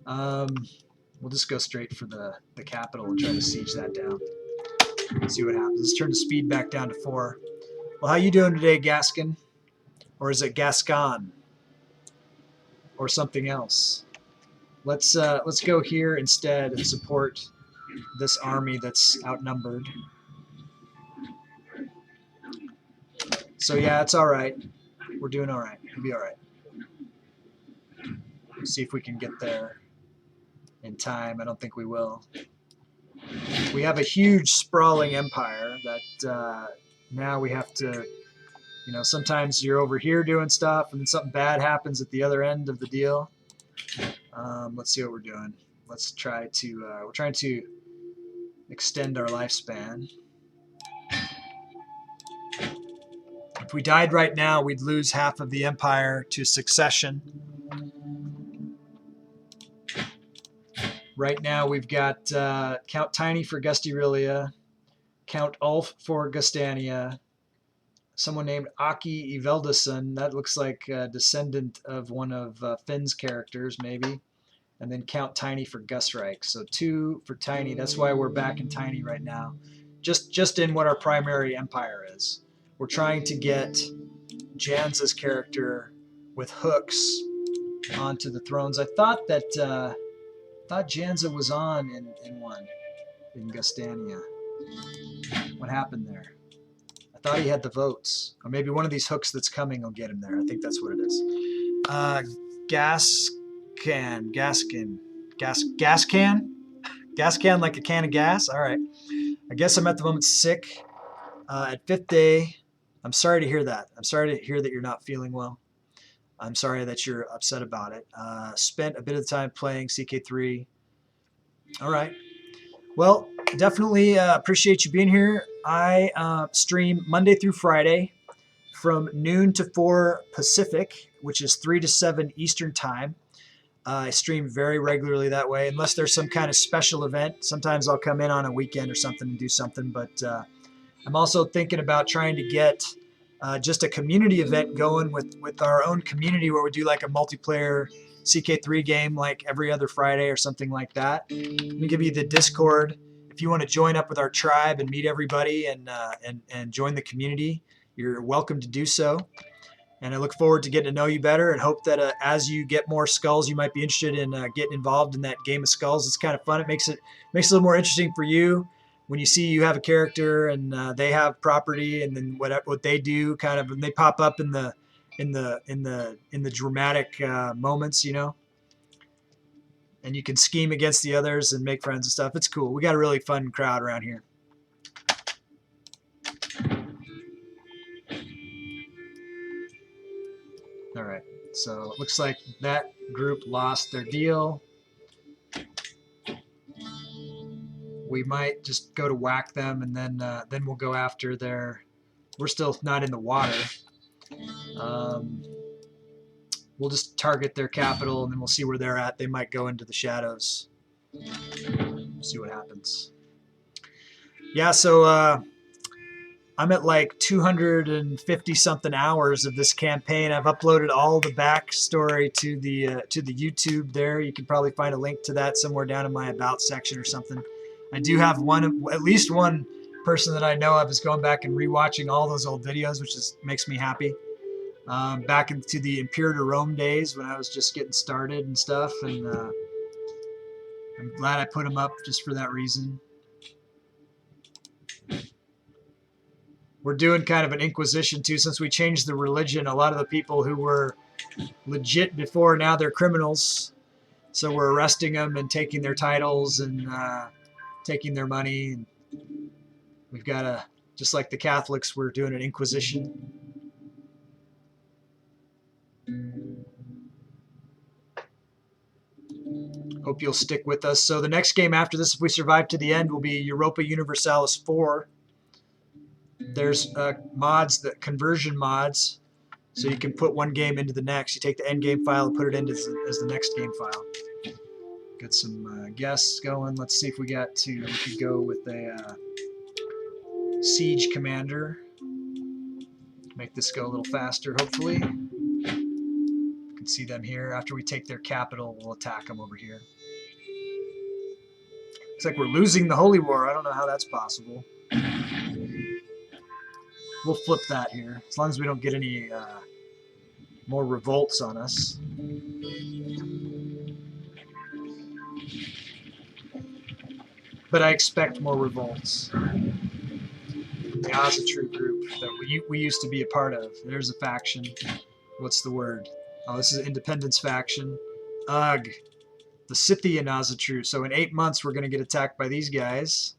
We'll just go straight for the capital and try to siege that down. See what happens. Let's turn the speed back down to 4. Well, how you doing today, Gascon? Or is it Gascon? Or something else? Let's go here instead and support this army that's outnumbered. So yeah, it's all right. We're doing all right. We'll be all right. Let's see if we can get there in time. I don't think we will. We have a huge sprawling empire that now we have to, sometimes you're over here doing stuff and then something bad happens at the other end of the deal. Let's see what we're doing. Let's try to, we're trying to extend our lifespan. If we died right now, we'd lose half of the empire to succession. Right now we've got Count Tiny for Gustyrill, Count Ulf for Gustania, someone named Aki Iveldason, that looks like a descendant of one of Finn's characters maybe, and then Count Tiny for Gusreich. So 2 for Tiny. That's why we're back in Tiny right now, just in what our primary empire is. We're trying to get Janza'd's character with hooks onto the thrones. I thought Janza was on in one, in Gustania. What happened there? I thought he had the votes. Or maybe one of these hooks that's coming will get him there. I think that's what it is. Gascan like a can of gas? All right. I guess I'm at the moment sick. At 5th day, I'm sorry to hear that. I'm sorry to hear that you're not feeling well. I'm sorry that you're upset about it. Spent a bit of time playing CK3. All right. Well, definitely appreciate you being here. I stream Monday through Friday from noon to 4 Pacific, which is 3 to 7 Eastern time. I stream very regularly that way, unless there's some kind of special event. Sometimes I'll come in on a weekend or something and do something, but I'm also thinking about trying to get just a community event going with our own community where we do like a multiplayer CK3 game like every other Friday or something like that. Let me give you the Discord. If you want to join up with our tribe and meet everybody and join the community, you're welcome to do so. And I look forward to getting to know you better and hope that as you get more skulls, you might be interested in getting involved in that game of skulls. It's kind of fun. It makes it a little more interesting for you. when you see you have a character and they have property, and then what they do, kind of, and they pop up in the dramatic moments, you know, and you can scheme against the others and make friends and stuff. It's cool. We got a really fun crowd around here. All right, so it looks like that group lost their deal. We might just go to whack them, and then we'll go after their. We're still not in the water. We'll just target their capital, and then we'll see where they're at. They might go into the shadows. See what happens. Yeah, so I'm at like 250 something hours of this campaign. I've uploaded all the backstory to the YouTube there. You can probably find a link to that somewhere down in my about section or something. I do have at least one person that I know of is going back and rewatching all those old videos, which makes me happy. Back into the Imperator Rome days when I was just getting started and stuff, and I'm glad I put them up just for that reason. We're doing kind of an inquisition too, since we changed the religion. A lot of the people who were legit before, now they're criminals. So we're arresting them and taking their titles and taking their money. And we've got just like the Catholics, we're doing an inquisition. Hope you'll stick with us. So the next game after this, if we survive to the end, will be Europa Universalis 4. There's mods, the conversion mods, so you can put one game into the next. You take the end game file and put it into as the next game file. Got some guests going. Let's see if we could go with a siege commander. Make this go a little faster, hopefully. You can see them here. After we take their capital, we'll attack them over here. Looks like we're losing the Holy War. I don't know how that's possible. We'll flip that here, as long as we don't get any more revolts on us. But I expect more revolts. The Azatru group that we used to be a part of. There's a faction. What's the word? Oh, this is an independence faction. Ugh. The Scythian Azatru. So in 8 months, we're going to get attacked by these guys.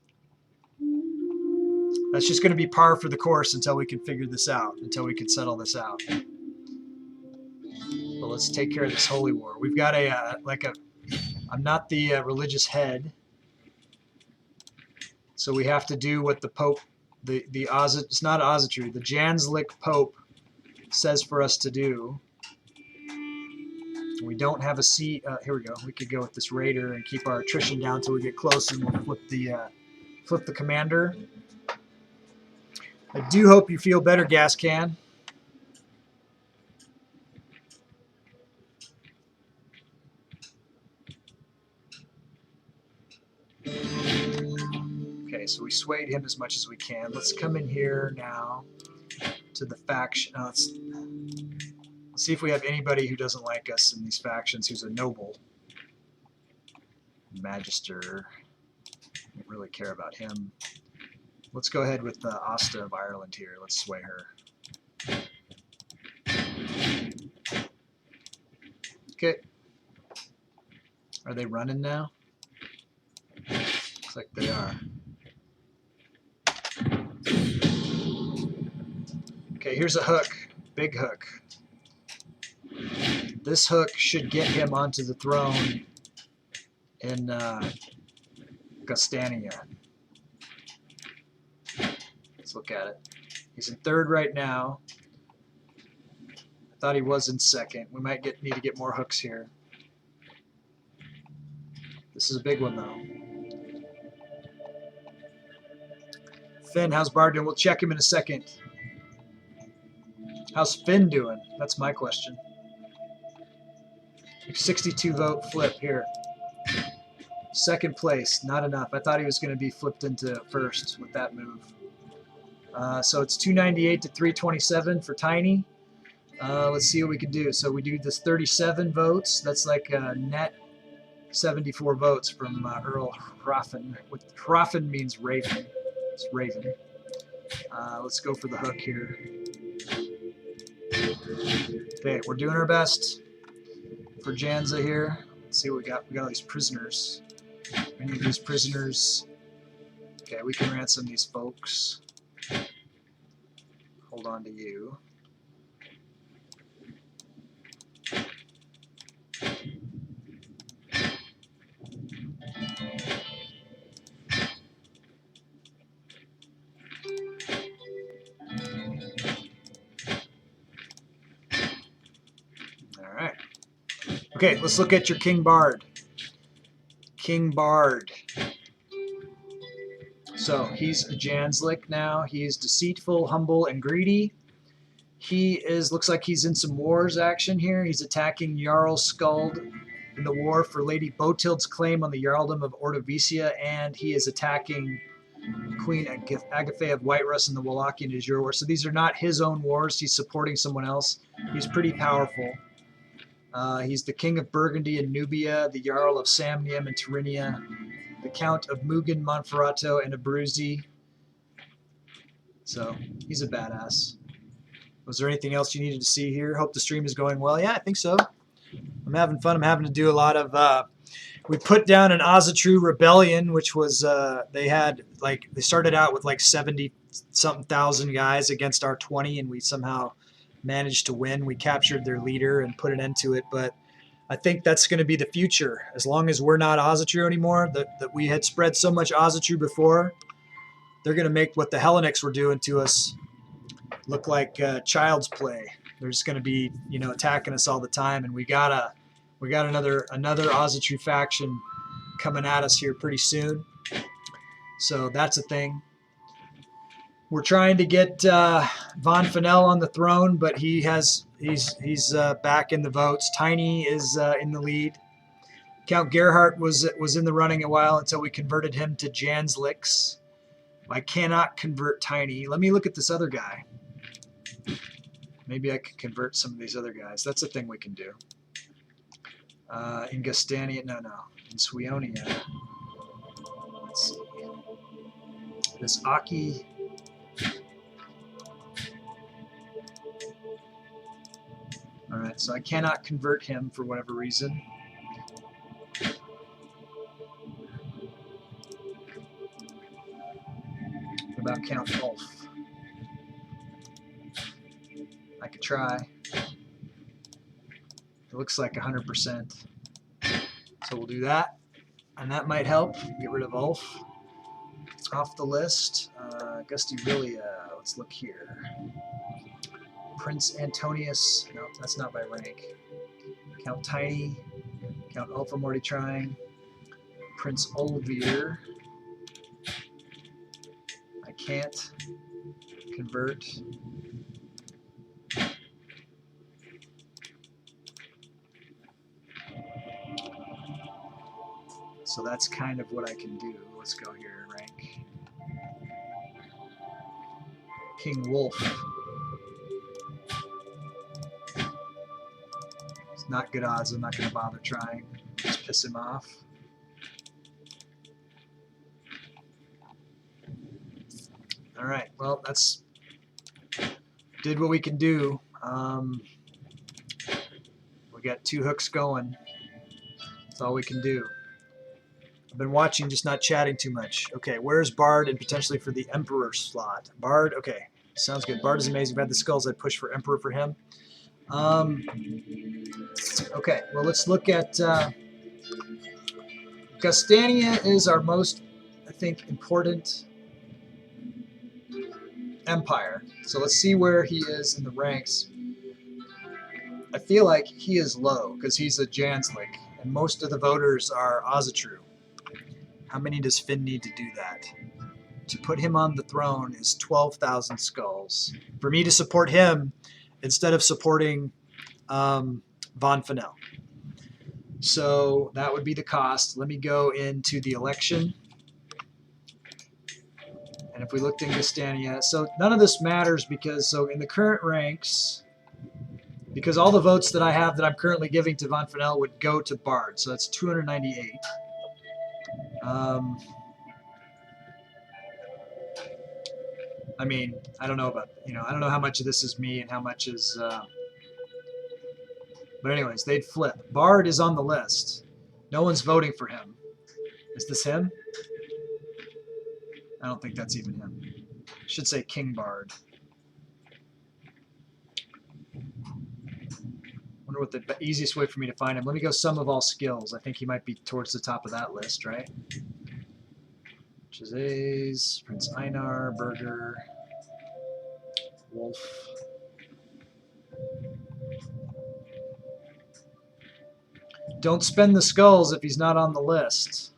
That's just going to be par for the course until we can figure this out, until we can settle this out. But let's take care of this Holy War. We've got I'm not the religious head, so we have to do what the Pope, it's not Azatru, the Janza'd Pope says for us to do. We don't have a seat. Here we go. We could go with this raider and keep our attrition down until we get close, and we'll flip the commander. I do hope you feel better, gas can. Okay, so we swayed him as much as we can. Let's come in here now to the faction. Let's see if we have anybody who doesn't like us in these factions who's a noble. Magister. Don't really care about him. Let's go ahead with Asta of Ireland here. Let's sway her. Okay. Are they running now? Looks like they are. Okay, here's a hook. Big hook. This hook should get him onto the throne in Gustyrill. Let's look at it. He's in third right now. I thought he was in second. We might need to get more hooks here. This is a big one, though. Finn, how's Bard doing? We'll check him in a second. How's Finn doing? That's my question. 62 vote flip here. Second place, not enough. I thought he was going to be flipped into first with that move. So it's 298 to 327 for Tiny. Let's see what we can do. So we do this 37 votes. That's like a net 74 votes from Earl Hraffen. Hraffen means raven. It's raven. Let's go for the hook here. Okay, we're doing our best for Janza'd here. Let's see what we got. We got all these prisoners. We need these prisoners. Okay, we can ransom these folks. Hold on to you. All right. Okay, let's look at your King Bard. King Bard. So he's a Janz'd now. He is deceitful, humble, and greedy. He looks like he's in some wars action here. He's attacking Jarl Skuld in the war for Lady Botild's claim on the Jarldom of Ordovisia, and he is attacking Queen Agafe of Whiterus in the Wallachian Azure War. So these are not his own wars. He's supporting someone else. He's pretty powerful. He's the King of Burgundy and Nubia, the Jarl of Samnium and Tyrinia, the Count of Mugen, Monferrato, and Abruzzi. So he's a badass. Was there anything else you needed to see here? Hope the stream is going well. Yeah, I think so. I'm having fun. I'm having to do a lot of... we put down an Asatru rebellion, which was... they started out with like 70-something thousand guys against our 20, and we somehow managed to win. We captured their leader and put an end to it, but I think that's going to be the future. As long as we're not Asatru anymore, that we had spread so much Asatru before, they're going to make what the Hellenics were doing to us look like child's play. They're just going to be, attacking us all the time, and we got another Asatru faction coming at us here pretty soon. So that's a thing. We're trying to get Von Fennel on the throne, but he's back in the votes. Tiny is in the lead. Count Gerhardt was in the running a while until we converted him to Janz'd. I cannot convert Tiny. Let me look at this other guy. Maybe I can convert some of these other guys. That's a thing we can do. In Gastania, no. In Suionia. Let's see. This Aki. All right, so I cannot convert him for whatever reason. What about Count Ulf? I could try. It looks like 100%. So we'll do that, and that might help. Get rid of Ulf. Off the list. Gustyrill. Let's look here. Prince Antonius. No, that's not by rank. Count Tiny. Count Ulf I'm already trying. Prince Olvir. I can't convert. So that's kind of what I can do. Let's go here, rank. King Wolf. It's not good odds. I'm not going to bother trying. Just piss him off. All right. Well, that's did what we can do. We got 2 hooks going. That's all we can do. I've been watching, just not chatting too much. Okay, where's Bard and potentially for the Emperor slot? Bard, okay, sounds good. Bard is amazing. If I had the skulls, I'd push for Emperor for him. Okay, well, let's look at... Gastania is our most, I think, important empire. So let's see where he is in the ranks. I feel like he is low because he's a Janz'd, and most of the voters are Asatru. How many does Finn need to do that? To put him on the throne is 12,000 skulls. For me to support him, instead of supporting Von Fennel. So that would be the cost. Let me go into the election. And if we looked in Gastania, so none of this matters because, so in the current ranks, because all the votes that I have that I'm currently giving to Von Fennell would go to Bard. So that's 298. I mean, I don't know about, I don't know how much of this is me and how much is, but anyways, they'd flip. Bard is on the list. No one's voting for him. Is this him? I don't think that's even him. Should say King Bard. Wonder what the easiest way for me to find him. Let me go sum of all skills. I think he might be towards the top of that list, right? Chazes, Prince Einar, Berger, Wolf. Don't spend the skulls if he's not on the list.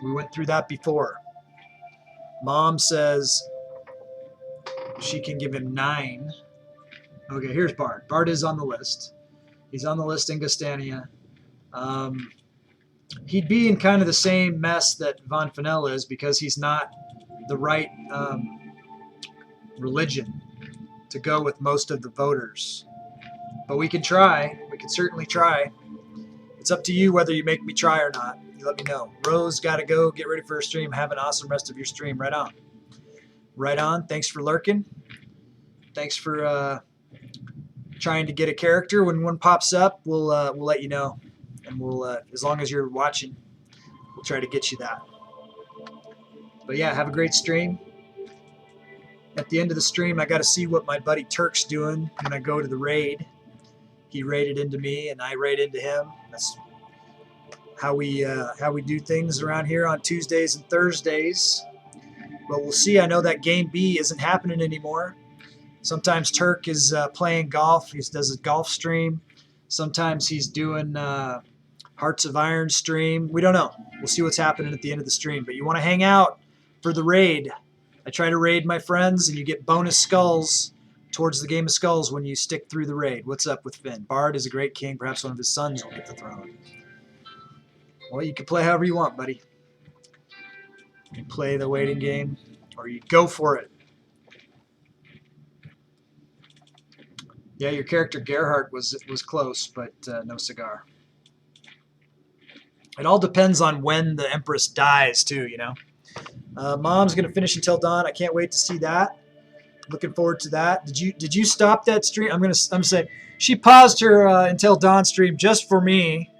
We went through that before. Mom says she can give him 9. Okay, here's Bard. Bard is on the list. He's on the list in Gastania. He'd be in kind of the same mess that Von Fennell is because he's not the right religion to go with most of the voters. But we can try. We can certainly try. It's up to you whether you make me try or not. You let me know. Rose, gotta go. Get ready for a stream. Have an awesome rest of your stream. Right on. Right on. Thanks for lurking. Thanks for trying to get a character. When one pops up, we'll let you know. And we'll, as long as you're watching, we'll try to get you that. But yeah, have a great stream. At the end of the stream, I got to see what my buddy Turk's doing when I go to the raid. He raided into me, and I raid into him. That's how we do things around here on Tuesdays and Thursdays. But we'll see. I know that Game B isn't happening anymore. Sometimes Turk is playing golf. He does a golf stream. Sometimes he's doing Hearts of Iron stream. We don't know. We'll see what's happening at the end of the stream. But you want to hang out for the raid. I try to raid my friends, and you get bonus skulls towards the game of skulls when you stick through the raid. What's up with Finn? Bard is a great king. Perhaps one of his sons will get the throne. Well, you can play however you want, buddy. You play the waiting game, or you go for it. Yeah, your character Gerhardt was close, but no cigar. It all depends on when the Empress dies, too, Mom's going to finish until dawn. I can't wait to see that. Looking forward to that. Did you stop that stream? I'm saying she paused her until dawn stream just for me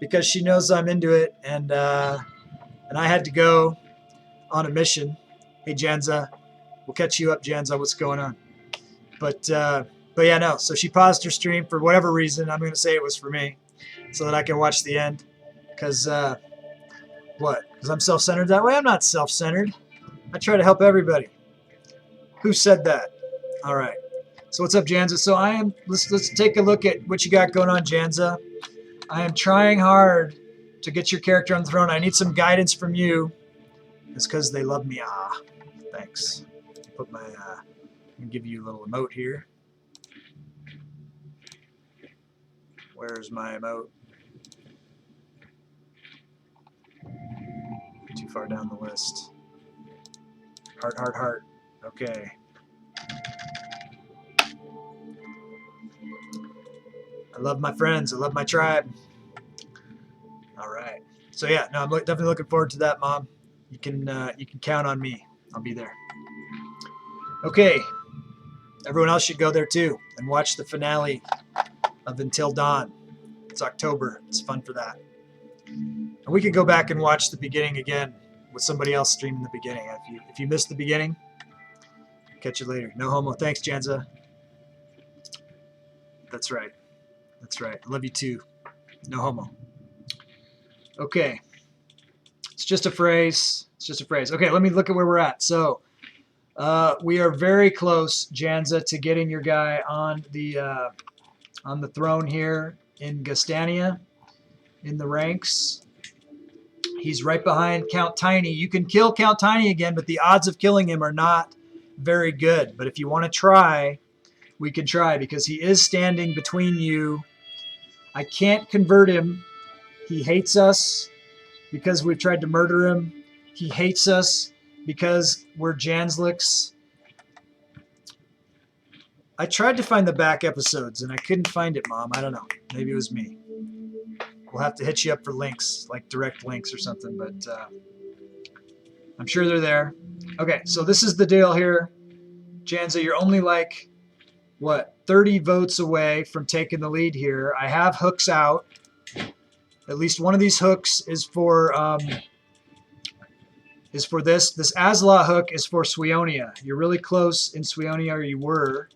because she knows I'm into it, and I had to go on a mission. Hey, Janza'd. We'll catch you up, Janza'd. What's going on? But yeah, no. So she paused her stream for whatever reason. I'm going to say it was for me so that I can watch the end. Because, what? Because I'm self-centered that way? I'm not self-centered. I try to help everybody. Who said that? All right. So what's up, Janza'd? So let's take a look at what you got going on, Janza'd. I am trying hard to get your character on the throne. I need some guidance from you. It's because they love me. Ah, thanks. Put my, I'll give you a little emote here. Where's my emote? Too far down the list. Heart, heart, heart. Okay. I love my friends. I love my tribe. All right. So yeah, no, I'm definitely looking forward to that, Mom. You can count on me. I'll be there. Okay. Everyone else should go there too and watch the finale of Until Dawn. It's October. It's fun for that. And we can go back and watch the beginning again with somebody else streaming the beginning. If you missed the beginning, catch you later. No homo. Thanks, Janza'd. That's right. That's right. I love you too. No homo. Okay. It's just a phrase. It's just a phrase. Okay, let me look at where we're at. So we are very close, Janza'd, to getting your guy on the throne here in Gastania, in the ranks. He's right behind Count Tiny. You can kill Count Tiny again, but the odds of killing him are not very good. But if you want to try, we can try because he is standing between you. I can't convert him. He hates us because we've tried to murder him. He hates us because we're Janzliks. I tried to find the back episodes and I couldn't find it, Mom. I don't know. Maybe it was me. We'll have to hit you up for links, like direct links or something, but I'm sure they're there. Okay, so this is the deal here. Janza, you're only like, what, 30 votes away from taking the lead here. I have hooks out. At least one of these hooks is for this. This Asla hook is for Swionia. You're really close in Swionia, or you were.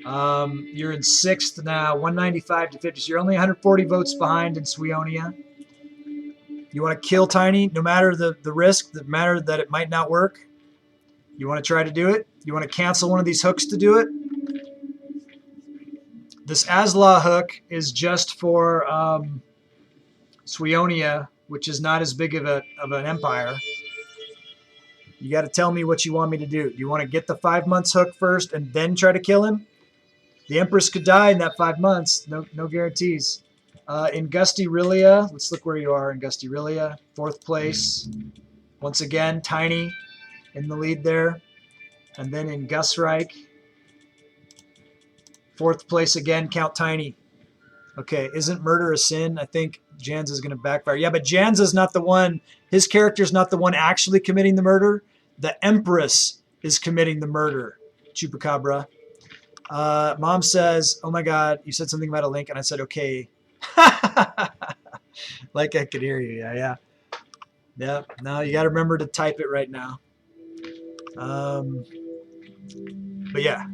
You're in 6th now, 195 to 50. So you're only 140 votes behind in Swionia. You want to kill Tiny, no matter the risk, no matter that it might not work. You want to try to do it? You want to cancel one of these hooks to do it? This Asla hook is just for Swionia, which is not as big of an empire. You got to tell me what you want me to do. Do you want to get the 5 months hook first and then try to kill him? The Empress could die in that 5 months. No guarantees. In Gustyrill, let's look where you are in Gustyrill. 4th place. Once again, Tiny in the lead there. And then in Gusreich, 4th place again, Count Tiny. Okay, isn't murder a sin? I think Janza's going to backfire. Yeah, but Janza's not the one. His character's not the one actually committing the murder. The Empress is committing the murder. Chupacabra. Mom says, oh my God, you said something about a link, and I said, okay. Like I could hear you. Yeah. Now you got to remember to type it right now. But yeah,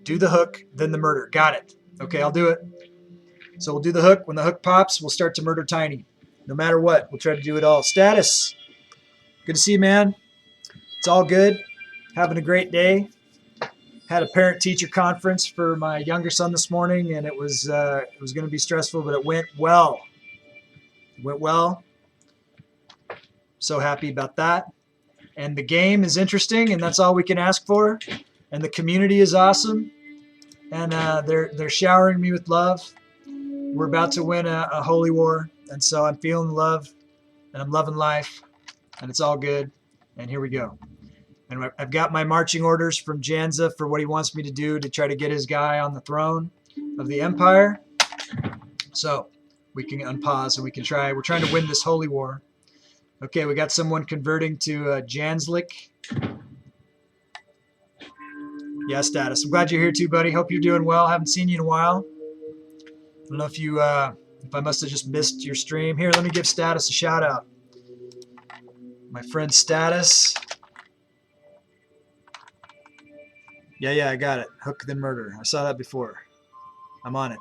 do the hook, then the murder. Got it. Okay, I'll do it. So we'll do the hook. When the hook pops, we'll start to murder Tiny. No matter what, we'll try to do it all. Status. Good to see you, man. It's all good. Having a great day. Had a parent-teacher conference for my younger son this morning, and it was going to be stressful, but it went well. It went well. So happy about that. And the game is interesting, and that's all we can ask for. And the community is awesome. And they're showering me with love. We're about to win a holy war, and so I'm feeling love, and I'm loving life, and it's all good. And here we go. And I've got my marching orders from Janza for what he wants me to do to try to get his guy on the throne of the empire. So we can unpause and we can try. We're trying to win this holy war. Okay, we got someone converting to Janzlik. Yeah, Status. I'm glad you're here too, buddy. Hope you're doing well. Haven't seen you in a while. I don't know if you, if I must have just missed your stream. Here, let me give Status a shout out. My friend Status. Yeah, I got it. Hook then murder. I saw that before. I'm on it.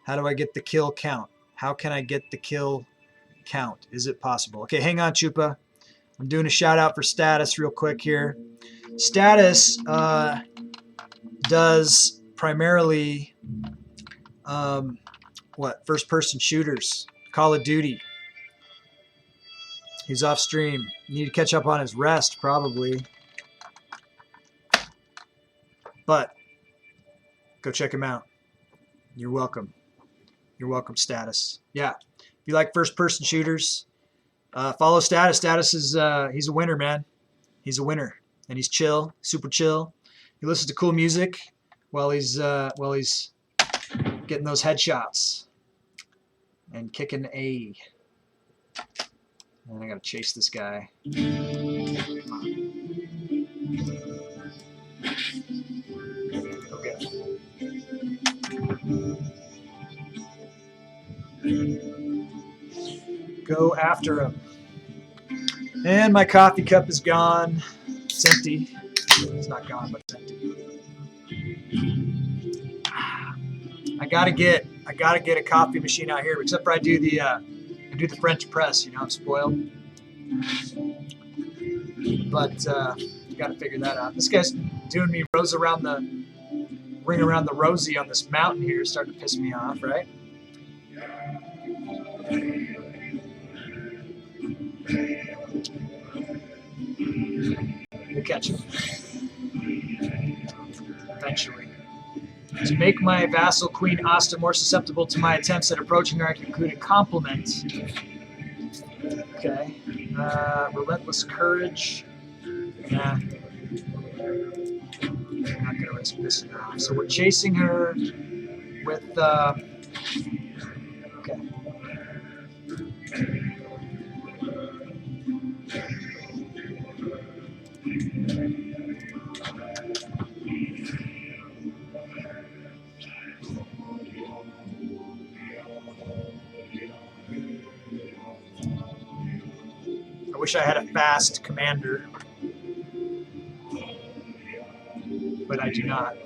How do I get the kill count? How can I get the kill count? Is it possible? Okay, hang on, Chupa. I'm doing a shout out for Status real quick here. Status does primarily first-person shooters, Call of Duty. He's off stream. You need to catch up on his rest, probably. But go check him out. You're welcome. You're welcome, Status. Yeah. If you like first-person shooters, follow Status. Status is he's a winner, man. He's a winner, and he's chill, super chill. He listens to cool music while he's getting those headshots and kicking A. And I gotta chase this guy. Come on. Okay. Go after him. And my coffee cup is gone. It's empty. It's not gone, but it's empty. I gotta get a coffee machine out here. Except for I do the French press. You know, I'm spoiled. But you gotta figure that out. This guy's doing me ring around the rosy on this mountain here. Starting to piss me off, right? We'll catch him. Eventually. To make my vassal Queen Asta more susceptible to my attempts at approaching her, I can include a compliment. Okay. Relentless courage. Yeah. I'm not going to risk pissing her off. So we're chasing her with... okay. I wish I had a fast commander, but I do not.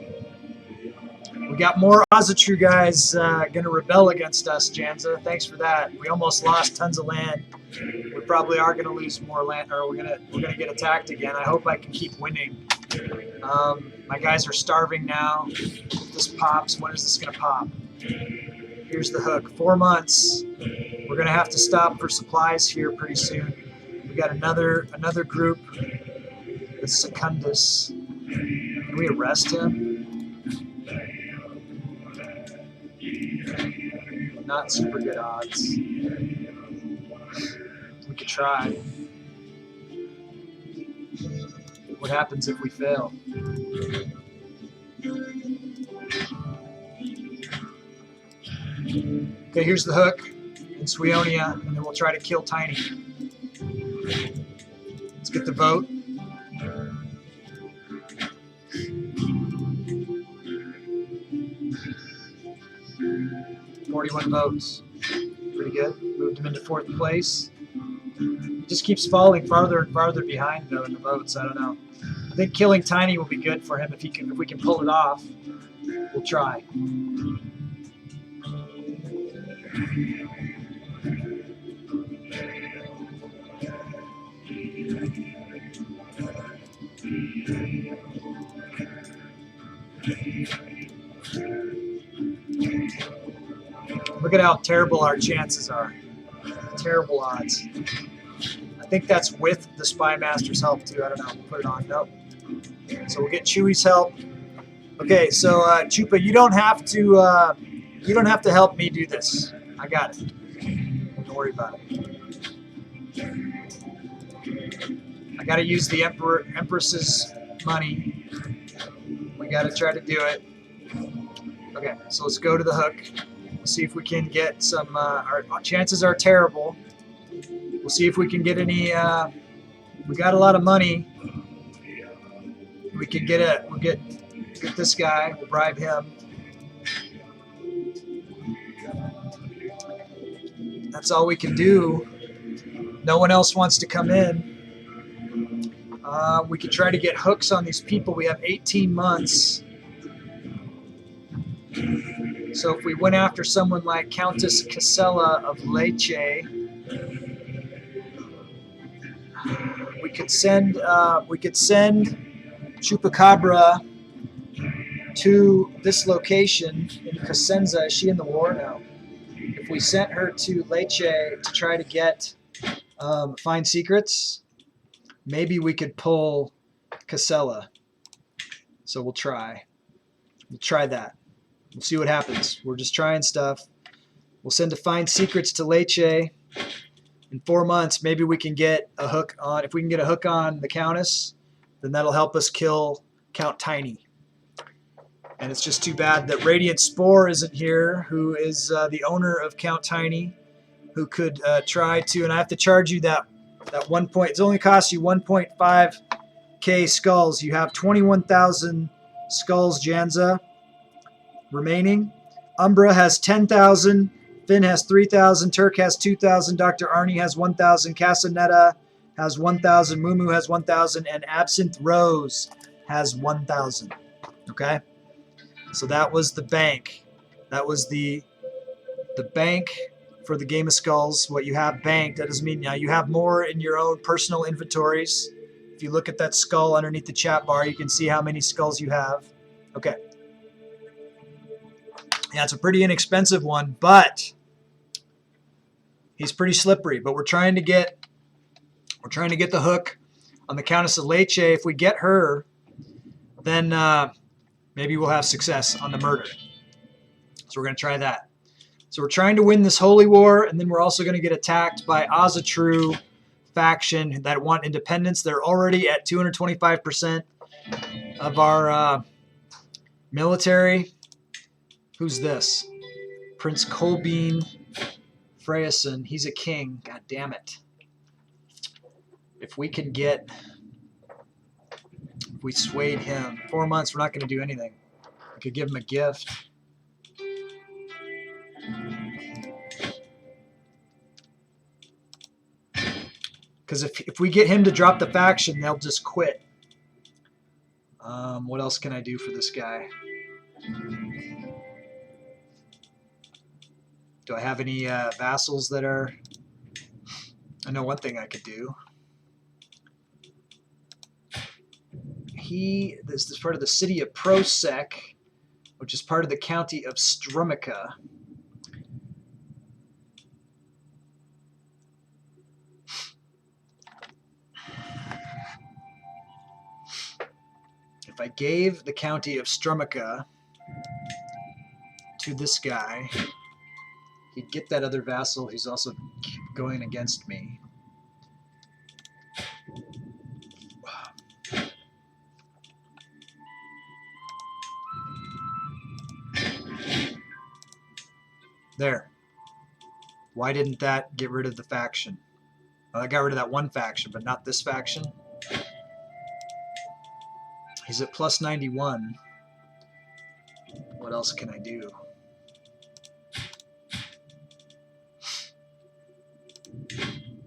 We got more Ozatru guys going to rebel against us, Janza'd. Thanks for that. We almost lost tons of land. We probably are going to lose more land, or we're gonna get attacked again. I hope I can keep winning. My guys are starving now. If this pops, when is this going to pop? Here's the hook. 4 months. We're going to have to stop for supplies here pretty soon. We got another group with Secundus. Can we arrest him? Not super good odds. We could try. What happens if we fail? Okay, here's the hook in Suionia, and then we'll try to kill Tiny. Let's get the vote. $41 votes. Pretty good. Moved him into 4th place. He just keeps falling farther and farther behind, though, in the votes. I don't know. I think killing Tiny will be good for him if we can pull it off. We'll try. Look at how terrible our chances are. Terrible odds. I think that's with the Spy Master's help too. I don't know. Put it on. Nope. So we'll get Chewie's help. Okay, so Chupa, you don't have to help me do this. I got it. Don't worry about it. I got to use the Empress's money. We got to try to do it. Okay, so let's go to the hook. See if we can get some. Our chances are terrible. We'll see if we can get any. We got a lot of money. We can get We'll get this guy. We'll bribe him. That's all we can do. No one else wants to come in. We could try to get hooks on these people. We have 18 months. So if we went after someone like Countess Casella of Lecce, we could send Chupacabra to this location in Cosenza. Is she in the war now? If we sent her to Lecce to try to get find secrets, maybe we could pull Casella. So we'll try. We'll try that. We'll see what happens. We're just trying stuff. We'll send to find secrets to Lecce. In 4 months, maybe we can get a hook on. If we can get a hook on the Countess, then that'll help us kill Count Tiny. And it's just too bad that Radiant Spore isn't here, who is the owner of Count Tiny, who could try to. And I have to charge you that 1 point. It's only cost you 1.5k skulls. You have 21,000 skulls, Janza'd, remaining. Umbra has 10,000. Finn has 3,000. Turk has 2,000. Dr. Arnie has 1,000. Casanetta has 1,000. Mumu has 1,000. And Absinthe Rose has 1,000. Okay? So that was the bank. That was the bank for the Game of Skulls. What you have banked, that doesn't mean now you have more in your own personal inventories. If you look at that skull underneath the chat bar, you can see how many skulls you have. Okay. Yeah, it's a pretty inexpensive one, but he's pretty slippery. But we're trying to get the hook on the Countess of Lecce. If we get her, then maybe we'll have success on the murder. So we're going to try that. So we're trying to win this holy war, and then we're also going to get attacked by Ozatru faction that want independence. They're already at 225%. of our military. Who's this? Prince Kolbein Freyason. He's a king. God damn it. If we swayed him, 4 months, we're not going to do anything. We could give him a gift. Because if we get him to drop the faction, they'll just quit. What else can I do for this guy? Do I have any vassals that are... I know one thing I could do. This is part of the city of Prosek, which is part of the county of Strumica. If I gave the county of Strumica to this guy, he'd get that other vassal. He's also going against me. There. Why didn't that get rid of the faction? Well, I got rid of that one faction, but not this faction. He's at plus 91. What else can I do?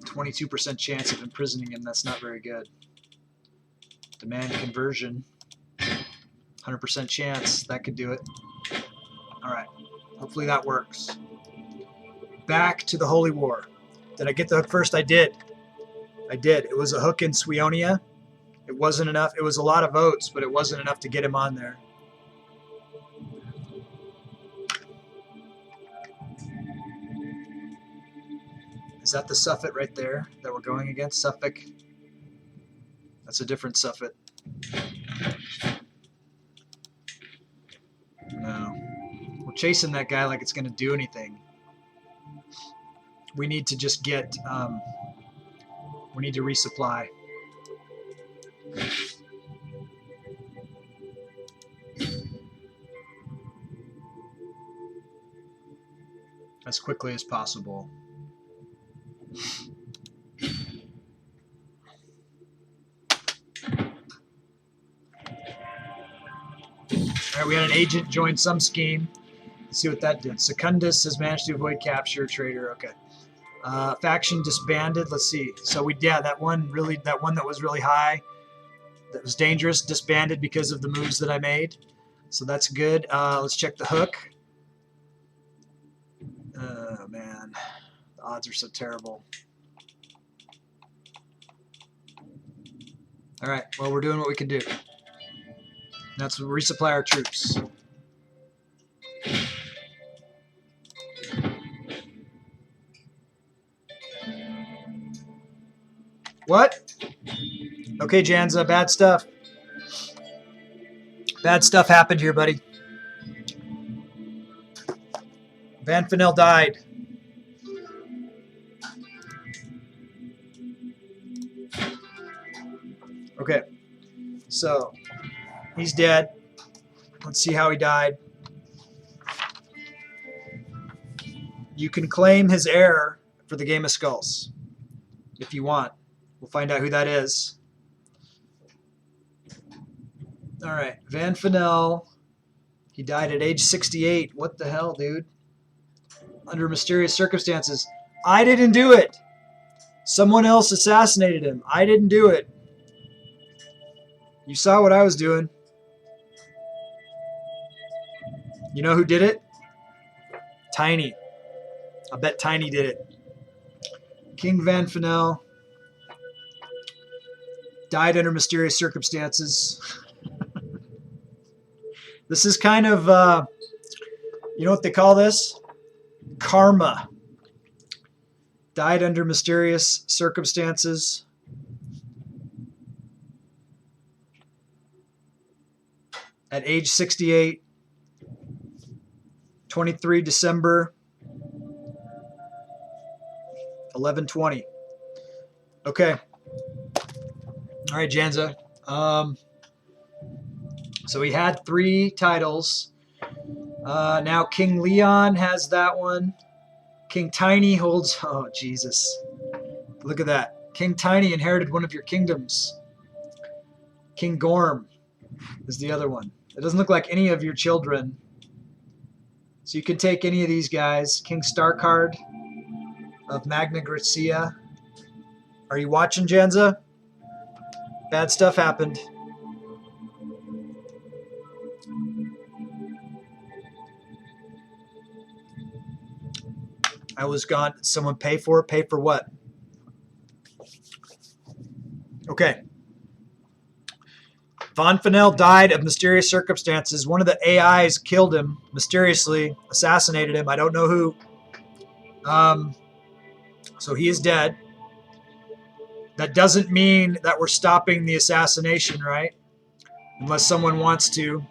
%22% chance of imprisoning him. That's not very good. Demand conversion. 100% chance. That could do it. All right. Hopefully that works. Back to the Holy War. Did I get the hook first? I did. I did. It was a hook in Swionia. It wasn't enough. It was a lot of votes, but it wasn't enough to get him on there. Is that the Suffolk right there that we're going against? Suffolk? That's a different Suffolk. No. We're chasing that guy like it's going to do anything. We need to just get... we need to resupply. As quickly as possible. All right, we had an agent join some scheme. Let's see what that did. Secundus has managed to avoid capture. Traitor. Okay. Faction disbanded. Let's see. So that one that was really high, that was dangerous, disbanded because of the moves that I made. So that's good. Let's check the hook. Oh man, the odds are so terrible. All right. Well, we're doing what we can do. That's resupply our troops. What? Okay, Janza'd, bad stuff. Bad stuff happened here, buddy. Van Fennel died. Okay, so he's dead. Let's see how he died. You can claim his heir for the Game of Skulls if you want. We'll find out who that is. All right, Van Fennel. He died at age 68. What the hell, dude? Under mysterious circumstances. I didn't do it. Someone else assassinated him. I didn't do it. You saw what I was doing. You know who did it? Tiny. I bet Tiny did it. King Van Fennel died under mysterious circumstances. This is kind of, you know what they call this? Karma. Died under mysterious circumstances. At age 68. 23 December. 11:20. Okay. All right, Janza'd. So he had 3 titles. Now King Leon has that one. King Tiny holds... Oh, Jesus. Look at that. King Tiny inherited one of your kingdoms. King Gorm is the other one. It doesn't look like any of your children. So you can take any of these guys. King Starcard of Magna Graecia. Are you watching, Janza? Bad stuff happened. I was gone. Did someone pay for it? Pay for what? Okay. Von Fennel died of mysterious circumstances. One of the AIs killed him, mysteriously assassinated him. I don't know who. So he is dead. That doesn't mean that we're stopping the assassination, right? Unless someone wants to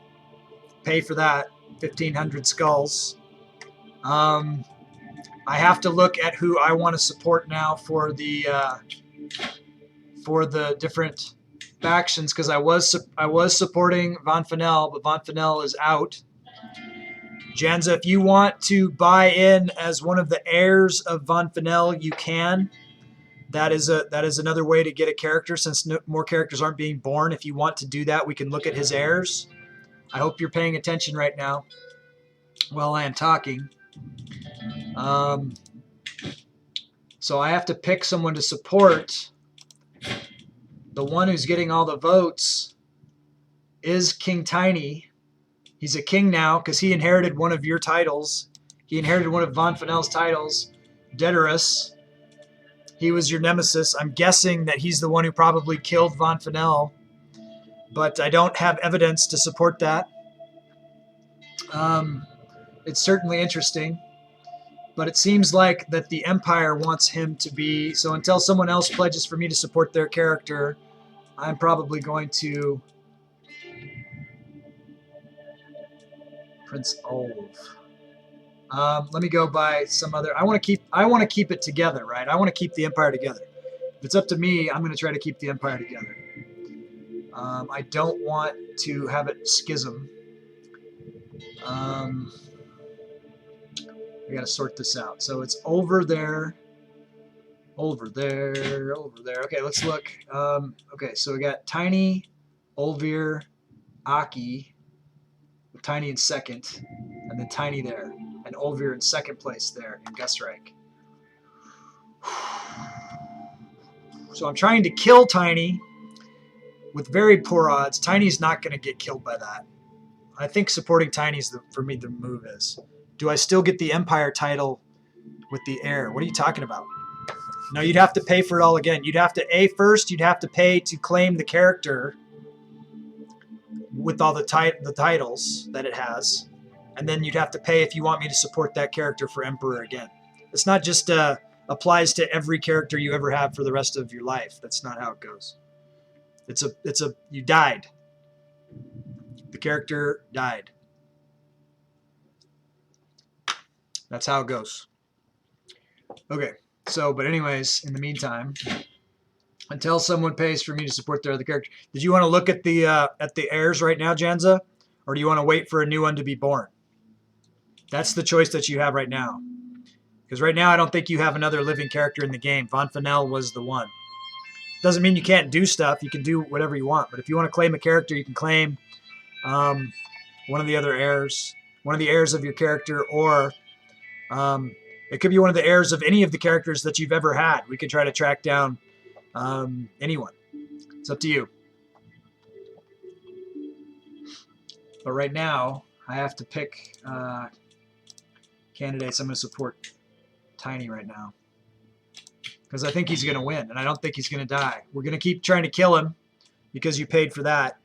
pay for that. 1,500 skulls. I have to look at who I want to support now for the different factions, because I was supporting Von Fennel, but Von Fennel is out. Janza, if you want to buy in as one of the heirs of Von Fennel, you can. That is another way to get a character, since more characters aren't being born. If you want to do that, we can look at his heirs. I hope you're paying attention right now while I am talking. So I have to pick someone to support. The one who's getting all the votes is King Tiny. He's a king now because he inherited one of your titles. He inherited one of Von Fennel's titles, Dedorus. He was your nemesis. I'm guessing that he's the one who probably killed Von Fennel, but I don't have evidence to support that. It's certainly interesting, but it seems like that the Empire wants him to be. So until someone else pledges for me to support their character, I'm probably going to Prince Olv. Let me go by some other. I want to keep it together, right? I want to keep the Empire together. If it's up to me, I'm going to try to keep the Empire together. I don't want to have it schism. I got to sort this out. So it's over there, over there, over there. Okay, let's look. Okay, so we got Tiny, Olvir, Aki, with Tiny in second, and then Tiny there, and Olvir in second place there in Gustyrill. So I'm trying to kill Tiny with very poor odds. Tiny's not going to get killed by that. I think supporting Tiny's, for me, the move is. Do I still get the Empire title with the heir? What are you talking about? No, you'd have to pay for it all again. You'd have to, first you'd have to pay to claim the character with all the titles that it has. And then you'd have to pay if you want me to support that character for Emperor again. It's not just applies to every character you ever have for the rest of your life. That's not how it goes. You died. The character died. That's how it goes. Okay, so, but anyways, in the meantime, until someone pays for me to support their other character, did you want to look at the heirs right now, Janza? Or do you want to wait for a new one to be born? That's the choice that you have right now. Because right now, I don't think you have another living character in the game. Von Fennel was the one. Doesn't mean you can't do stuff. You can do whatever you want. But if you want to claim a character, you can claim one of the other heirs, one of the heirs of your character, or it could be one of the heirs of any of the characters that you've ever had. We could try to track down anyone. It's up to you. But right now, I have to pick candidates. I'm going to support Tiny right now because I think he's going to win, and I don't think he's going to die. We're going to keep trying to kill him because you paid for that.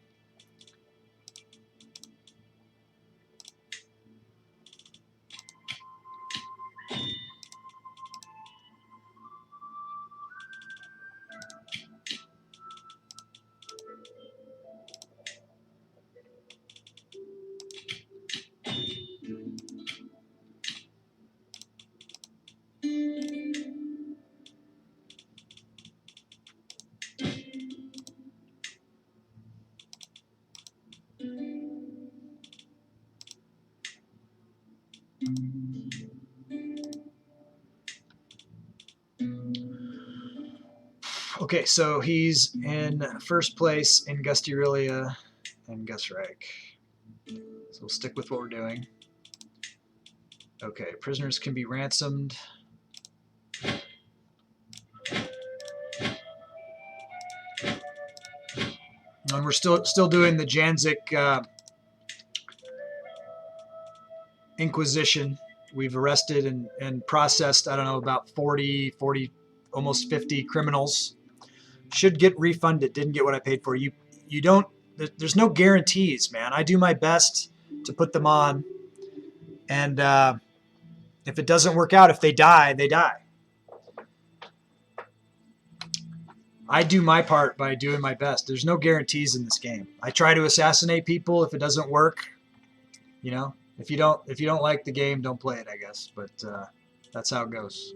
Okay, so he's in first place in Gustyrill and Gusreich. So we'll stick with what we're doing. Okay, prisoners can be ransomed. And we're still doing the Janza'd Inquisition. We've arrested and processed, I don't know, about 40, almost 50 criminals. Should get refunded. Didn't get what I paid for. You don't. There's no guarantees, man. I do my best to put them on, and if it doesn't work out, if they die, they die. I do my part by doing my best. There's no guarantees in this game. I try to assassinate people. If it doesn't work, you know, if you don't like the game, don't play it, I guess. But that's how it goes.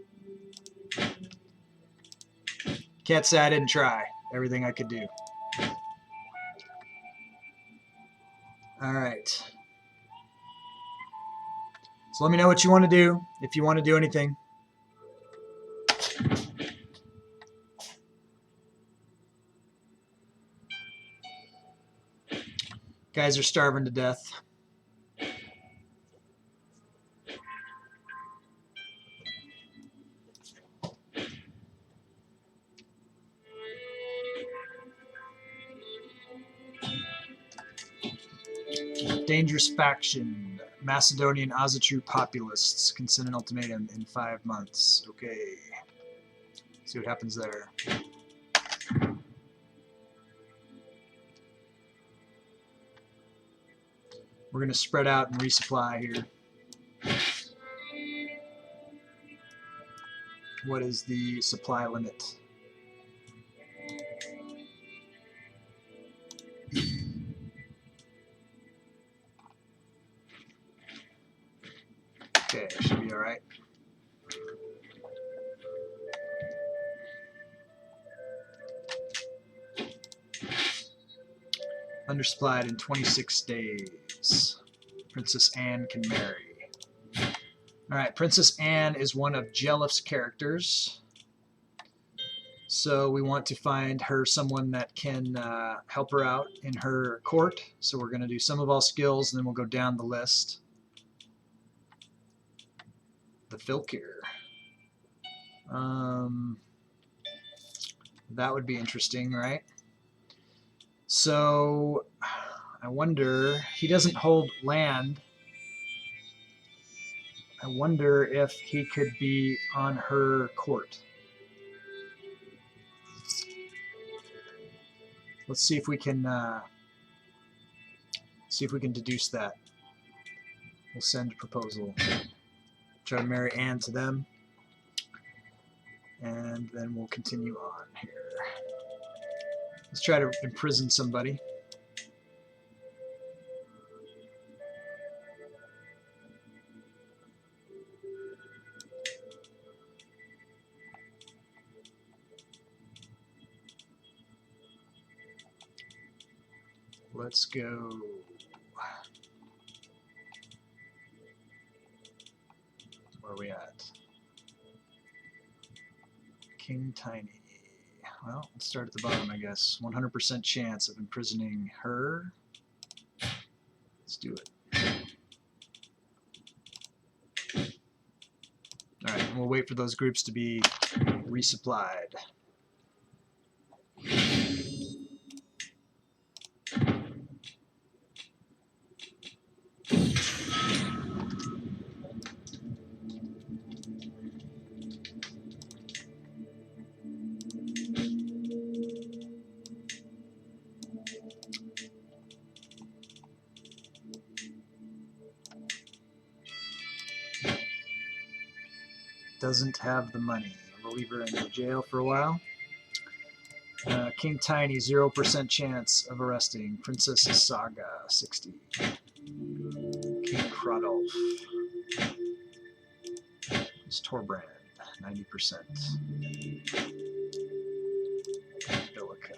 Can't say I didn't try everything I could do. All right. So let me know what you want to do, if you want to do anything. Guys are starving to death. Dangerous faction. Macedonian Ozatru populists can send an ultimatum in 5 months. Okay. See what happens there. We're going to spread out and resupply here. What is the supply limit? Okay, should be all right. Undersupplied in 26 days. Princess Anne can marry. All right, Princess Anne is one of Jelif's characters. So we want to find her someone that can help her out in her court. So we're going to do some of all skills, and then we'll go down the list. The Filkir. That would be interesting, right? So I wonder, he doesn't hold land. I wonder if he could be on her court. Let's see if we can deduce that. We'll send a proposal. Try to marry Anne to them. And then we'll continue on here. Let's try to imprison somebody. Let's go. Where are we at? King Tiny. Well, let's start at the bottom, I guess. 100% chance of imprisoning her. Let's do it. Alright, and we'll wait for those groups to be resupplied. Doesn't have the money. We'll leave her in the jail for a while. King Tiny, 0% chance of arresting. Princess Saga, 60. King Krodolf. It's Torbrand, 90%. Bilica.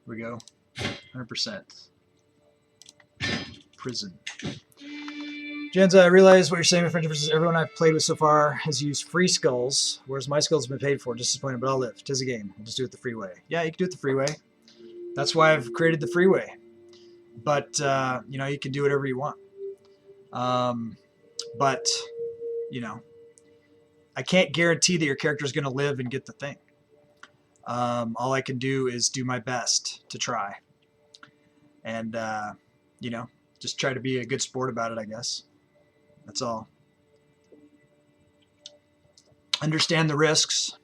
we go. 100%. Prison. Janza'd, I realize what you're saying with friendship versus everyone I've played with so far has used free skulls, whereas my skulls have been paid for. Disappointed, but I'll live. 'Tis a game. I'll just do it the free way. Yeah, you can do it the free way. That's why I've created the free way. But, you know, you can do whatever you want. But, you know, I can't guarantee that your character is going to live and get the thing. All I can do is do my best to try. And, you know, just try to be a good sport about it, I guess. That's all. Understand the risks.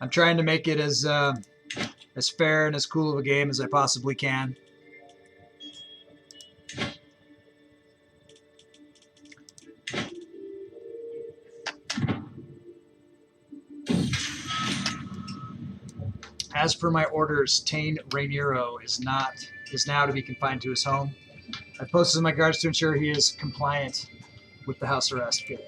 I'm trying to make it as fair and as cool of a game as I possibly can. As per my orders, Tane Rainiero is now to be confined to his home. I posted my guards to ensure he is compliant with the house arrest. Good.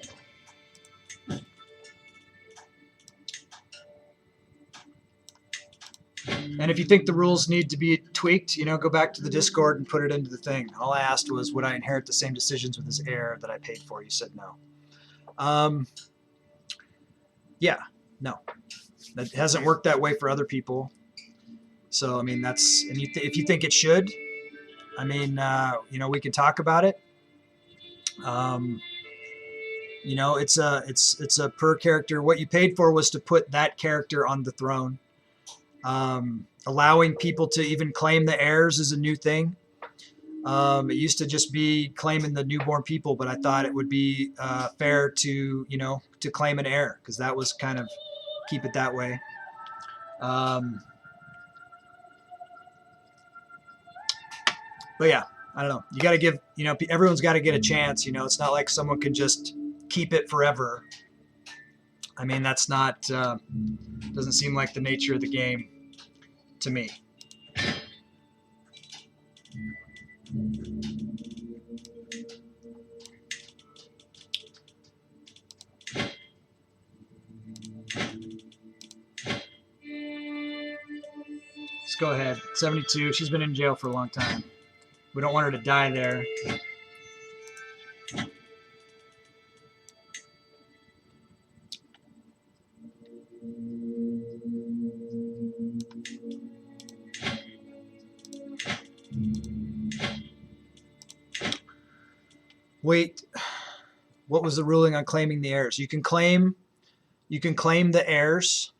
And if you think the rules need to be tweaked, you know, go back to the Discord and put it into the thing. All I asked was, would I inherit the same decisions with his heir that I paid for? You said no. Yeah, no. That hasn't worked that way for other people. So, I mean, that's, and if you think it should, I mean, you know, we can talk about it. You know, it's a per character. What you paid for was to put that character on the throne. Allowing people to even claim the heirs is a new thing. It used to just be claiming the newborn people, but I thought it would be fair to, you know, to claim an heir, because that was kind of, keep it that way. But yeah, I don't know. You got to give, you know, everyone's got to get a chance. You know, it's not like someone can just keep it forever. I mean, that's not, doesn't seem like the nature of the game to me. Let's go ahead. 72. She's been in jail for a long time. We don't want her to die there. Wait, what was the ruling on claiming the heirs? You can claim the heirs.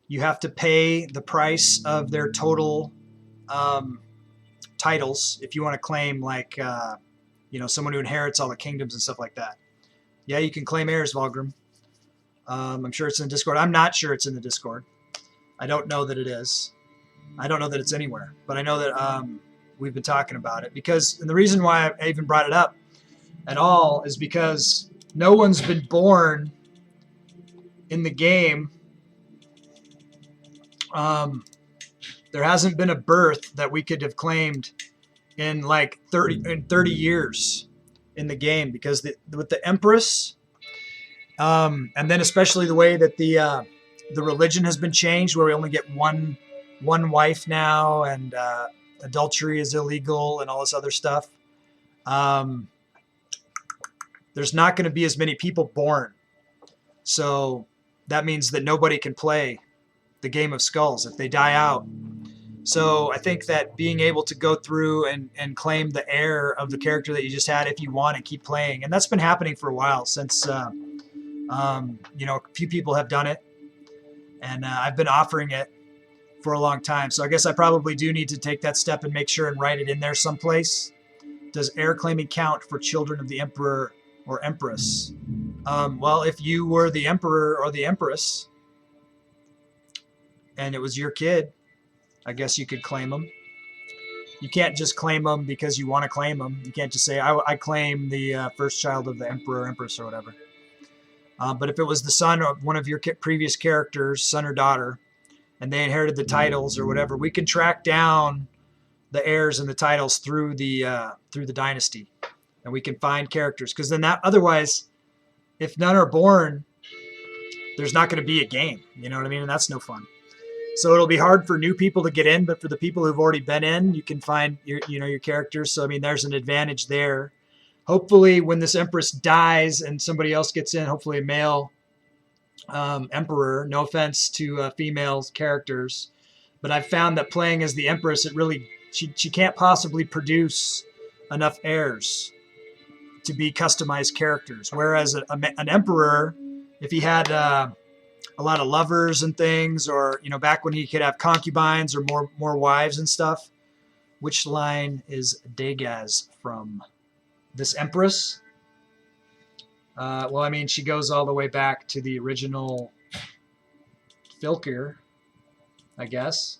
You have to pay the price of their total titles if you want to claim, like, you know, someone who inherits all the kingdoms and stuff like that. Yeah, you can claim heirs, Valgrim. I'm sure it's in the Discord. I'm not sure it's in the Discord. I don't know that it is. I don't know that it's anywhere. But I know that we've been talking about it. Because, and the reason why I even brought it up at all is because no one's been born in the game. There hasn't been a birth that we could have claimed in like 30 years in the game, because with the Empress, and then especially the way that the religion has been changed, where we only get one wife now, and adultery is illegal and all this other stuff. There's not going to be as many people born, so that means that nobody can play the game of skulls if they die out. So I think that being able to go through and claim the heir of the character that you just had, if you want to keep playing, and that's been happening for a while, since you know, a few people have done it, and I've been offering it for a long time. So I guess I probably do need to take that step and make sure and write it in there someplace. Does heir claiming count for children of the emperor or empress? Well, if you were the emperor or the empress and it was your kid, I guess you could claim them. You can't just claim them because you want to claim them. You can't just say, I claim the first child of the emperor or empress or whatever. But if it was the son of one of your previous characters, son or daughter, and they inherited the titles or whatever, we can track down the heirs and the titles through the dynasty, and we can find characters. Because then that, otherwise, if none are born, there's not going to be a game. You know what I mean? And that's no fun. So it'll be hard for new people to get in, but for the people who've already been in, you can find your characters. So I mean, there's an advantage there. Hopefully, when this Empress dies and somebody else gets in, hopefully a male Emperor. No offense to female characters, but I've found that playing as the Empress, it really she can't possibly produce enough heirs to be customized characters. Whereas an Emperor, if he had a lot of lovers and things, or back when he could have concubines or more wives and stuff. Which line is Dagaz from? This Empress? Well, I mean, she goes all the way back to the original Filkir, I guess.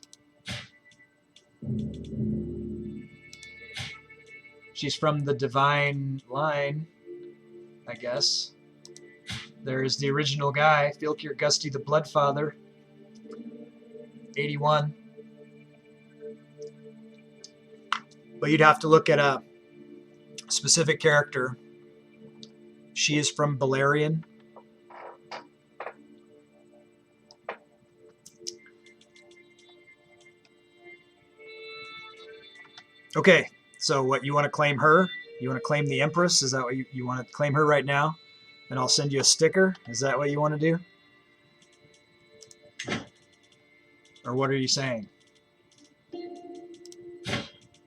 She's from the divine line, I guess. There's the original guy, Filkir Gusty the Bloodfather, 81. But you'd have to look at a specific character. She is from Balerion. Okay, so what, you want to claim her? You want to claim the Empress? Is that what you want to claim her right now? And I'll send you a sticker? Is that what you want to do? Or what are you saying?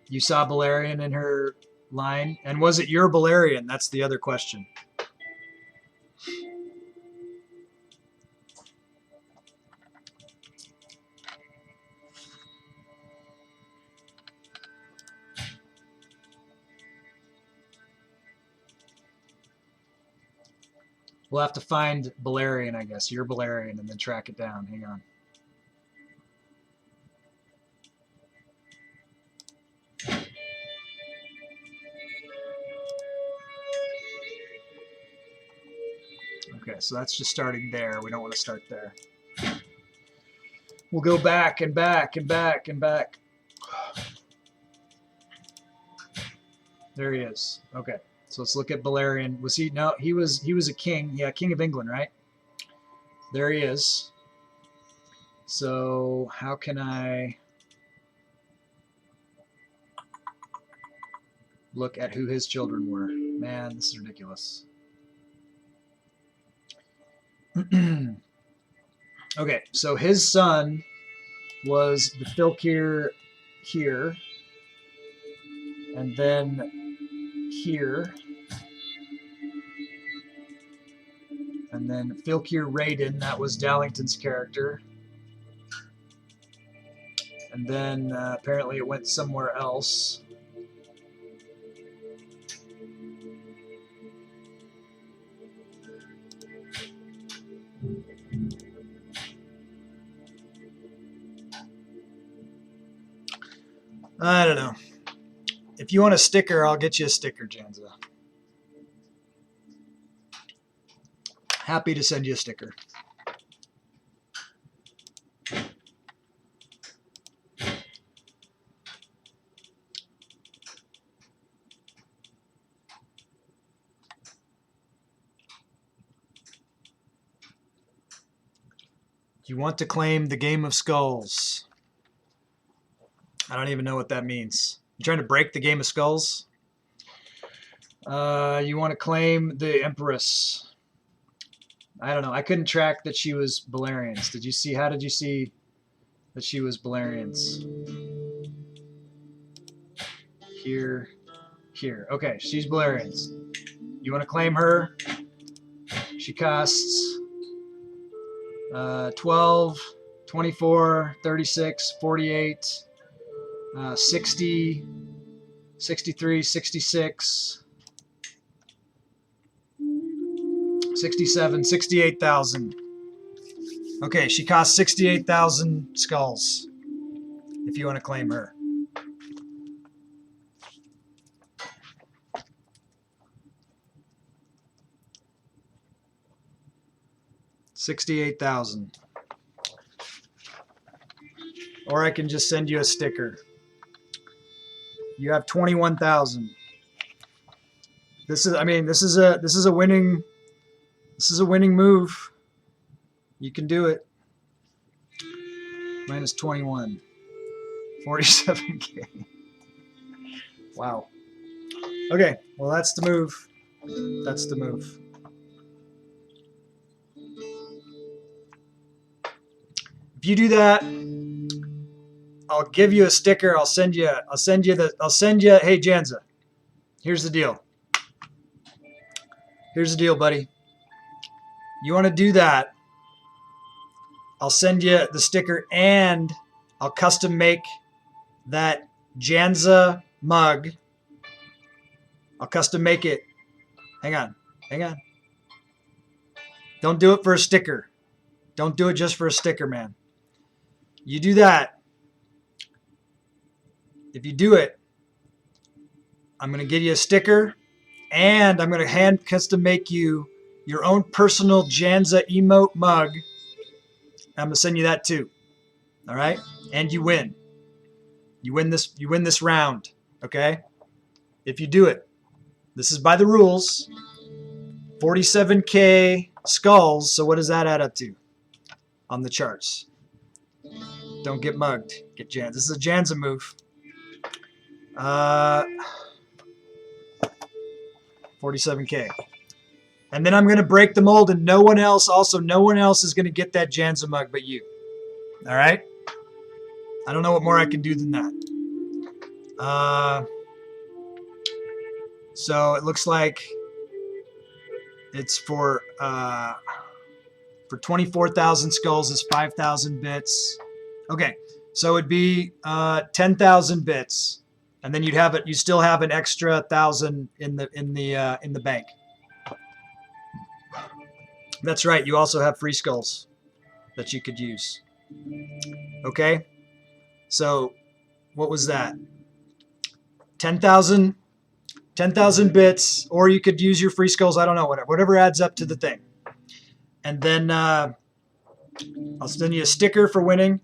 You saw Balerion in her line? And was it your Balerion? That's the other question. We'll have to find Balerion, I guess. Your Balerion, and then track it down. Hang on. Okay, so that's just starting there. We don't want to start there. We'll go back and back and back and back. There he is. Okay, so let's look at Balerion. Was he? No, he was a king. Yeah, King of England, right? There he is. So how can I look at who his children were? Man, this is ridiculous. Okay, so his son was the Filkir here, and then here, and then Filkir Raiden, that was Dallington's character, and then apparently it went somewhere else. I don't know. If you want a sticker, I'll get you a sticker, Janza'd. Happy to send you a sticker. You want to claim the Game of Skulls. I don't even know what that means. You trying to break the Game of Skulls? You want to claim the Empress. I don't know. I couldn't track that she was Balerions. Did you see? How did you see that she was Balerions? Here. Here. Okay, she's Balerions. You want to claim her? She costs 12, 24, 36, 48, 60, 63, 66, 67, 68,000. Okay, she costs 68,000 skulls if you want to claim her. $68,000. Or I can just send you a sticker. You have 21,000. This is a winning move. You can do it. minus 21. 47k. Wow. Okay, well that's the move. That's the move. If you do that, I'll give you a sticker. I'll send you, hey Janza. Here's the deal. Here's the deal, buddy. You want to do that, I'll send you the sticker and I'll custom make that Janza mug. I'll custom make it. Hang on. Don't do it for a sticker. Don't do it just for a sticker, man. You do that. If you do it, I'm going to give you a sticker and I'm going to hand custom make you your own personal Janza emote mug. I'm going to send you that too. All right? And you win. You win this round, okay? If you do it. This is by the rules. 47k skulls, so what does that add up to on the charts? Don't get mugged. Get Janza. This is a Janza move. 47k. And then I'm going to break the mold and no one else is going to get that Janza mug but you. All right? I don't know what more I can do than that. So it looks like it's for 24,000 skulls is 5,000 bits. Okay, so it'd be 10,000 bits, and then you still have an extra 1,000 in the bank. That's right. You also have free skulls that you could use. Okay, so what was that? 10,000 bits, or you could use your free skulls. I don't know, whatever adds up to the thing. And then I'll send you a sticker for winning,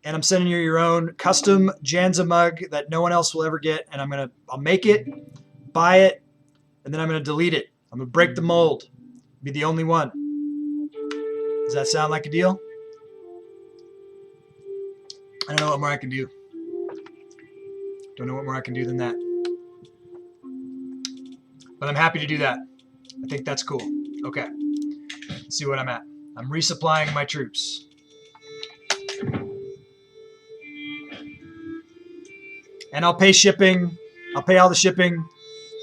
and I'm sending you your own custom Janza mug that no one else will ever get. And I'll make it, buy it, and then I'm gonna delete it. I'm gonna break the mold, be the only one. Does that sound like a deal? I don't know what more I can do. Don't know what more I can do than that. But I'm happy to do that. I think that's cool. Okay. Let's see what I'm at. I'm resupplying my troops. And I'll pay shipping. I'll pay all the shipping.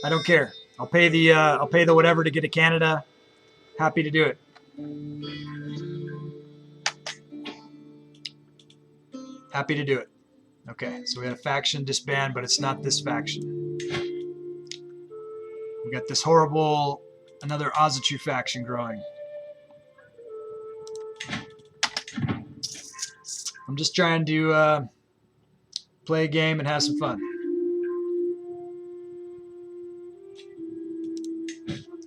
I don't care. I'll pay the whatever to get to Canada. Happy to do it. Happy to do it. Okay, so we had a faction disband, but it's not this faction. We got this horrible, another Ozatru faction growing. I'm just trying to play a game and have some fun.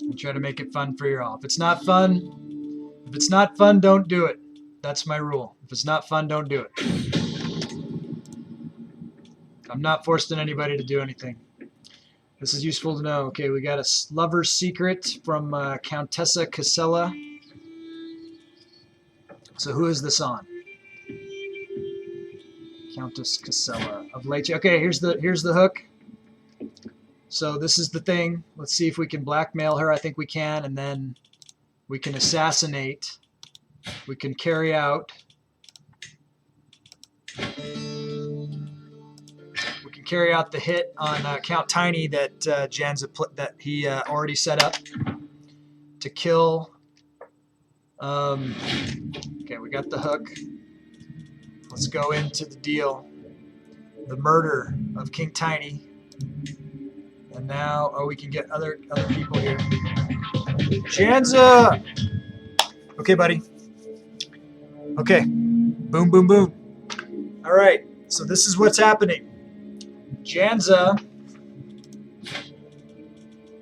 And try to make it fun for you all. If it's not fun, don't do it. That's my rule. If it's not fun, don't do it. I'm not forcing anybody to do anything. This is useful to know. Okay, we got a lover's secret from Countessa Casella. So who is this on? Countess Casella of Leche. Okay, here's the hook. So this is the thing. Let's see if we can blackmail her. I think we can, and then we can assassinate. We can carry out. We can carry out the hit on Count Tiny that Janza that he already set up to kill. Okay, we got the hook. Let's go into the deal. The murder of King Tiny. And now, we can get other people here. Janza! Okay, buddy. Okay. Boom, boom, boom. All right. So this is what's happening. Janza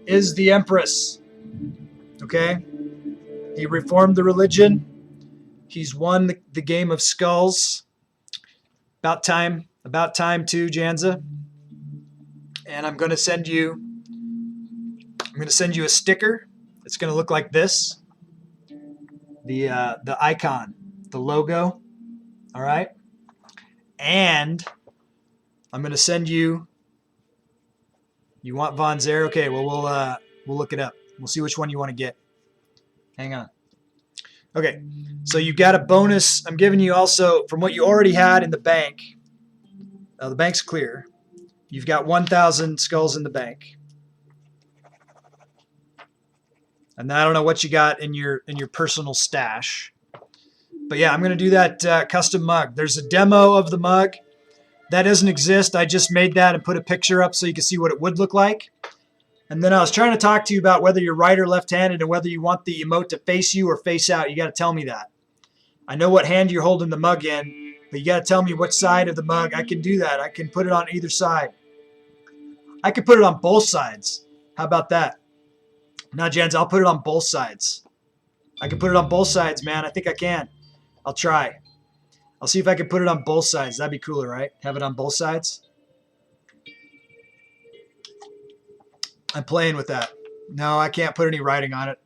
is the Empress. Okay? He reformed the religion. He's won the game of skulls. About time too, Janza. And I'm going to send you a sticker. It's going to look like this. The icon, the logo. All right? And I'm going to send you. You want Von Zer? Okay, well we'll look it up. We'll see which one you want to get. Hang on. Okay, so you got a bonus. I'm giving you also from what you already had in the bank. The bank's clear. You've got 1,000 skulls in the bank. And I don't know what you got in your personal stash. But yeah, I'm going to do that custom mug. There's a demo of the mug. That doesn't exist. I just made that and put a picture up so you can see what it would look like. And then I was trying to talk to you about whether you're right or left-handed and whether you want the emote to face you or face out. You got to tell me that. I know what hand you're holding the mug in, but you got to tell me which side of the mug. I can do that. I can put it on either side. I could put it on both sides. How about that? Now, Janza'd, I'll put it on both sides. I can put it on both sides, man. I think I can. I'll try. I'll see if I can put it on both sides. That'd be cooler, right? Have it on both sides. I'm playing with that. No, I can't put any writing on it.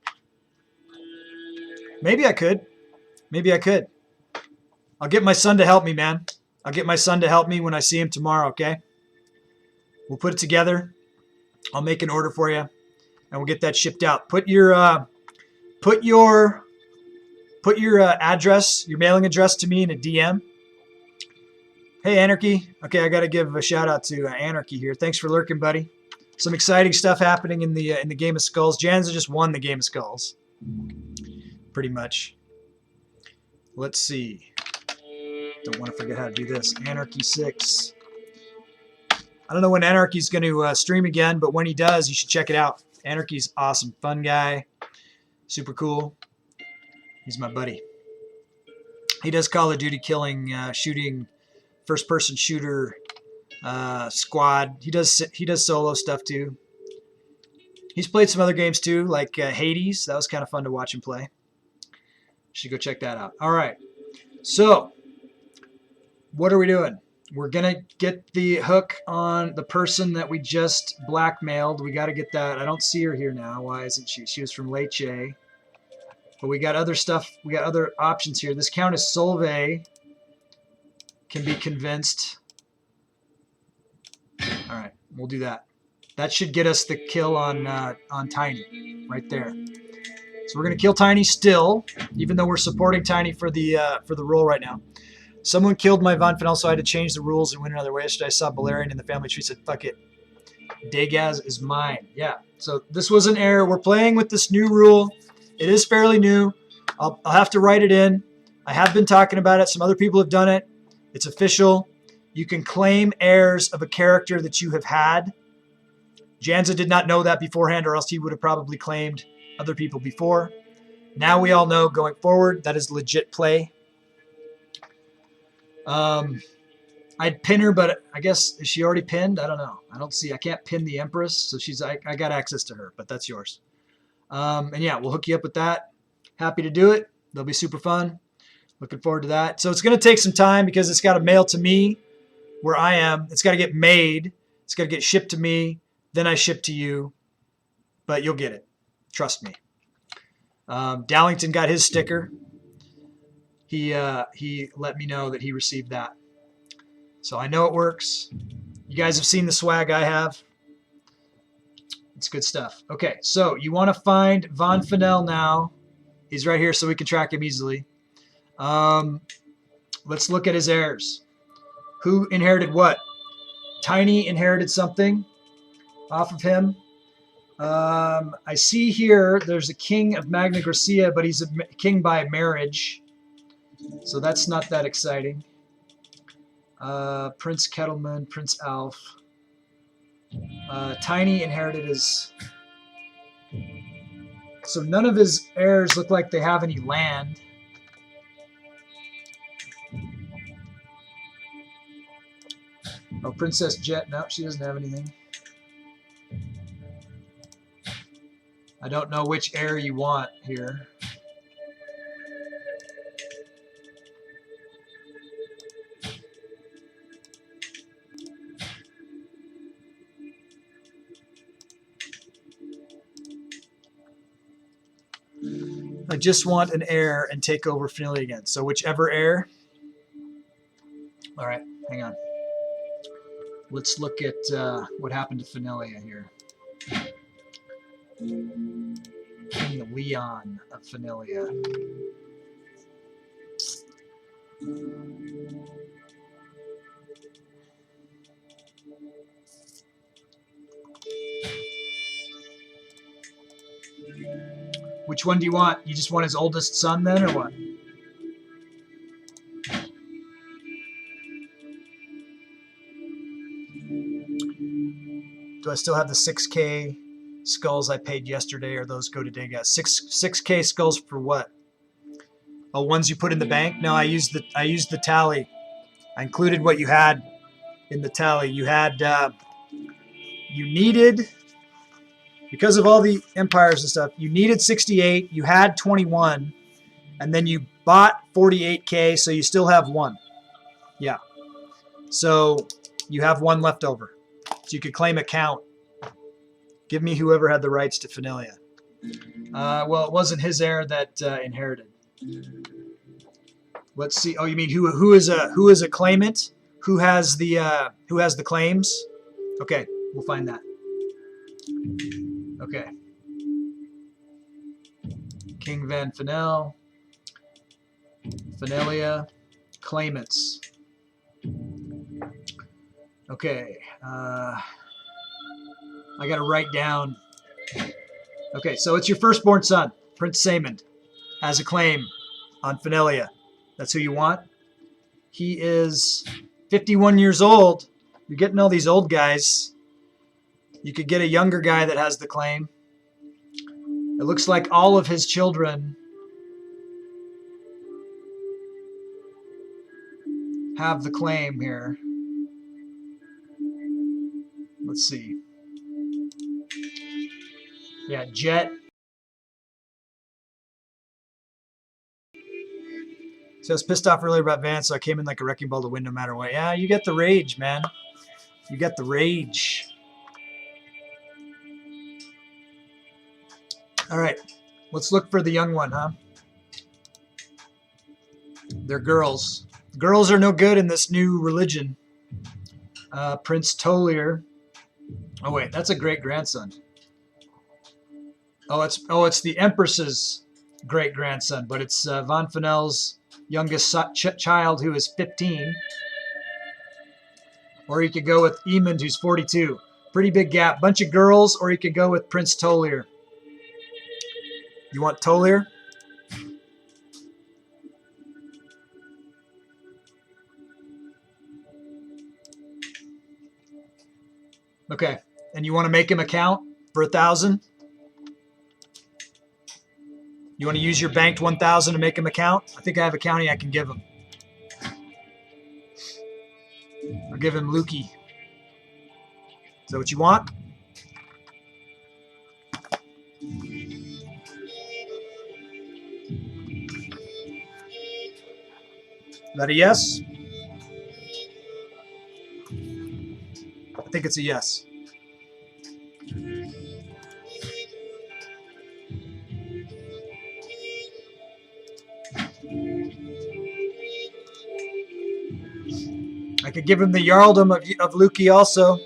Maybe I could. Maybe I could. I'll get my son to help me, man. I'll get my son to help me when I see him tomorrow, okay? We'll put it together. I'll make an order for you, and we'll get that shipped out. Put your address, your mailing address to me in a DM. Hey, Anarchy. Okay, I got to give a shout out to Anarchy here. Thanks for lurking, buddy. Some exciting stuff happening in the Game of Skulls. Janza'd just won the Game of Skulls, pretty much. Let's see. Don't want to forget how to do this. Anarchy 6. I don't know when Anarchy's going to stream again, but when he does, you should check it out. Anarchy's awesome, fun guy, super cool. He's my buddy. He does Call of Duty killing, shooting, first-person shooter. Squad. He does solo stuff too. He's played some other games too, like Hades. That was kind of fun to watch him play. Should go check that out. All right. So, what are we doing? We're gonna get the hook on the person that we just blackmailed. We got to get that. I don't see her here now. Why isn't she? She was from Lecce. But we got other stuff. We got other options here. This Countess Solveig can be convinced. All right, we'll do that. That should get us the kill on Tiny, right there. So we're gonna kill Tiny still, even though we're supporting Tiny for the role right now. Someone killed my Von Fennel, so I had to change the rules and win another way. Yesterday I saw Balerion in the family tree, said, "Fuck it, Dagaz is mine." Yeah. So this was an error. We're playing with this new rule. It is fairly new. I'll have to write it in. I have been talking about it. Some other people have done it. It's official. You can claim heirs of a character that you have had. Janza'd did not know that beforehand, or else he would have probably claimed other people before. Now we all know going forward that is legit play. I'd pin her, but I guess, is she already pinned? I don't know. I don't see. I can't pin the Empress, so I got access to her, but that's yours. And yeah, we'll hook you up with that. Happy to do it. They'll be super fun. Looking forward to that. So it's going to take some time because it's got to mail to me where I am. It's got to get made. It's got to get shipped to me. Then I ship to you. But you'll get it. Trust me. Dallington got his sticker. He let me know that he received that. So I know it works. You guys have seen the swag I have. It's good stuff. Okay, so you want to find Von Fennel now. He's right here so we can track him easily. Let's look at his heirs. Who inherited what? Tiny inherited something off of him. I see here there's a king of Magna Graecia, but he's a king by marriage. So that's not that exciting. Prince Kettleman, Prince Alf. Tiny inherited his... So none of his heirs look like they have any land. Oh, Princess Jet. No, she doesn't have anything. I don't know which heir you want here. I just want an heir and take over Finale again. So whichever heir. All right, hang on. Let's look at what happened to Fenilia here. King Leon of Fenilia. Which one do you want? You just want his oldest son then, or what? Do I still have the 6K skulls I paid yesterday, or those go today, guys? 6K skulls for what? Oh, ones you put in the bank? No, I used the tally. I included what you had in the tally. You had you needed, because of all the empires and stuff, you needed 68. You had 21, and then you bought 48K, so you still have one. Yeah. So you have one left over. So you could claim a count. Give me whoever had the rights to Fenilia. Well, it wasn't his heir that inherited. Let's see. Oh, you mean who is a claimant? Who has the claims? Okay, we'll find that. Okay. King Van Fenel, Fenilia, claimants. Okay. I got to write down. Okay, so it's your firstborn son, Prince Saemond, has a claim on Fenilia. That's who you want. He is 51 years old. You're getting all these old guys. You could get a younger guy that has the claim. It looks like all of his children have the claim here. Let's see. Yeah, Jet. So I was pissed off earlier about Vance, so I came in like a wrecking ball to win no matter what. Yeah, you get the rage, man. You got the rage. All right, let's look for the young one, huh? They're girls. Girls are no good in this new religion. Prince Tolier. Oh wait, that's a great grandson. Oh, it's the Empress's great grandson, but it's Von Fenel's youngest child, who is 15. Or you could go with Emond, who's 42. Pretty big gap. Bunch of girls, or you could go with Prince Tolier. You want Tolier? Okay. And you want to make him a count for 1,000? You want to use your banked 1,000 to make him a count? I think I have a county I can give him. I'll give him Lukey. Is that what you want? Is that a yes? I think it's a yes. I could give him the Jarldom of Lukey also.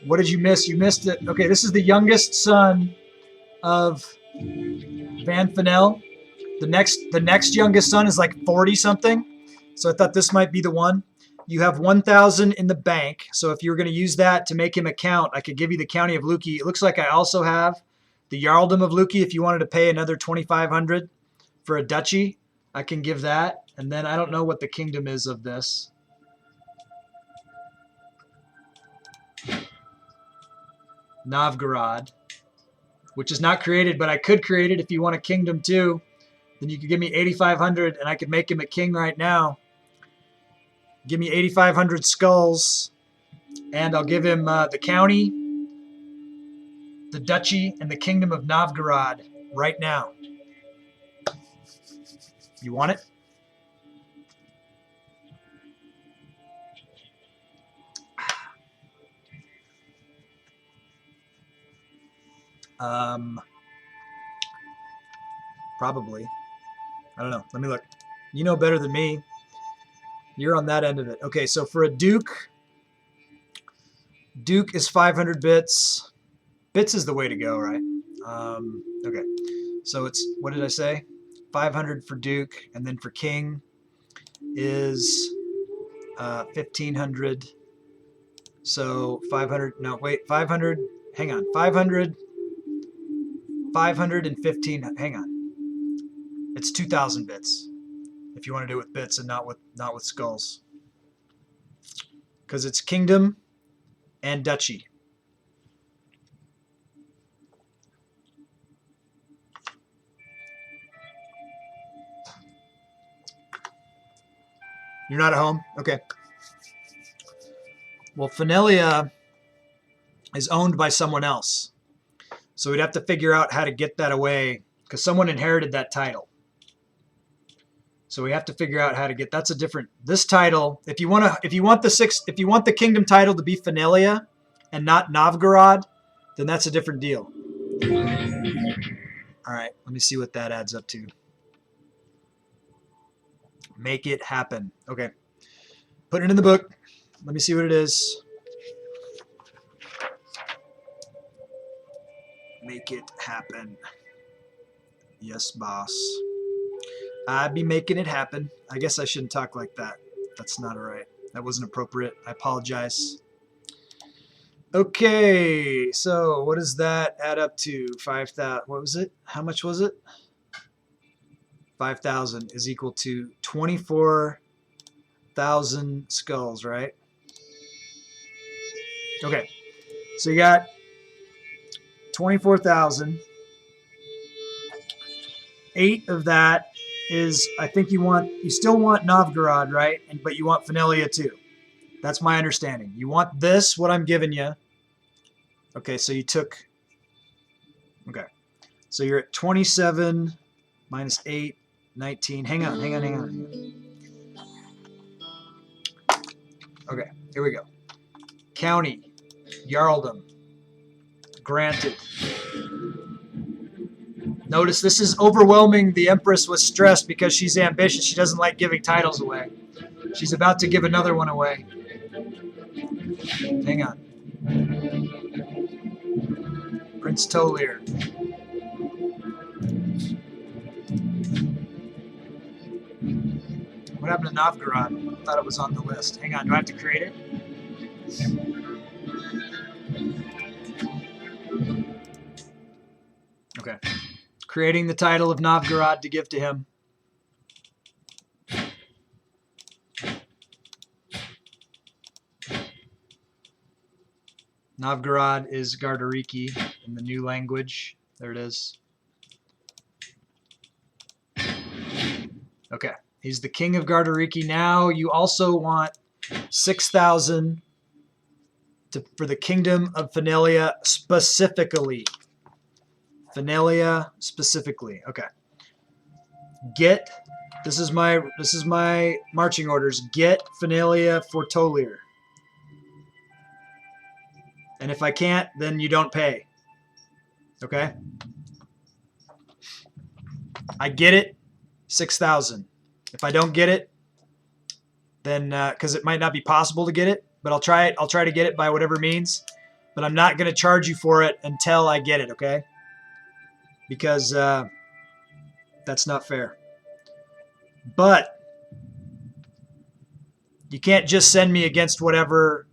What did you miss? You missed it. Okay, this is the youngest son of Van Fenel. The next youngest son is like 40 something. So I thought this might be the one. You have 1,000 in the bank. So if you were going to use that to make him a count, I could give you the county of Lukey. It looks like I also have the Jarldom of Lukey. If you wanted to pay another 2,500 for a duchy, I can give that. And then I don't know what the kingdom is of this. Novgorod, which is not created, but I could create it if you want a kingdom too. Then you could give me 8,500 and I could make him a king right now. Give me 8,500 skulls and I'll give him the county, the duchy, and the kingdom of Novgorod right now. You want it? Probably. I don't know. Let me look. You know better than me. You're on that end of it. Okay, so for a Duke, Duke is 500 bits. Bits is the way to go, right? Okay, so it's, what did I say? 500 for Duke, and then for King is 1500. So 500, no, wait, 500, hang on, 500, 515, hang on. It's 2000 bits if you want to do it with bits and not with skulls. Because it's kingdom and duchy. You're not at home? Okay. Well, Fenelia is owned by someone else. So we'd have to figure out how to get that away because someone inherited that title. So we have to figure out how to get, that's a different, this title, if you want the kingdom title to be Fenelia and not Novgorod, then that's a different deal. All right, let me see what that adds up to. Make it happen. Okay. Put it in the book. Let me see what it is. Make it happen. Yes, boss. I'd be making it happen. I guess I shouldn't talk like that. That's not all right. That wasn't appropriate. I apologize. Okay, so what does that add up to? 5,000. What was it? How much was it? 5,000 is equal to 24,000 skulls, right? Okay, so you got 24,000. 8 of that is, I think you still want Novgorod, right? But you want Fenelia too. That's my understanding. You want this, what I'm giving you. Okay, so you took, okay. So you're at 27 minus 8, 19. Hang on. Okay, here we go. County, Jarldom, granted. Notice this is overwhelming. The Empress was stressed because she's ambitious. She doesn't like giving titles away. She's about to give another one away. Hang on. Prince Tolir. What happened to Novgorod? I thought it was on the list. Hang on, do I have to create it? Okay. Creating the title of Novgorod to give to him. Novgorod is Gardariki in the new language. There it is. Okay. He's the king of Gardariki now. You also want 6,000 for the kingdom of Fenelia specifically. Fenelia specifically. Okay. This is my marching orders. Get Fenelia for Tolir. And if I can't, then you don't pay. Okay? I get it, 6,000. If I don't get it, then because it might not be possible to get it, but I'll try it. I'll try to get it by whatever means, but I'm not going to charge you for it until I get it, okay? Because that's not fair. But you can't just send me against whatever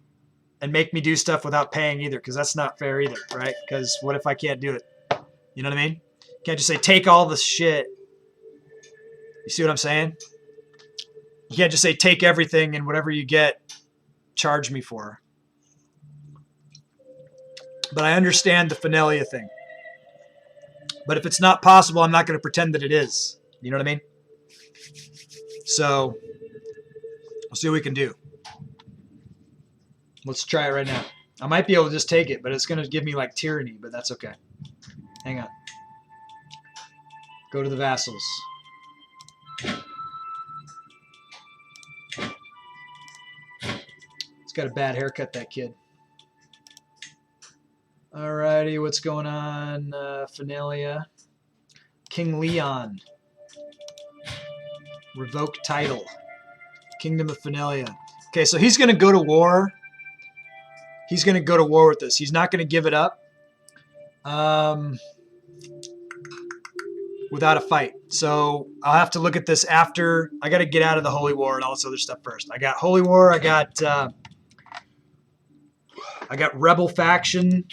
and make me do stuff without paying either, because that's not fair either, right? Because what if I can't do it? You know what I mean? You can't just say, take all the shit. You see what I'm saying? You can't just say, take everything and whatever you get, charge me for. But I understand the Fenelia thing. But if it's not possible, I'm not going to pretend that it is. You know what I mean? So, we'll see what we can do. Let's try it right now. I might be able to just take it, but it's going to give me like tyranny, but that's okay. Hang on. Go to the vassals. He's got a bad haircut, that kid. Alrighty, what's going on? Fenelia. King Leon. Revoke title. Kingdom of Finalia. Okay, so he's going to go to war. He's going to go to war with us. He's not going to give it up without a fight. So I'll have to look at this after. I got to get out of the Holy War and all this other stuff first. I got Holy War. I got Rebel Faction.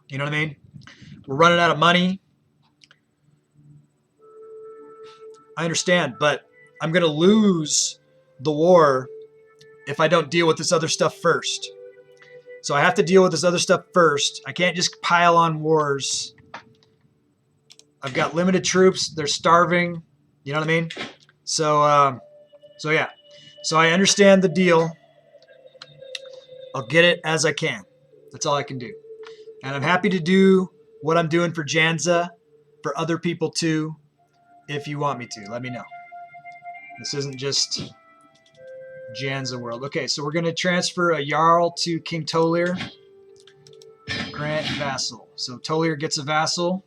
You know what I mean? We're running out of money. I understand, but I'm going to lose the war if I don't deal with this other stuff first. So I have to deal with this other stuff first. I can't just pile on wars. I've got limited troops. They're starving. You know what I mean? So yeah. So I understand the deal. I'll get it as I can. That's all I can do. And I'm happy to do what I'm doing for Janza'd, for other people too. If you want me to, let me know. This isn't just Janza'd world. Okay, so we're going to transfer a Jarl to King Tolir. Grant vassal. So Tolir gets a vassal.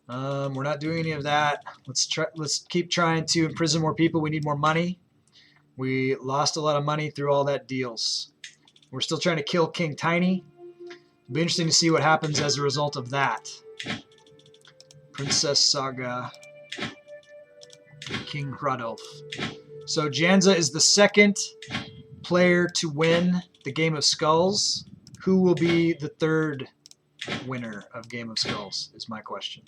We're not doing any of that. Let's keep trying to imprison more people. We need more money. We lost a lot of money through all that deals. We're still trying to kill King Tiny. It'll be interesting to see what happens as a result of that. Princess Saga. King Hradolf. So Janza'd is the second player to win the Game of Skulls. Who will be the third winner of Game of Skulls is my question.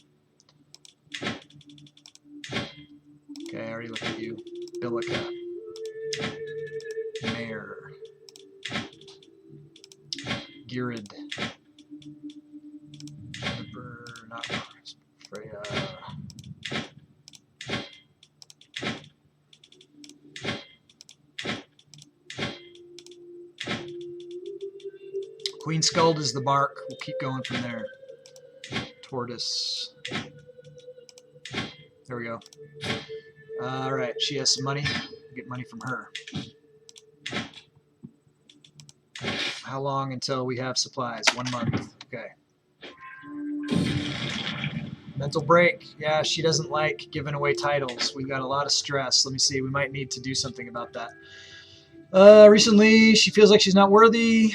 Okay, I already looked at you. Bilica. Mayor. Girid. Not Freya. Queen Skuld is the mark. We'll keep going from there. Tortoise. There we go. All right, she has some money. We'll get money from her. How long until we have supplies? 1 month. Okay. Mental break. Yeah, she doesn't like giving away titles. We've got a lot of stress. Let me see. We might need to do something about that. Recently, she feels like she's not worthy.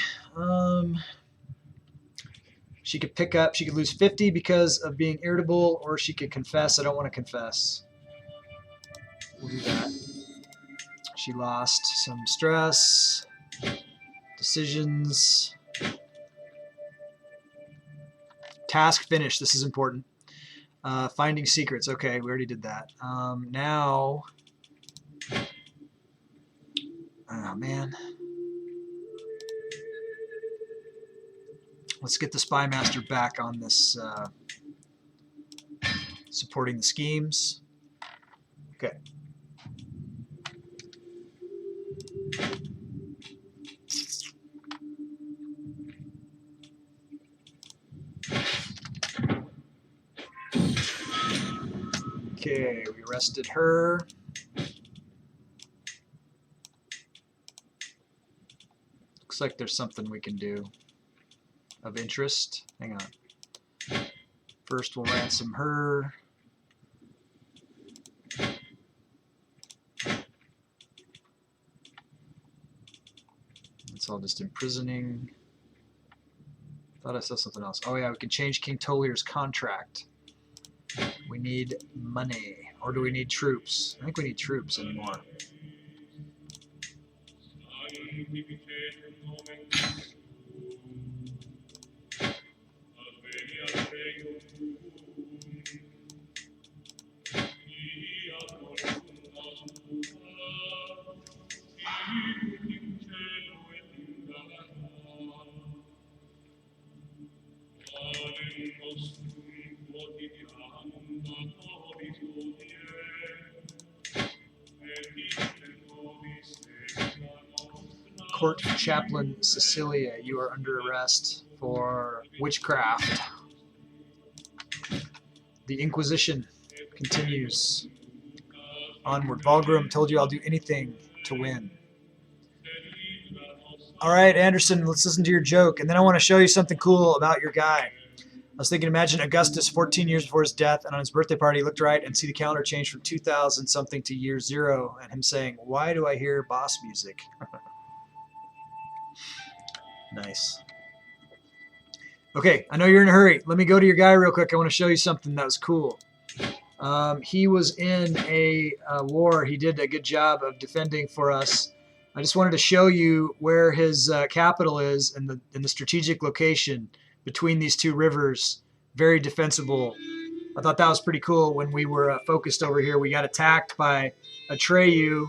She could pick up. She could lose 50 because of being irritable, or she could confess. I don't want to confess. We'll do that. She lost some stress. Decisions. Task finished. This is important. Finding secrets. Okay, we already did that. Now, oh man, let's get the Spy Master back on this. Supporting the schemes. Okay. Okay, we arrested her. Looks like there's something we can do of interest. Hang on. First, we'll ransom her. It's all just imprisoning. Thought I saw something else. Oh yeah, we can change King Tolir's contract. We need money. Or do we need troops? I think we need troops anymore. Court Chaplain Cecilia, you are under arrest for witchcraft. The Inquisition continues. Onward. Valgrim told you I'll do anything to win. All right, Anderson, let's listen to your joke, and then I want to show you something cool about your guy. I was thinking, imagine Augustus 14 years before his death, and on his birthday party, he looked right and see the calendar change from 2000 something to year 0, and him saying, "Why do I hear boss music?" Nice. Okay, I know you're in a hurry. Let me go to your guy real quick. I want to show you something that was cool. He was in a war. He did a good job of defending for us. I just wanted to show you where his capital is in the strategic location between these two rivers. Very defensible. I thought that was pretty cool. When we were focused over here, we got attacked by Atreyu,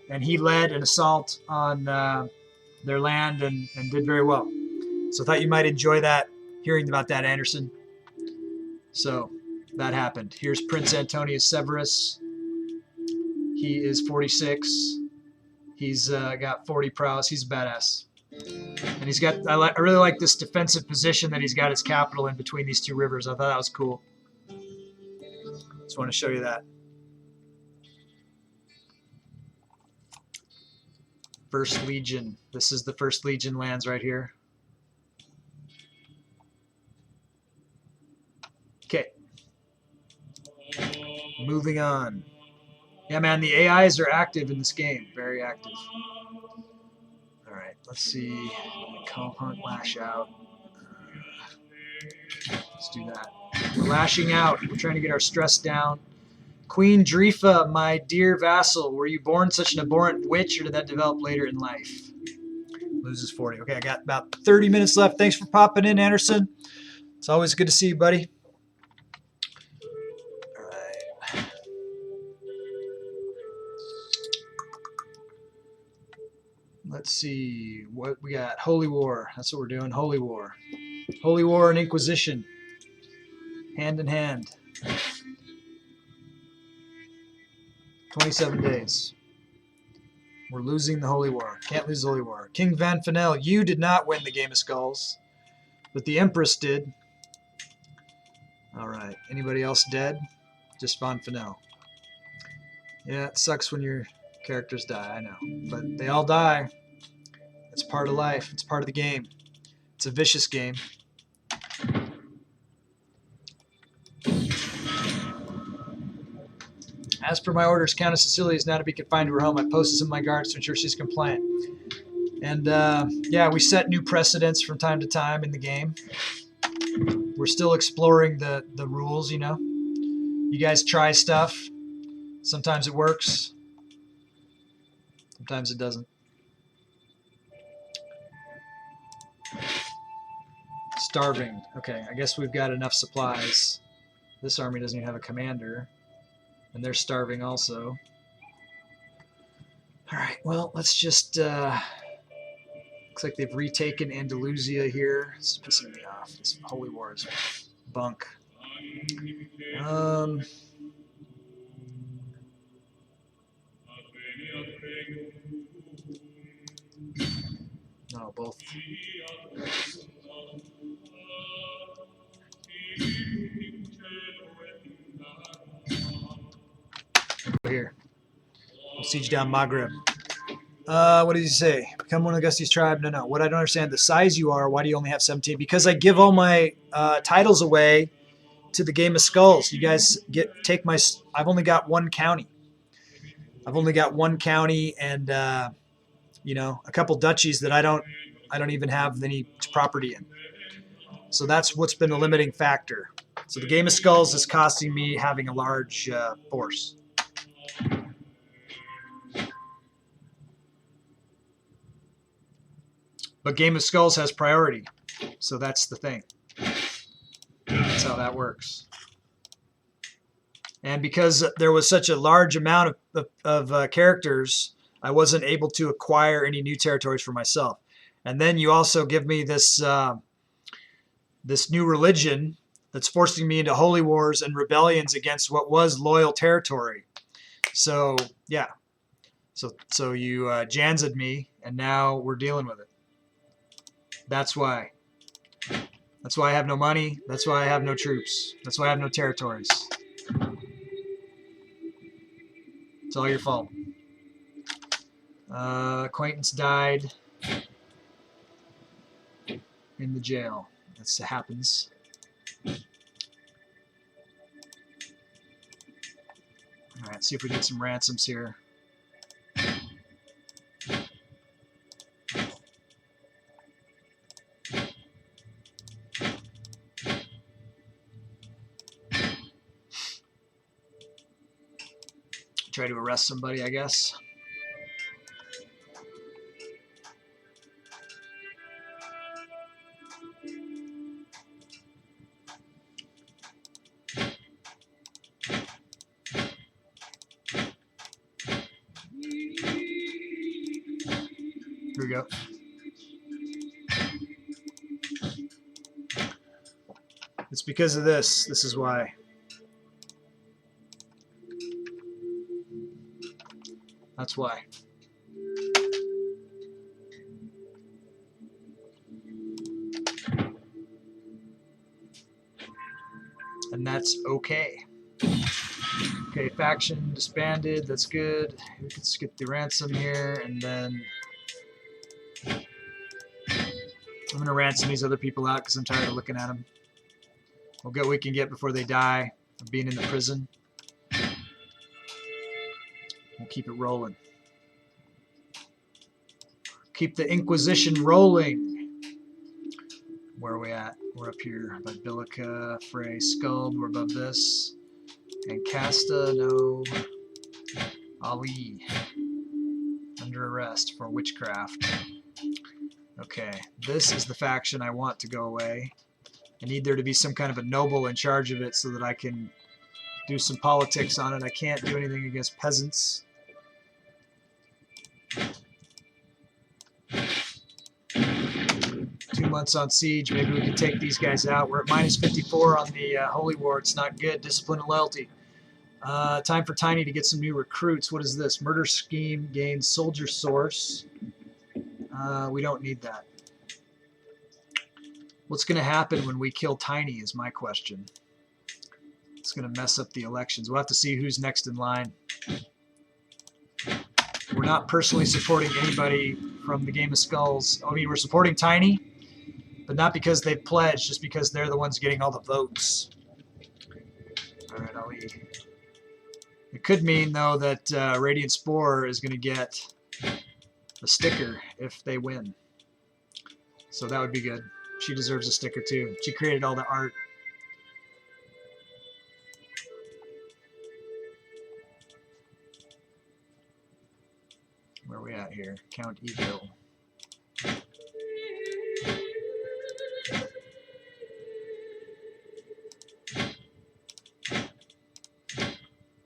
and he led an assault on their land and did very well. So I thought you might enjoy that, hearing about that, Anderson. So that happened. Here's Prince Antonius Severus. He is 46. He's got 40 prowess. He's a badass. And he's got, I really like this defensive position that he's got his capital in between these two rivers. I thought that was cool. Just want to show you that. First Legion. This is the First Legion lands right here. Okay. Moving on. Yeah, man, the AIs are active in this game. Very active. All right, let's see. Calm, hunt, lash out. Let's do that. We're lashing out. We're trying to get our stress down. Queen Drifa, my dear vassal, were you born such an abhorrent witch, or did that develop later in life? Loses 40. Okay, I got about 30 minutes left. Thanks for popping in, Anderson. It's always good to see you, buddy. All right. Let's see what we got. Holy War. That's what we're doing. Holy War. Holy War and Inquisition. Hand in hand. 27 days. We're losing the Holy War. Can't lose the Holy War. King Van Fennel, you did not win the Game of Skulls, but the Empress did. All right. Anybody else dead? Just Van Fennel. Yeah, it sucks when your characters die, I know. But they all die. It's part of life. It's part of the game. It's a vicious game. As per my orders, Countess Cecilia is now to be confined to her home. I posted some of my guards to ensure she's compliant. And yeah, we set new precedents from time to time in the game. We're still exploring the rules, you know. You guys try stuff. Sometimes it works. Sometimes it doesn't. Starving. Okay, I guess we've got enough supplies. This army doesn't even have a commander. And they're starving also. All right, well, let's just... looks like they've retaken Andalusia here. It's pissing me off. This Holy War is bunk. No, both. Here. We'll siege down Maghreb. What did he say? Become one of Gusty's tribe? No. What I don't understand, the size you are, why do you only have 17? Because I give all my titles away to the Game of Skulls. You guys take my... I've only got one county. And, you know, a couple duchies that I don't even have any property in. So that's what's been the limiting factor. So the Game of Skulls is costing me having a large force. But Game of Skulls has priority, so that's the thing. That's how that works. And because there was such a large amount of characters, I wasn't able to acquire any new territories for myself. And then you also give me this this new religion that's forcing me into holy wars and rebellions against what was loyal territory. So yeah, so you Janza'd me, and now we're dealing with it. That's why. That's why I have no money. That's why I have no troops. That's why I have no territories. It's all your fault. Acquaintance died in the jail. That happens. Alright, see if we get some ransoms here. Try to arrest somebody, I guess. Here we go. It's because of this. This is why. That's why. And that's okay. Okay, faction disbanded. That's good. We can skip the ransom here, and then I'm gonna ransom these other people out because I'm tired of looking at them. We'll get what we can get before they die of being in the prison. We'll keep it rolling. Keep the Inquisition rolling. Where are we at? We're up here by Bilica, Frey, Skuld. We're above this. And Casta, no. Ali. Under arrest for witchcraft. Okay, this is the faction I want to go away. I need there to be some kind of a noble in charge of it so that I can do some politics on it. I can't do anything against peasants. 2 months on siege. Maybe we can take these guys out. We're at minus 54 on the Holy War. It's not good. Discipline and loyalty. Time for Tiny to get some new recruits. What is this? Murder scheme gains soldier source. We don't need that. What's going to happen when we kill Tiny is my question. It's going to mess up the elections. We'll have to see who's next in line. We're not personally supporting anybody from the Game of Skulls. I mean, we're supporting Tiny, but not because they've pledged, just because they're the ones getting all the votes. All right, Ali. It could mean, though, that Radiant Spore is going to get a sticker if they win. So that would be good. She deserves a sticker, too. She created all the art. Where are we at here? Count Ego.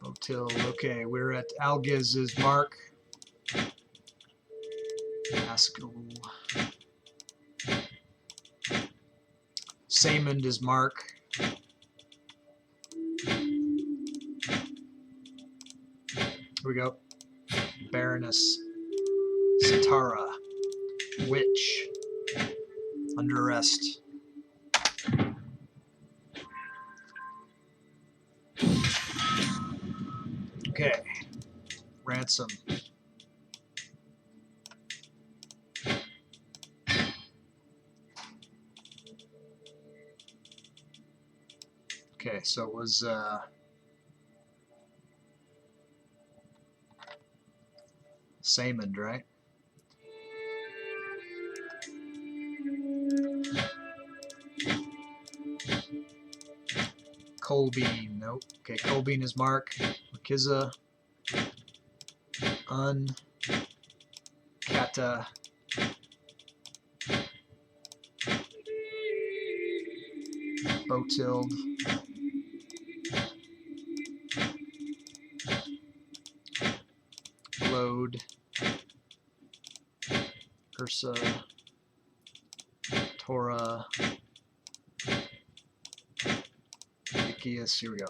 Botil. Okay, we're at Algiz's mark. Haskell. Saymond is mark. Here we go. Baroness. Satara. Witch. Under arrest. Okay. Ransom. Okay, so it was Saymond, right? Colbean, nope. Okay, Colbean is Mark. Makiza. Kata. Botild. Load. Ursa. Torah. Ikias, here we go.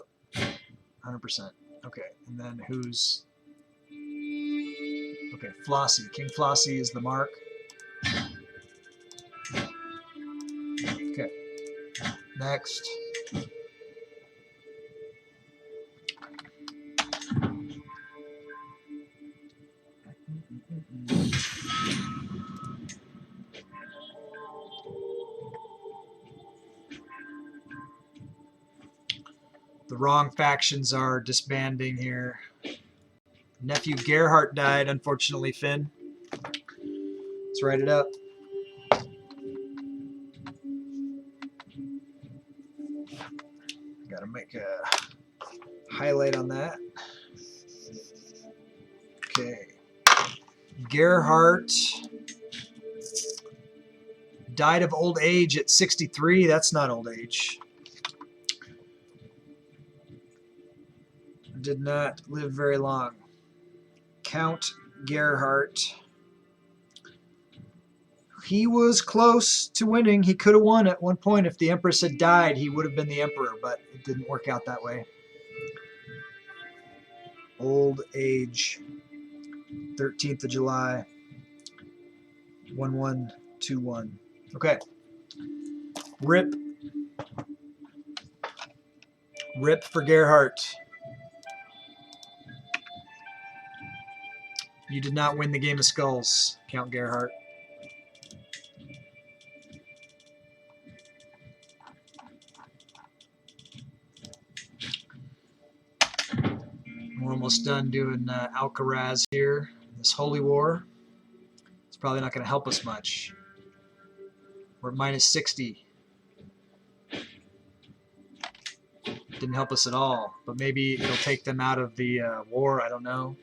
100%. Okay, and then who's... Okay, Flossie. King Flossie is the mark. Okay. Next. The wrong factions are disbanding here. Nephew Gerhardt died, unfortunately, Finn. Let's write it up. Gotta make a highlight on that. Okay. Gerhardt died of old age at 63. That's not old age. Did not live very long. Count Gerhardt. He was close to winning. He could have won at one point. If the Empress had died, he would have been the Emperor, but it didn't work out that way. Old age. 13th of July. 1121. Okay. Rip. Rip for Gerhardt. You did not win the Game of Skulls, Count Gerhardt. We're almost done doing Alcaraz here. This Holy War. It's probably not going to help us much. We're at minus 60. Didn't help us at all, but maybe it'll take them out of the war. I don't know.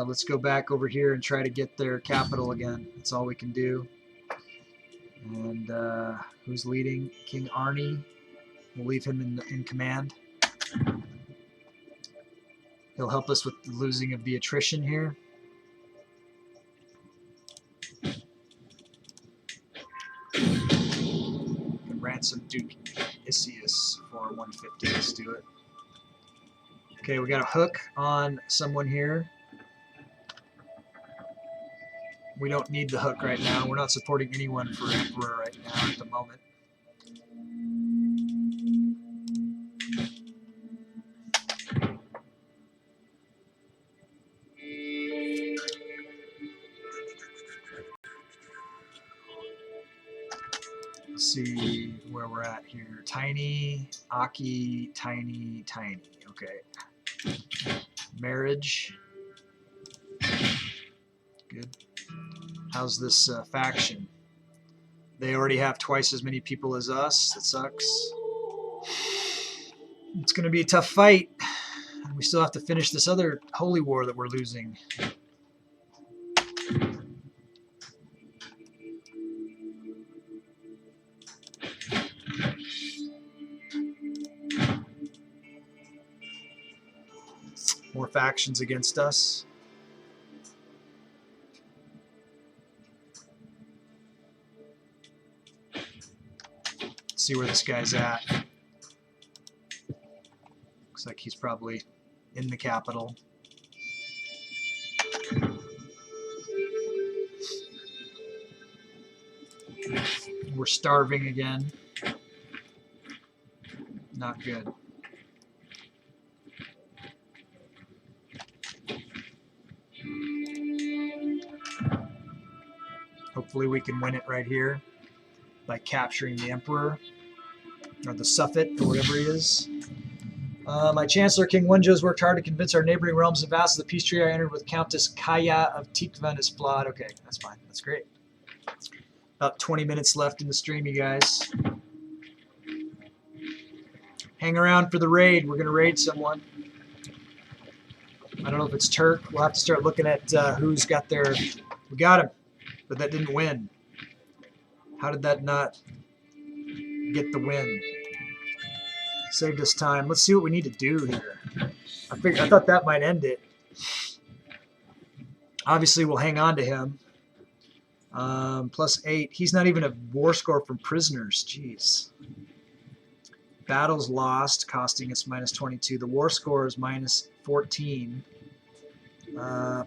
Let's go back over here and try to get their capital again. That's all we can do. And who's leading? King Arnie. We'll leave him in command. He'll help us with the losing of the attrition here. Ransom Duke Isius for 150. Let's do it. Okay, we got a hook on someone here. We don't need the hook right now. We're not supporting anyone for Emperor right now at the moment. Let's see where we're at here. Tiny, Aki, tiny, tiny. Okay. Marriage. Good. How's this faction? They already have twice as many people as us. That sucks. It's going to be a tough fight. We still have to finish this other holy war that we're losing. More factions against us. Let's see where this guy's at. Looks like he's probably in the capital. We're starving again. Not good. Hopefully we can win it right here by capturing the Emperor, or the Suffet, or whatever he is. My Chancellor, King Wenjo, has worked hard to convince our neighboring realms and vassals the peace treaty I entered with Countess Kaya of Tikvan is flawed. Okay, that's fine. That's great. About 20 minutes left in the stream, you guys. Hang around for the raid. We're going to raid someone. I don't know if it's Turk. We'll have to start looking at who's got their... We got him, but that didn't win. How did that not get the win? Saved us time. Let's see what we need to do here. I thought that might end it. Obviously, we'll hang on to him. +8. He's not even a war score from prisoners. Jeez. Battles lost, costing us -22. The war score is -14.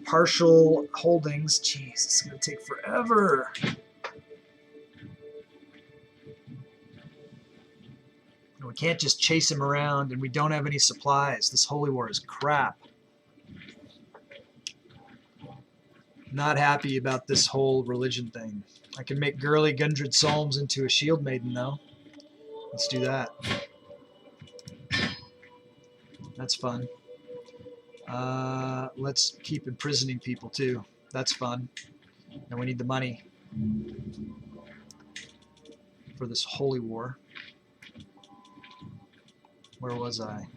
Partial holdings. Jeez, it's going to take forever. We can't just chase him around, and we don't have any supplies. This holy war is crap. Not happy about this whole religion thing. I can make Girly Gundred Solms into a shield maiden, though. Let's do that. That's fun. Let's keep imprisoning people too. That's fun. And we need the money for this holy war. Where was I?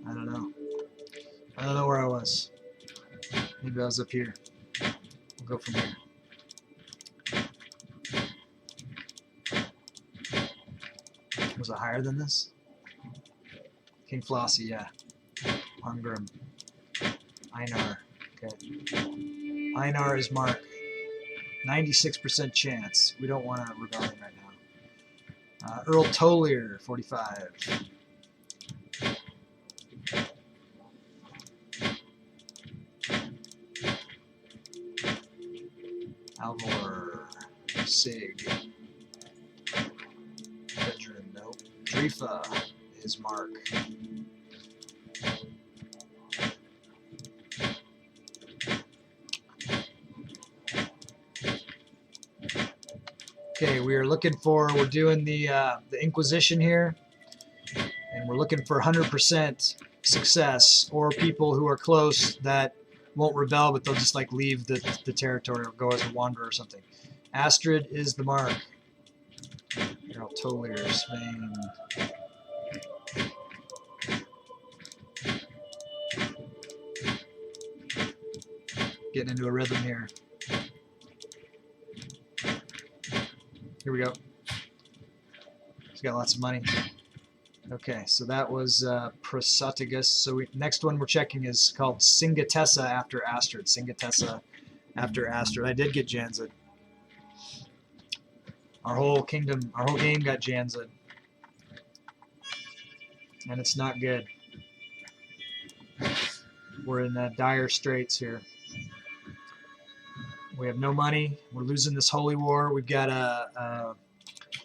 I don't know. I don't know where I was. Maybe I was up here. We'll go from here. Was it higher than this? King Flossie, yeah. Hungrim. Einar. Okay. Einar is Mark. 96% chance. We don't want a rebellion right now. Earl Tolier, 45. Alvor. Sig. Bedroom, nope. Drifa is Mark. Okay, we're doing the Inquisition here, and we're looking for 100% success, or people who are close that won't rebel, but they'll just like leave the territory or go as a wanderer or something. Astrid is the mark. Earl Tolier, Spain. Getting into a rhythm here. Here we go. He's got lots of money. Okay, so that was Prosopagus. So next one we're checking is called Singatessa after Astrid. Singatessa after Astrid. I did get Janza'd. Our whole kingdom, our whole game got Janza'd. And it's not good. We're in dire straits here. We have no money. We're losing this holy war. We've got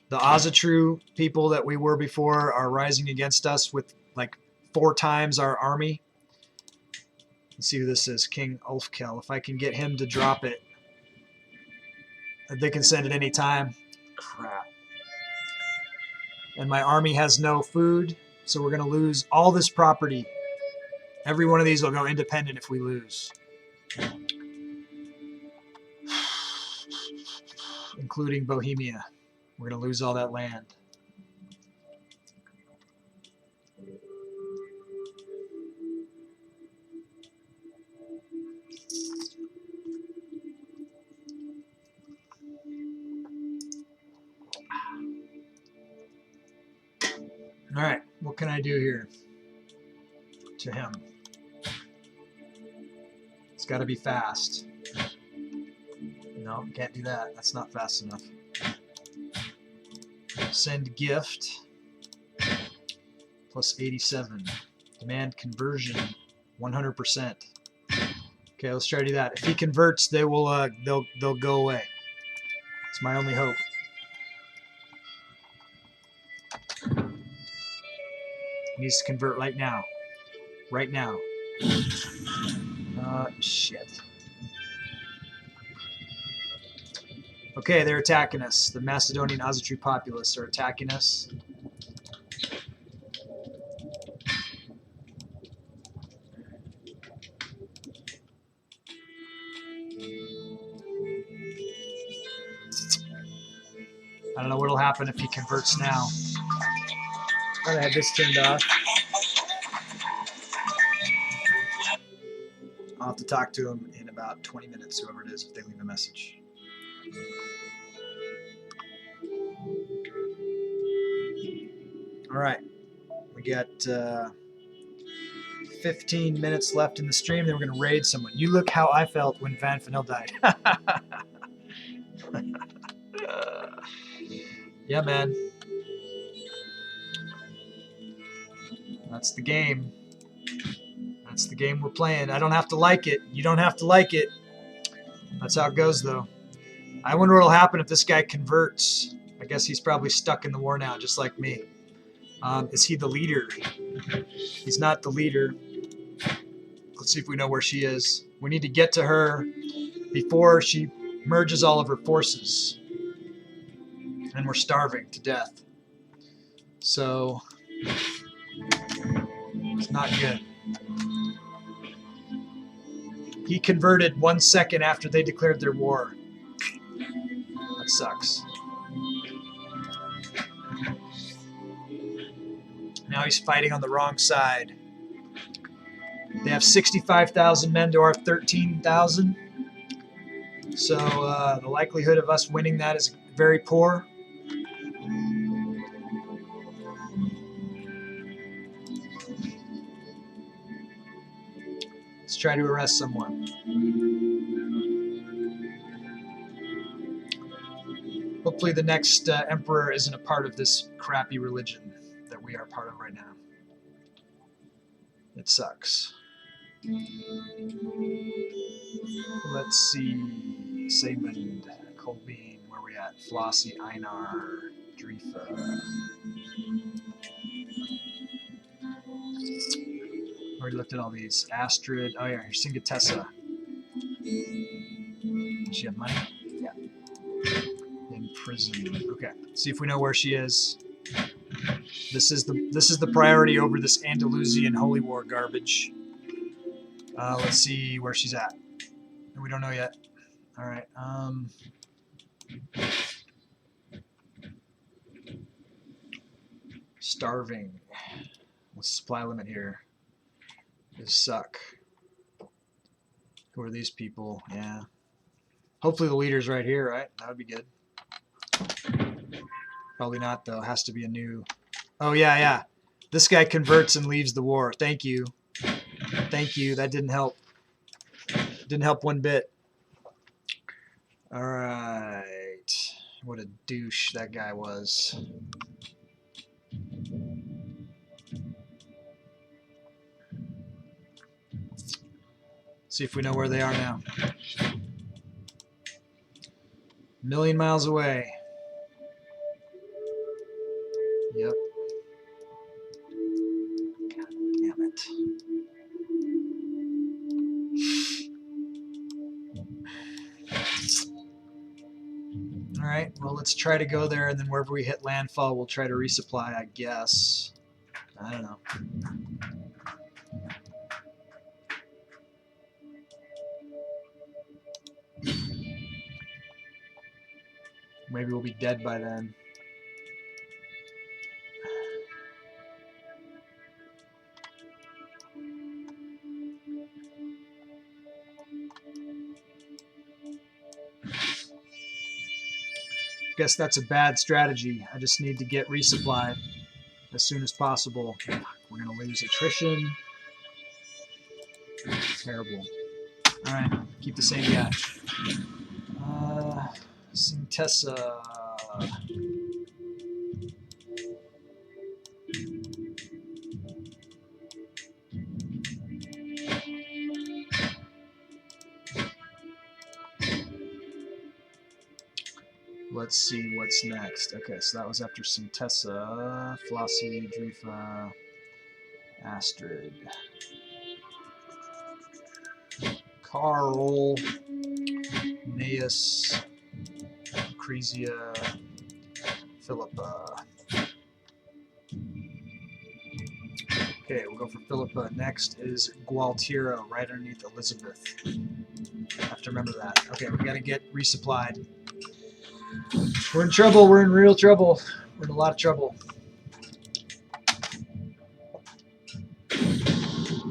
the Ozatru people that we were before are rising against us with like 4 times our army. Let's see who this is. King Ulfkel. If I can get him to drop it, they can send it any time. Crap. And my army has no food, so we're going to lose all this property. Every one of these will go independent if we lose. Including Bohemia. We're going to lose all that land. All right, what can I do here to him? It's got to be fast. No, can't do that. That's not fast enough. Send gift. Plus 87. Demand conversion. 100%. Okay, let's try to do that. If he converts, they will. They'll go away. It's my only hope. He needs to convert right now. Right now. Shit. Okay, they're attacking us. The Macedonian Ozatru populace are attacking us. I don't know what'll happen if he converts now. Gotta have this turned off. I'll have to talk to him in about 20 minutes, whoever it is, if they leave a message. All right, we got 15 minutes left in the stream. Then we're gonna raid someone. You look how I felt when Van Fanel died. Yeah, man. That's the game. That's the game we're playing. I don't have to like it. You don't have to like it. That's how it goes, though. I wonder what'll happen if this guy converts. I guess he's probably stuck in the war now, just like me. Is he the leader? He's not the leader. Let's see if we know where she is. We need to get to her before she merges all of her forces. And we're starving to death. So Not good. He converted 1 second after they declared their war. That sucks. Now he's fighting on the wrong side. They have 65,000 men to our 13,000. So the likelihood of us winning that is very poor. Let's try to arrest someone. Hopefully the next emperor isn't a part of this crappy religion that we are part of right now. It sucks. Let's see. Saymond, Colbean, where we at? Flossie, Einar, Drifa. Already looked at all these. Astrid. Oh yeah, here's Singatessa. Does she have money? Yeah. In prison. Okay. See if we know where she is. This is the priority over this Andalusian Holy War garbage. Let's see where she's at. We don't know yet. All right. Starving. What's the supply limit here? They suck. Who are these people? Yeah. Hopefully the leader's right here, right? That would be good. Probably not, though. Has to be a new... Oh, yeah, yeah. This guy converts and leaves the war. Thank you. Thank you. That didn't help. Didn't help one bit. All right. What a douche that guy was. See if we know where they are now. A million miles away. Yep. God damn it. All right, well, let's try to go there, and then wherever we hit landfall, we'll try to resupply, I guess. I don't know. Maybe we'll be dead by then. Guess that's a bad strategy. I just need to get resupplied as soon as possible. We're going to lose attrition. Terrible. All right, keep the same guy. Sintessa. Let's see what's next. Okay, so that was after Sintessa, Flossie, Drifa, Astrid, Carl, Neus, Lucrezia, Philippa. Okay, we'll go for Philippa. Next is Gualtiero, right underneath Elizabeth. Have to remember that. Okay, we gotta get resupplied. We're in trouble. We're in real trouble. We're in a lot of trouble.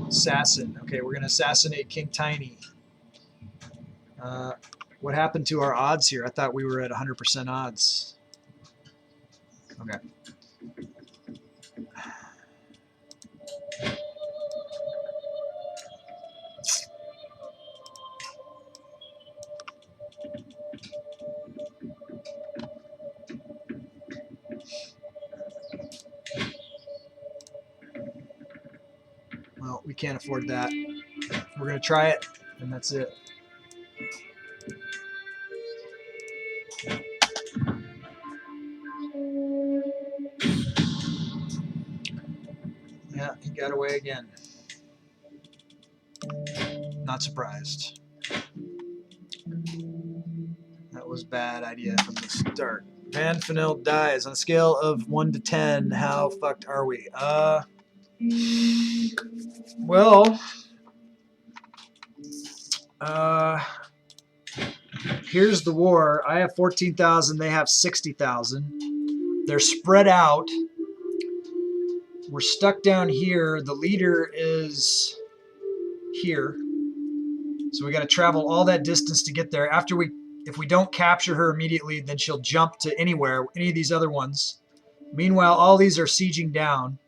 Assassin. Okay, we're gonna assassinate King Tiny. What happened to our odds here? I thought we were at 100% odds. Okay. Well, we can't afford that. We're going to try it, and that's it. Yeah, he got away again. Not surprised. That was a bad idea from the start. Van Fennel dies. On a scale of 1 to 10, how fucked are we? Well, here's the war. I have 14,000. They have 60,000. They're spread out. We're stuck down here. The leader is here. So we got to travel all that distance to get there. If we don't capture her immediately, then she'll jump to anywhere, any of these other ones. Meanwhile, all these are sieging down.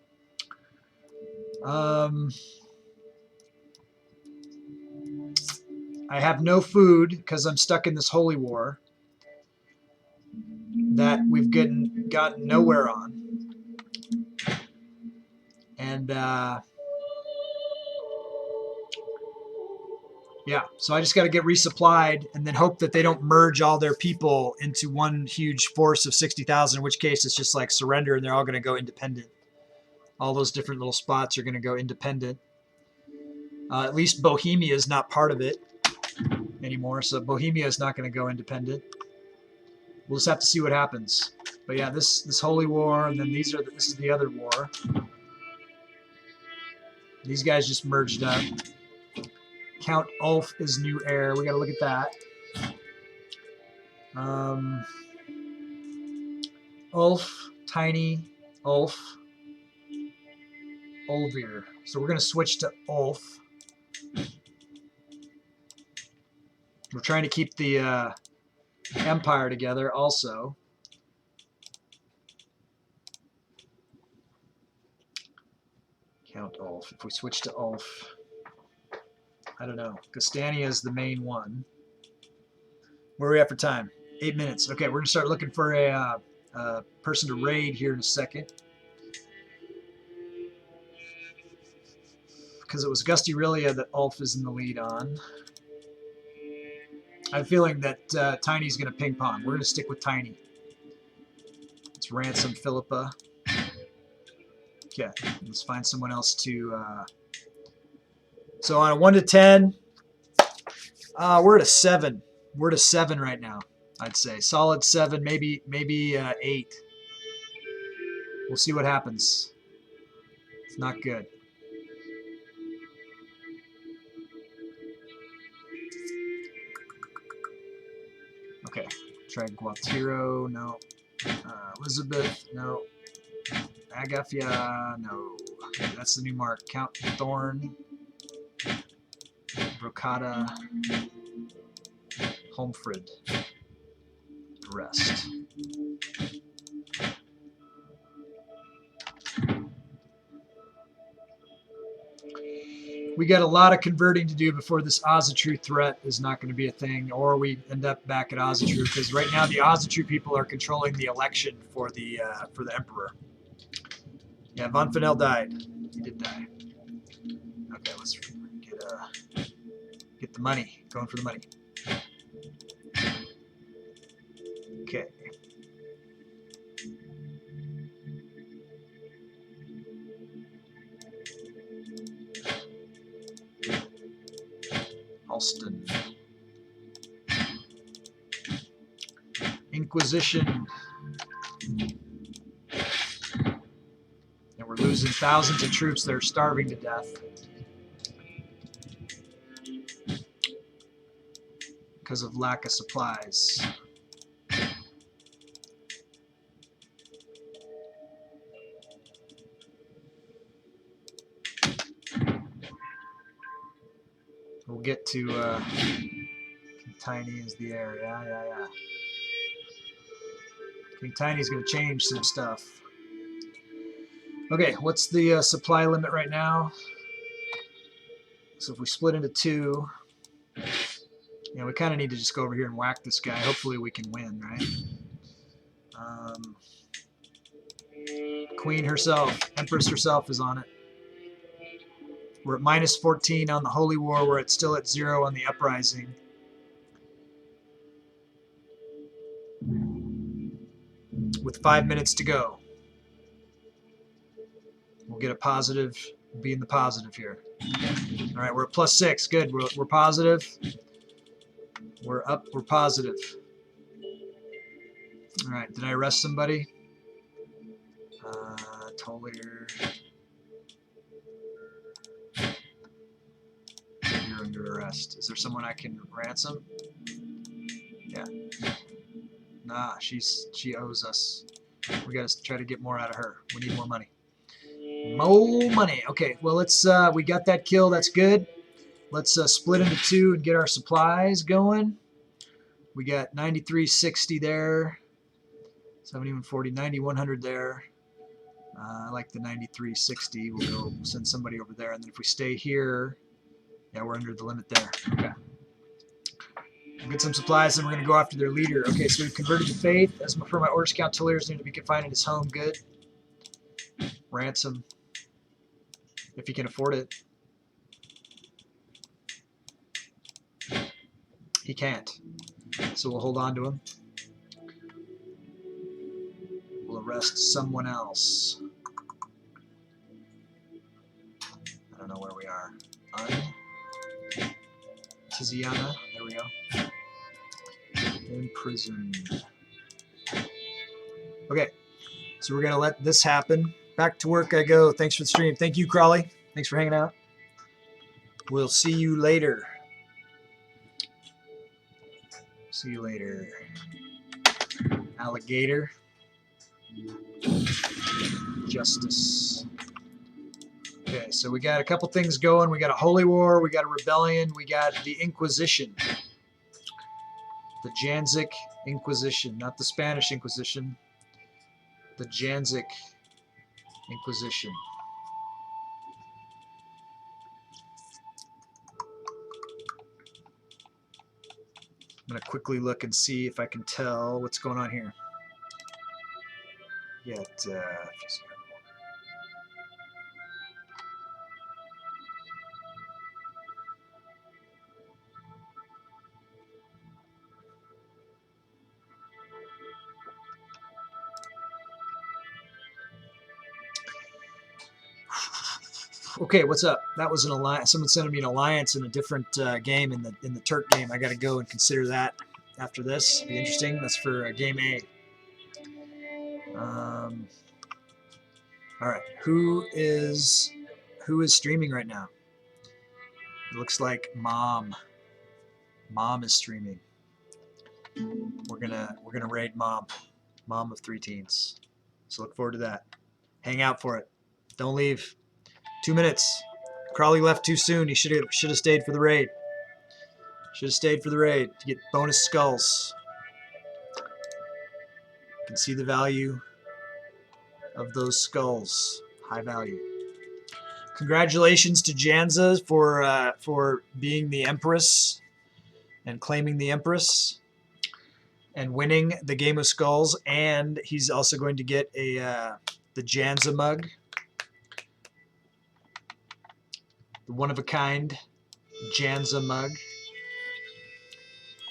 I have no food because I'm stuck in this holy war that we've gotten nowhere on. And yeah, so I just got to get resupplied and then hope that they don't merge all their people into one huge force of 60,000, in which case it's just like surrender and they're all going to go independent. All those different little spots are going to go independent. At least Bohemia is not part of it anymore, so Bohemia is not going to go independent. We'll just have to see what happens. But yeah, this holy war, and then this is the other war. These guys just merged up. Count Ulf is new heir. We got to look at that. Ulf, Tiny, Ulf, Olvir. So we're going to switch to Ulf. We're trying to keep the empire together also. Count Ulf. If we switch to Ulf, I don't know. Castania is the main one. Where are we at for time? 8 minutes. Okay, we're going to start looking for a person to raid here in a second. Because it was Gustyrill that Ulf is in the lead on. I have a feeling that Tiny's going to ping pong. We're going to stick with Tiny. Let's ransom Philippa. Okay, let's find someone else to... So on a 1 to 10, we're at a 7. We're at a 7 right now, I'd say. Solid 7, maybe 8. We'll see what happens. It's not good. Okay, try Gualtiro, no. Elizabeth, no. Agafia, no. Okay, that's the new mark. Count Thorn. Brocata. Holmfrid. Rest. We got a lot of converting to do before this Ozatru threat is not going to be a thing, or we end up back at Ozatru, because right now the Ozatru people are controlling the election for the emperor. Yeah, Von Fennel died. He did die. Okay, let's get the money. Going for the money. Okay. Alston. Inquisition. And we're losing thousands of troops that are starving to death. Because of lack of supplies. We'll get to King Tiny is the heir. Yeah. King Tiny's going to change some stuff. Okay, what's the supply limit right now? So if we split into 2, we kind of need to just go over here and whack this guy. Hopefully we can win, right? Queen herself, Empress herself is on it. We're at minus 14 on the Holy War. We're still at 0 on the Uprising. With 5 minutes to go. We'll get a positive, be in the positive here. All right, we're at plus 6. Good, we're positive. We're up, we're positive. All right, did I arrest somebody? Tolier. you're under arrest. Is there someone I can ransom? Yeah. Nah, she owes us. We gotta try to get more out of her. We need more money. More money. Okay, well let's we got that kill, that's good. Let's split into two and get our supplies going. We got 9360 there. 7140, 9100 there. I like the 9360. We'll go send somebody over there, and then if we stay here, yeah, we're under the limit there. Okay. We'll get some supplies, and we're going to go after their leader. Okay, so we've converted to faith. As per my orders, Count Tullius need to be confined in his home. Good. Ransom, if he can afford it. He can't, so we'll hold on to him. We'll arrest someone else. I don't know where we are. Tiziana, there we go. In prison. Okay, so we're gonna let this happen. Back to work I go. Thanks for the stream. Thank you, Crawley. Thanks for hanging out. We'll see you later. See you later. Alligator. Justice. Okay, so we got a couple things going. We got a holy war, we got a rebellion, we got the Inquisition. The Janza'd Inquisition, not the Spanish Inquisition. The Janza'd Inquisition. I'm going to quickly look and see if I can tell what's going on here. Okay, what's up? That was an alliance. Someone sent me an alliance in a different game in the Turk game. I got to go and consider that after this. Be interesting. That's for game A. All right, who is streaming right now? It looks like Mom. Mom is streaming. We're gonna raid Mom. Mom of 3 teens. So look forward to that. Hang out for it. Don't leave. 2 minutes. Crawley left too soon. He should have stayed for the raid. Should have stayed for the raid to get bonus skulls. You can see the value of those skulls. High value. Congratulations to Janza'd for being the Empress and claiming the Empress and winning the Game of Skulls. And he's also going to get the Janza'd mug. The one-of-a-kind Janza'd mug.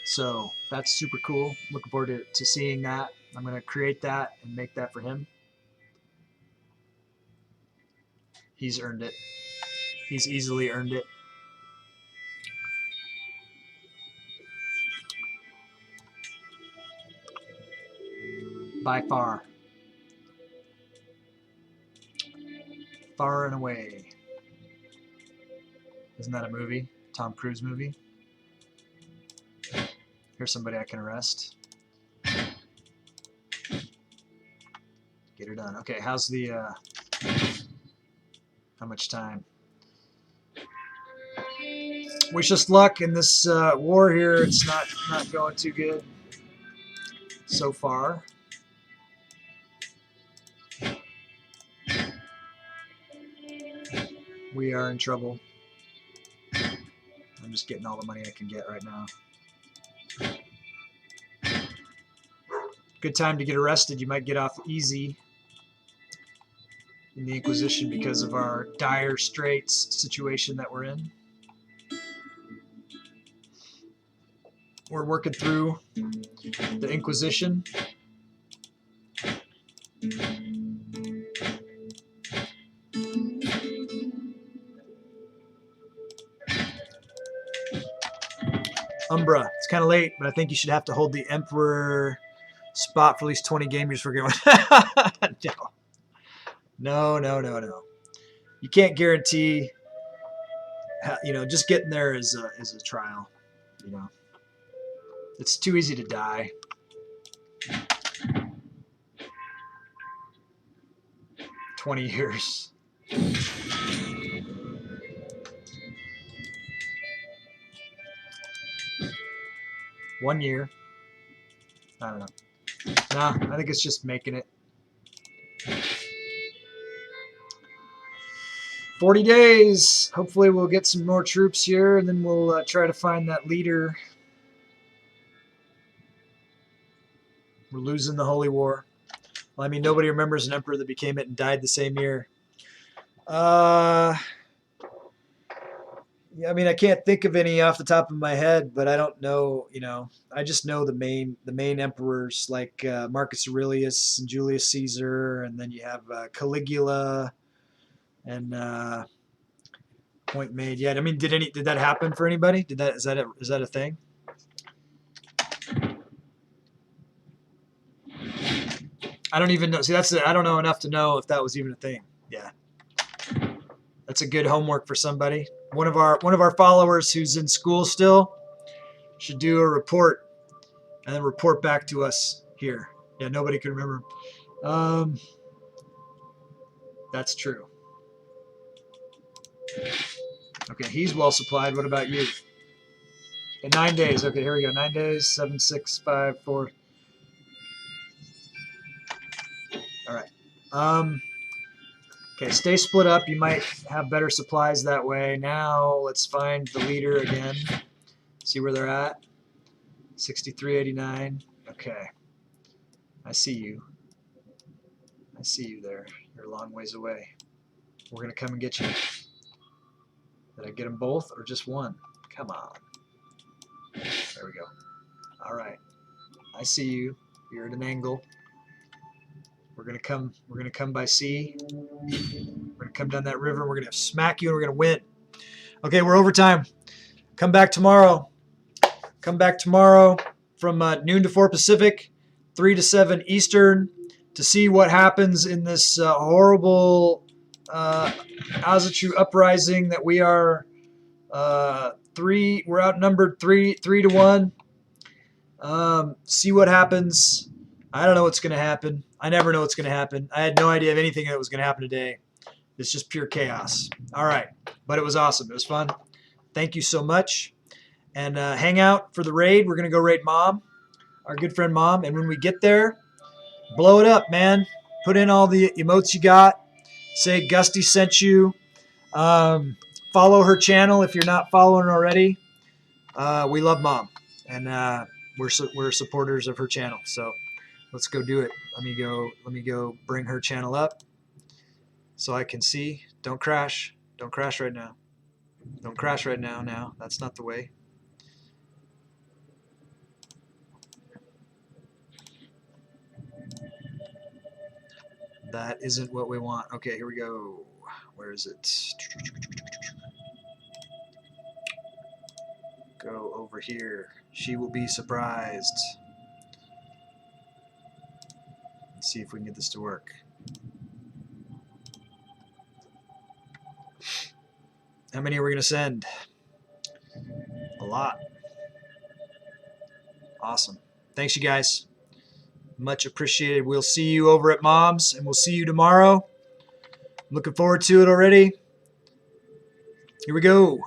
So that's super cool. Looking forward to seeing that. I'm going to create that and make that for him. He's earned it. He's easily earned it. By far. Far and away. Isn't that a movie? Tom Cruise movie? Here's somebody I can arrest. Get her done. Okay, how's the how much time? Wish us luck in this war here. It's not going too good so far. We are in trouble. I'm just getting all the money I can get right now. Good time to get arrested. You might get off easy in the Inquisition because of our dire straits situation that we're in. We're working through the Inquisition. Umbra, it's kind of late, but I think you should have to hold the Emperor spot for at least 20 gamers for going. No. You can't guarantee you know, just getting there is a trial. You know, it's too easy to die. "20 years. "1 year. I don't know. Nah, I think it's just making it. 40 days. Hopefully we'll get some more troops here, and then we'll try to find that leader. We're losing the Holy War. Well, I mean, nobody remembers an emperor that became it and died the same year. Yeah, I mean, I can't think of any off the top of my head, but I don't know. You know, I just know the main emperors like Marcus Aurelius and Julius Caesar, and then you have Caligula, and point made. Yeah, I mean, did that happen for anybody? Is that a thing? I don't even know. See, I don't know enough to know if that was even a thing. Yeah, that's a good homework for somebody. One of our followers who's in school still should do a report and then report back to us here. Yeah, nobody can remember. That's true. Okay, he's well supplied. What about you? Okay, 9 days. Okay, here we go. 9 days. 7, 6, 5, 4. All right. Okay, stay split up. You might have better supplies that way. Now let's find the leader again. See where they're at. 6389. Okay. I see you. I see you there. You're a long ways away. We're going to come and get you. Did I get them both or just one? Come on. There we go. All right. I see you. You're at an angle. We're going to come by sea. We're going to come down that river. We're going to smack you and we're going to win. Okay, we're overtime. Come back tomorrow. Come back tomorrow from noon to 4 Pacific, 3 to 7 Eastern to see what happens in this horrible Azatru uprising that we are we're outnumbered 3 to 1. See what happens. I don't know what's going to happen. I never know what's going to happen. I had no idea of anything that was going to happen today. It's just pure chaos. All right. But it was awesome. It was fun. Thank you so much. And hang out for the raid. We're going to go raid Mom, our good friend Mom. And when we get there, blow it up, man. Put in all the emotes you got. Say Gusty sent you. Follow her channel if you're not following her already. We love Mom. And we're supporters of her channel. So let's go do it. Let me go bring her channel up so I can see. Don't crash. Don't crash right now. Don't crash right now. Now, that's not the way. That isn't what we want. Okay, here we go. Where is it? Go over here. She will be surprised. Let's see if we can get this to work. How many are we going to send? A lot. Awesome. Thanks, you guys. Much appreciated. We'll see you over at Mom's, and we'll see you tomorrow. I'm looking forward to it already. Here we go.